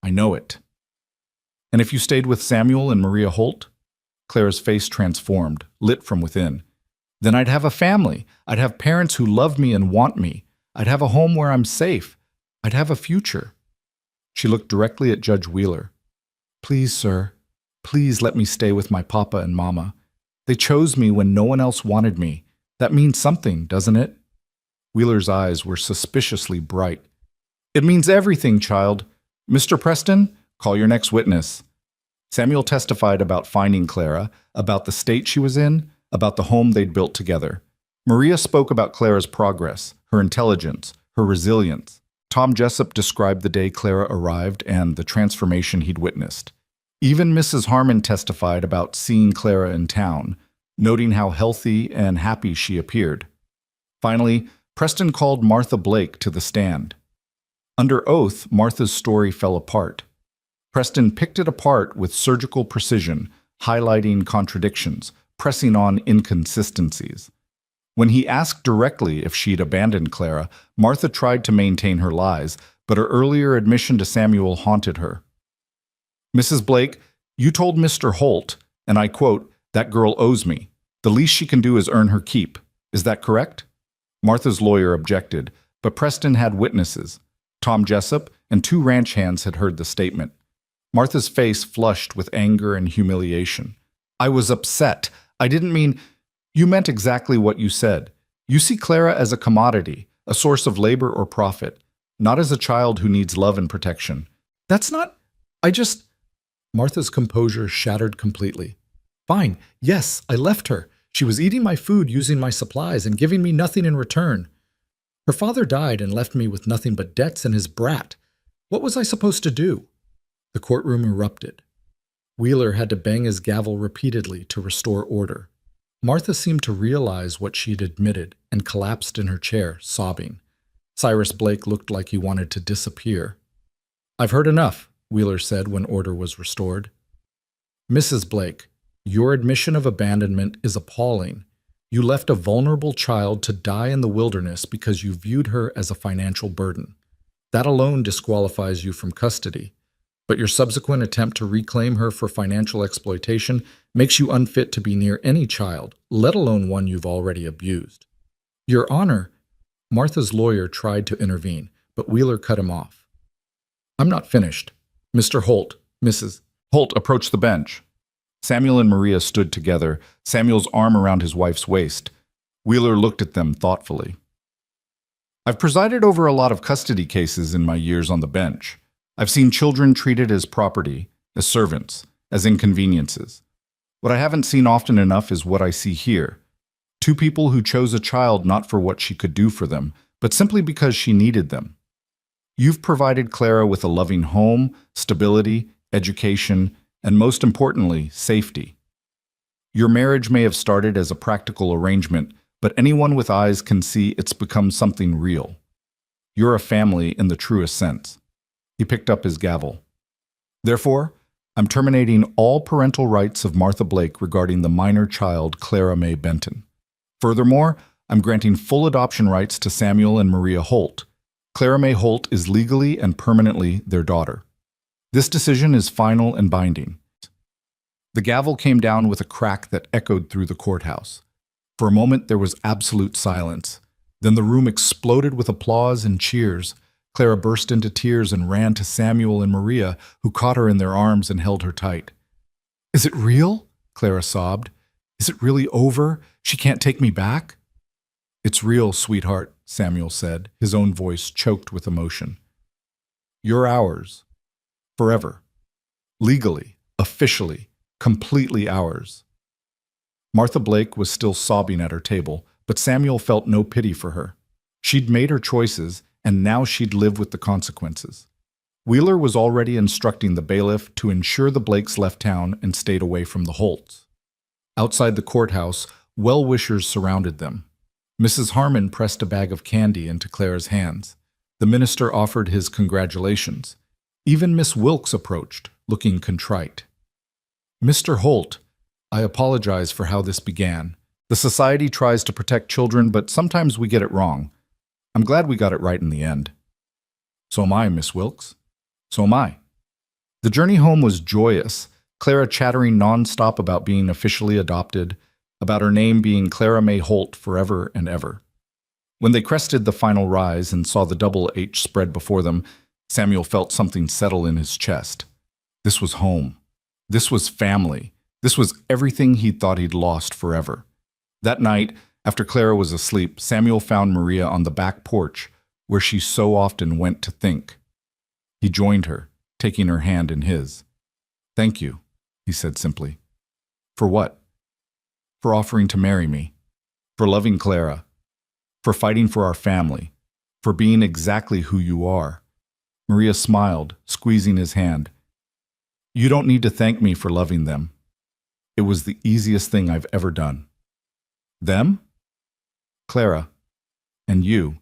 I know it." "And if you stayed with Samuel and Maria Holt?" Clara's face transformed, lit from within. "Then I'd have a family. I'd have parents who love me and want me. I'd have a home where I'm safe. I'd have a future." She looked directly at Judge Wheeler. "Please, sir, please let me stay with my papa and mama. They chose me when no one else wanted me. That means something, doesn't it? Wheeler's eyes were suspiciously bright. It means everything, child. Mr. Preston, call your next witness. Samuel testified about finding Clara, about the state she was in, about the home they'd built together. Maria spoke about Clara's progress, her intelligence, her resilience. Tom Jessup described the day Clara arrived and the transformation he'd witnessed. Even Mrs. Harmon testified about seeing Clara in town, noting how healthy and happy she appeared. Finally, Preston called Martha Blake to the stand. Under oath, Martha's story fell apart. Preston picked it apart with surgical precision, highlighting contradictions, pressing on inconsistencies. When he asked directly if she'd abandoned Clara, Martha tried to maintain her lies, but her earlier admission to Samuel haunted her. Mrs. Blake, you told Mr. Holt, and I quote, "That girl owes me. The least she can do is earn her keep. Is that correct?" Martha's lawyer objected, but Preston had witnesses. Tom Jessup and 2 ranch hands had heard the statement. Martha's face flushed with anger and humiliation. I was upset. I didn't mean... You meant exactly what you said. You see Clara as a commodity, a source of labor or profit, not as a child who needs love and protection. That's not... Martha's composure shattered completely. Fine, yes, I left her. She was eating my food, using my supplies, and giving me nothing in return. Her father died and left me with nothing but debts and his brat. What was I supposed to do? The courtroom erupted. Wheeler had to bang his gavel repeatedly to restore order. Martha seemed to realize what she'd admitted and collapsed in her chair, sobbing. Cyrus Blake looked like he wanted to disappear. I've heard enough, Wheeler said when order was restored. Mrs. Blake, your admission of abandonment is appalling. You left a vulnerable child to die in the wilderness because you viewed her as a financial burden. That alone disqualifies you from custody. But your subsequent attempt to reclaim her for financial exploitation makes you unfit to be near any child, let alone one you've already abused. Your Honor, Martha's lawyer tried to intervene, but Wheeler cut him off. I'm not finished. Mr. Holt, Mrs. Holt approached the bench. Samuel and Maria stood together, Samuel's arm around his wife's waist. Wheeler looked at them thoughtfully. I've presided over a lot of custody cases in my years on the bench. I've seen children treated as property, as servants, as inconveniences. What I haven't seen often enough is what I see here. 2 people who chose a child not for what she could do for them, but simply because she needed them. You've provided Clara with a loving home, stability, education, and most importantly, safety. Your marriage may have started as a practical arrangement, but anyone with eyes can see it's become something real. You're a family in the truest sense. He picked up his gavel. Therefore, I'm terminating all parental rights of Martha Blake regarding the minor child Clara May Benton. Furthermore, I'm granting full adoption rights to Samuel and Maria Holt. Clara May Holt is legally and permanently their daughter. This decision is final and binding. The gavel came down with a crack that echoed through the courthouse. For a moment, there was absolute silence. Then the room exploded with applause and cheers. Clara burst into tears and ran to Samuel and Maria, who caught her in their arms and held her tight. Is it real? Clara sobbed. Is it really over? She can't take me back? It's real, sweetheart, Samuel said, his own voice choked with emotion. You're ours. Forever. Legally, officially, completely ours. Martha Blake was still sobbing at her table, but Samuel felt no pity for her. She'd made her choices, and now she'd live with the consequences. Wheeler was already instructing the bailiff to ensure the Blakes left town and stayed away from the Holts. Outside the courthouse, well-wishers surrounded them. Mrs. Harmon pressed a bag of candy into Clara's hands. The minister offered his congratulations. Even Miss Wilkes approached, looking contrite. Mr. Holt, I apologize for how this began. The society tries to protect children, but sometimes we get it wrong. I'm glad we got it right in the end. So am I, Miss Wilkes. So am I. The journey home was joyous, Clara chattering nonstop about being officially adopted, about her name being Clara May Holt forever and ever. When they crested the final rise and saw the double H spread before them, Samuel felt something settle in his chest. This was home. This was family. This was everything he'd thought he'd lost forever. That night, after Clara was asleep, Samuel found Maria on the back porch, where she so often went to think. He joined her, taking her hand in his. "Thank you," he said simply. "For what?" "For offering to marry me. For loving Clara. For fighting for our family. For being exactly who you are." Maria smiled, squeezing his hand. "You don't need to thank me for loving them. It was the easiest thing I've ever done." "Them?" "Clara. And you."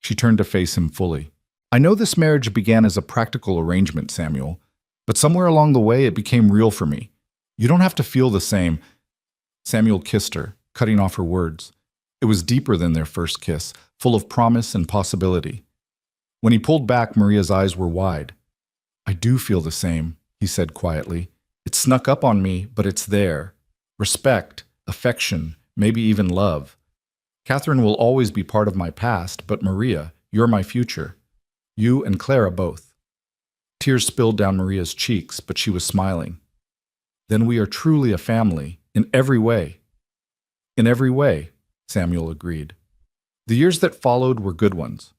She turned to face him fully. "I know this marriage began as a practical arrangement, Samuel, but somewhere along the way it became real for me. You don't have to feel the same." Samuel kissed her, cutting off her words. It was deeper than their first kiss, full of promise and possibility. When he pulled back, Maria's eyes were wide. "I do feel the same," he said quietly. "It snuck up on me, but it's there. Respect, affection, maybe even love. Catherine will always be part of my past, but Maria, you're my future. You and Clara both." Tears spilled down Maria's cheeks, but she was smiling. "Then we are truly a family, in every way." "In every way," Samuel agreed. The years that followed were good ones.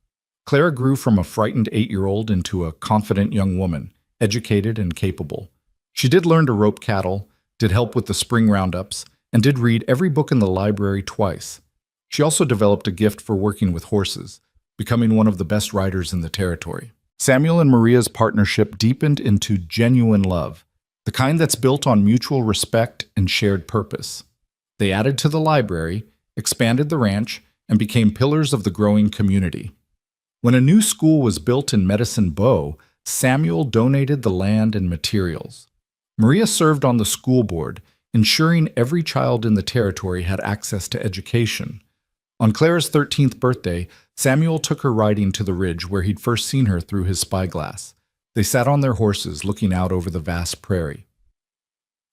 Clara grew from a frightened 8-year-old into a confident young woman, educated and capable. She did learn to rope cattle, did help with the spring roundups, and did read every book in the library twice. She also developed a gift for working with horses, becoming one of the best riders in the territory. Samuel and Maria's partnership deepened into genuine love, the kind that's built on mutual respect and shared purpose. They added to the library, expanded the ranch, and became pillars of the growing community. When a new school was built in Medicine Bow, Samuel donated the land and materials. Maria served on the school board, ensuring every child in the territory had access to education. On Clara's 13th birthday, Samuel took her riding to the ridge where he'd first seen her through his spyglass. They sat on their horses, looking out over the vast prairie.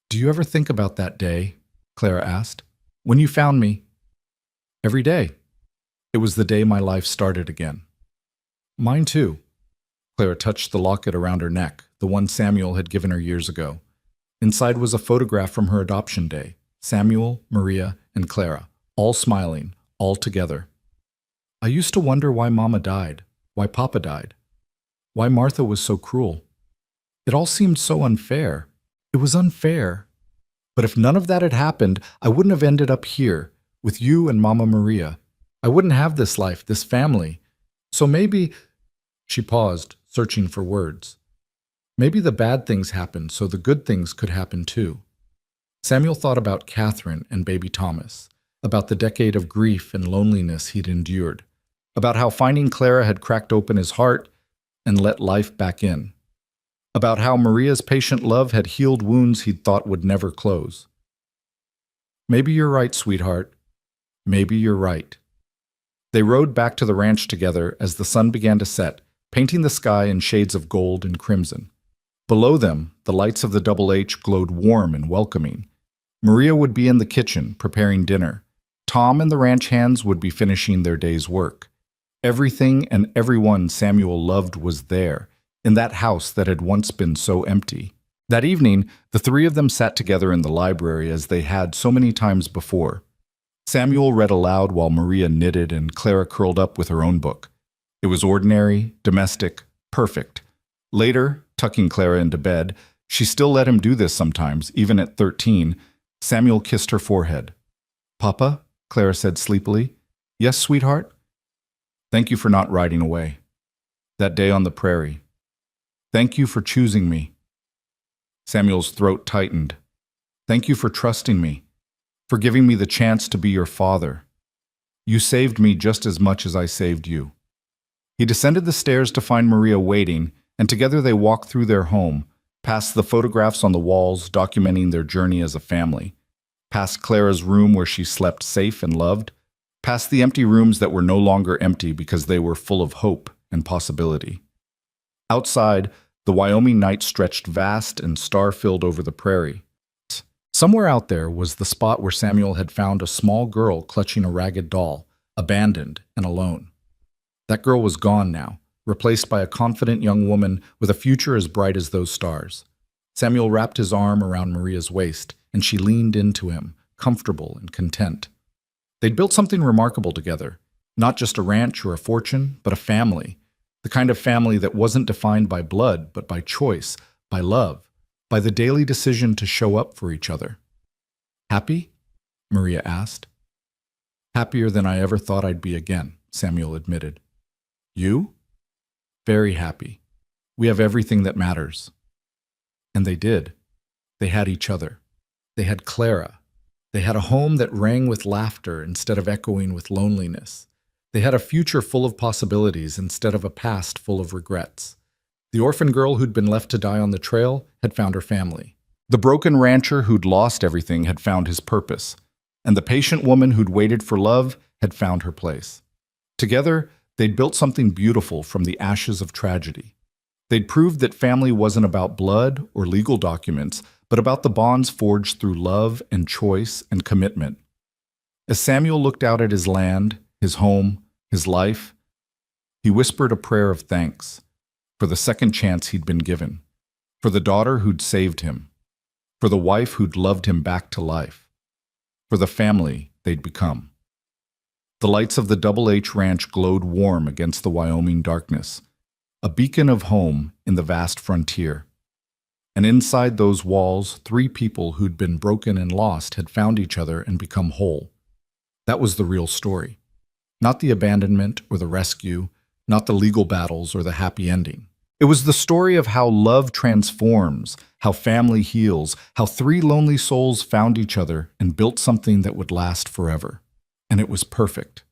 "Do you ever think about that day?" Clara asked. "When you found me?" "Every day. It was the day my life started again." "Mine too." Clara touched the locket around her neck, the one Samuel had given her years ago. Inside was a photograph from her adoption day. Samuel, Maria, and Clara, all smiling, all together. "I used to wonder why Mama died, why Papa died, why Martha was so cruel. It all seemed so unfair. It was unfair. But if none of that had happened, I wouldn't have ended up here, with you and Mama Maria. I wouldn't have this life, this family. So maybe—" She paused, searching for words. "Maybe the bad things happened so the good things could happen too." Samuel thought about Catherine and baby Thomas, about the decade of grief and loneliness he'd endured, about how finding Clara had cracked open his heart and let life back in, about how Maria's patient love had healed wounds he'd thought would never close. "Maybe you're right, sweetheart. Maybe you're right." They rode back to the ranch together as the sun began to set, painting the sky in shades of gold and crimson. Below them, the lights of the Double H glowed warm and welcoming. Maria would be in the kitchen, preparing dinner. Tom and the ranch hands would be finishing their day's work. Everything and everyone Samuel loved was there, in that house that had once been so empty. That evening, the three of them sat together in the library as they had so many times before. Samuel read aloud while Maria knitted and Clara curled up with her own book. It was ordinary, domestic, perfect. Later, tucking Clara into bed, she still let him do this sometimes, even at 13. Samuel kissed her forehead. "Papa?" Clara said sleepily. "Yes, sweetheart?" "Thank you for not riding away. That day on the prairie. Thank you for choosing me." Samuel's throat tightened. "Thank you for trusting me, for giving me the chance to be your father. You saved me just as much as I saved you." He descended the stairs to find Maria waiting, and together they walked through their home, past the photographs on the walls documenting their journey as a family, past Clara's room where she slept safe and loved, past the empty rooms that were no longer empty because they were full of hope and possibility. Outside, the Wyoming night stretched vast and star-filled over the prairie. Somewhere out there was the spot where Samuel had found a small girl clutching a ragged doll, abandoned and alone. That girl was gone now, replaced by a confident young woman with a future as bright as those stars. Samuel wrapped his arm around Maria's waist, and she leaned into him, comfortable and content. They'd built something remarkable together, not just a ranch or a fortune, but a family, the kind of family that wasn't defined by blood, but by choice, by love, by the daily decision to show up for each other. Happy? Maria asked. Happier than I ever thought I'd be again, Samuel admitted. You? Very happy. We have everything that matters. And they did. They had each other. They had Clara. They had a home that rang with laughter instead of echoing with loneliness. They had a future full of possibilities instead of a past full of regrets. The orphan girl who'd been left to die on the trail had found her family. The broken rancher who'd lost everything had found his purpose. And the patient woman who'd waited for love had found her place. Together, they'd built something beautiful from the ashes of tragedy. They'd proved that family wasn't about blood or legal documents, but about the bonds forged through love and choice and commitment. As Samuel looked out at his land, his home, his life, he whispered a prayer of thanks for the second chance he'd been given, for the daughter who'd saved him, for the wife who'd loved him back to life, for the family they'd become. The lights of the Double H Ranch glowed warm against the Wyoming darkness, a beacon of home in the vast frontier. And inside those walls, 3 people who'd been broken and lost had found each other and become whole. That was the real story. Not the abandonment or the rescue, not the legal battles or the happy ending. It was the story of how love transforms, how family heals, how 3 lonely souls found each other and built something that would last forever. And it was perfect.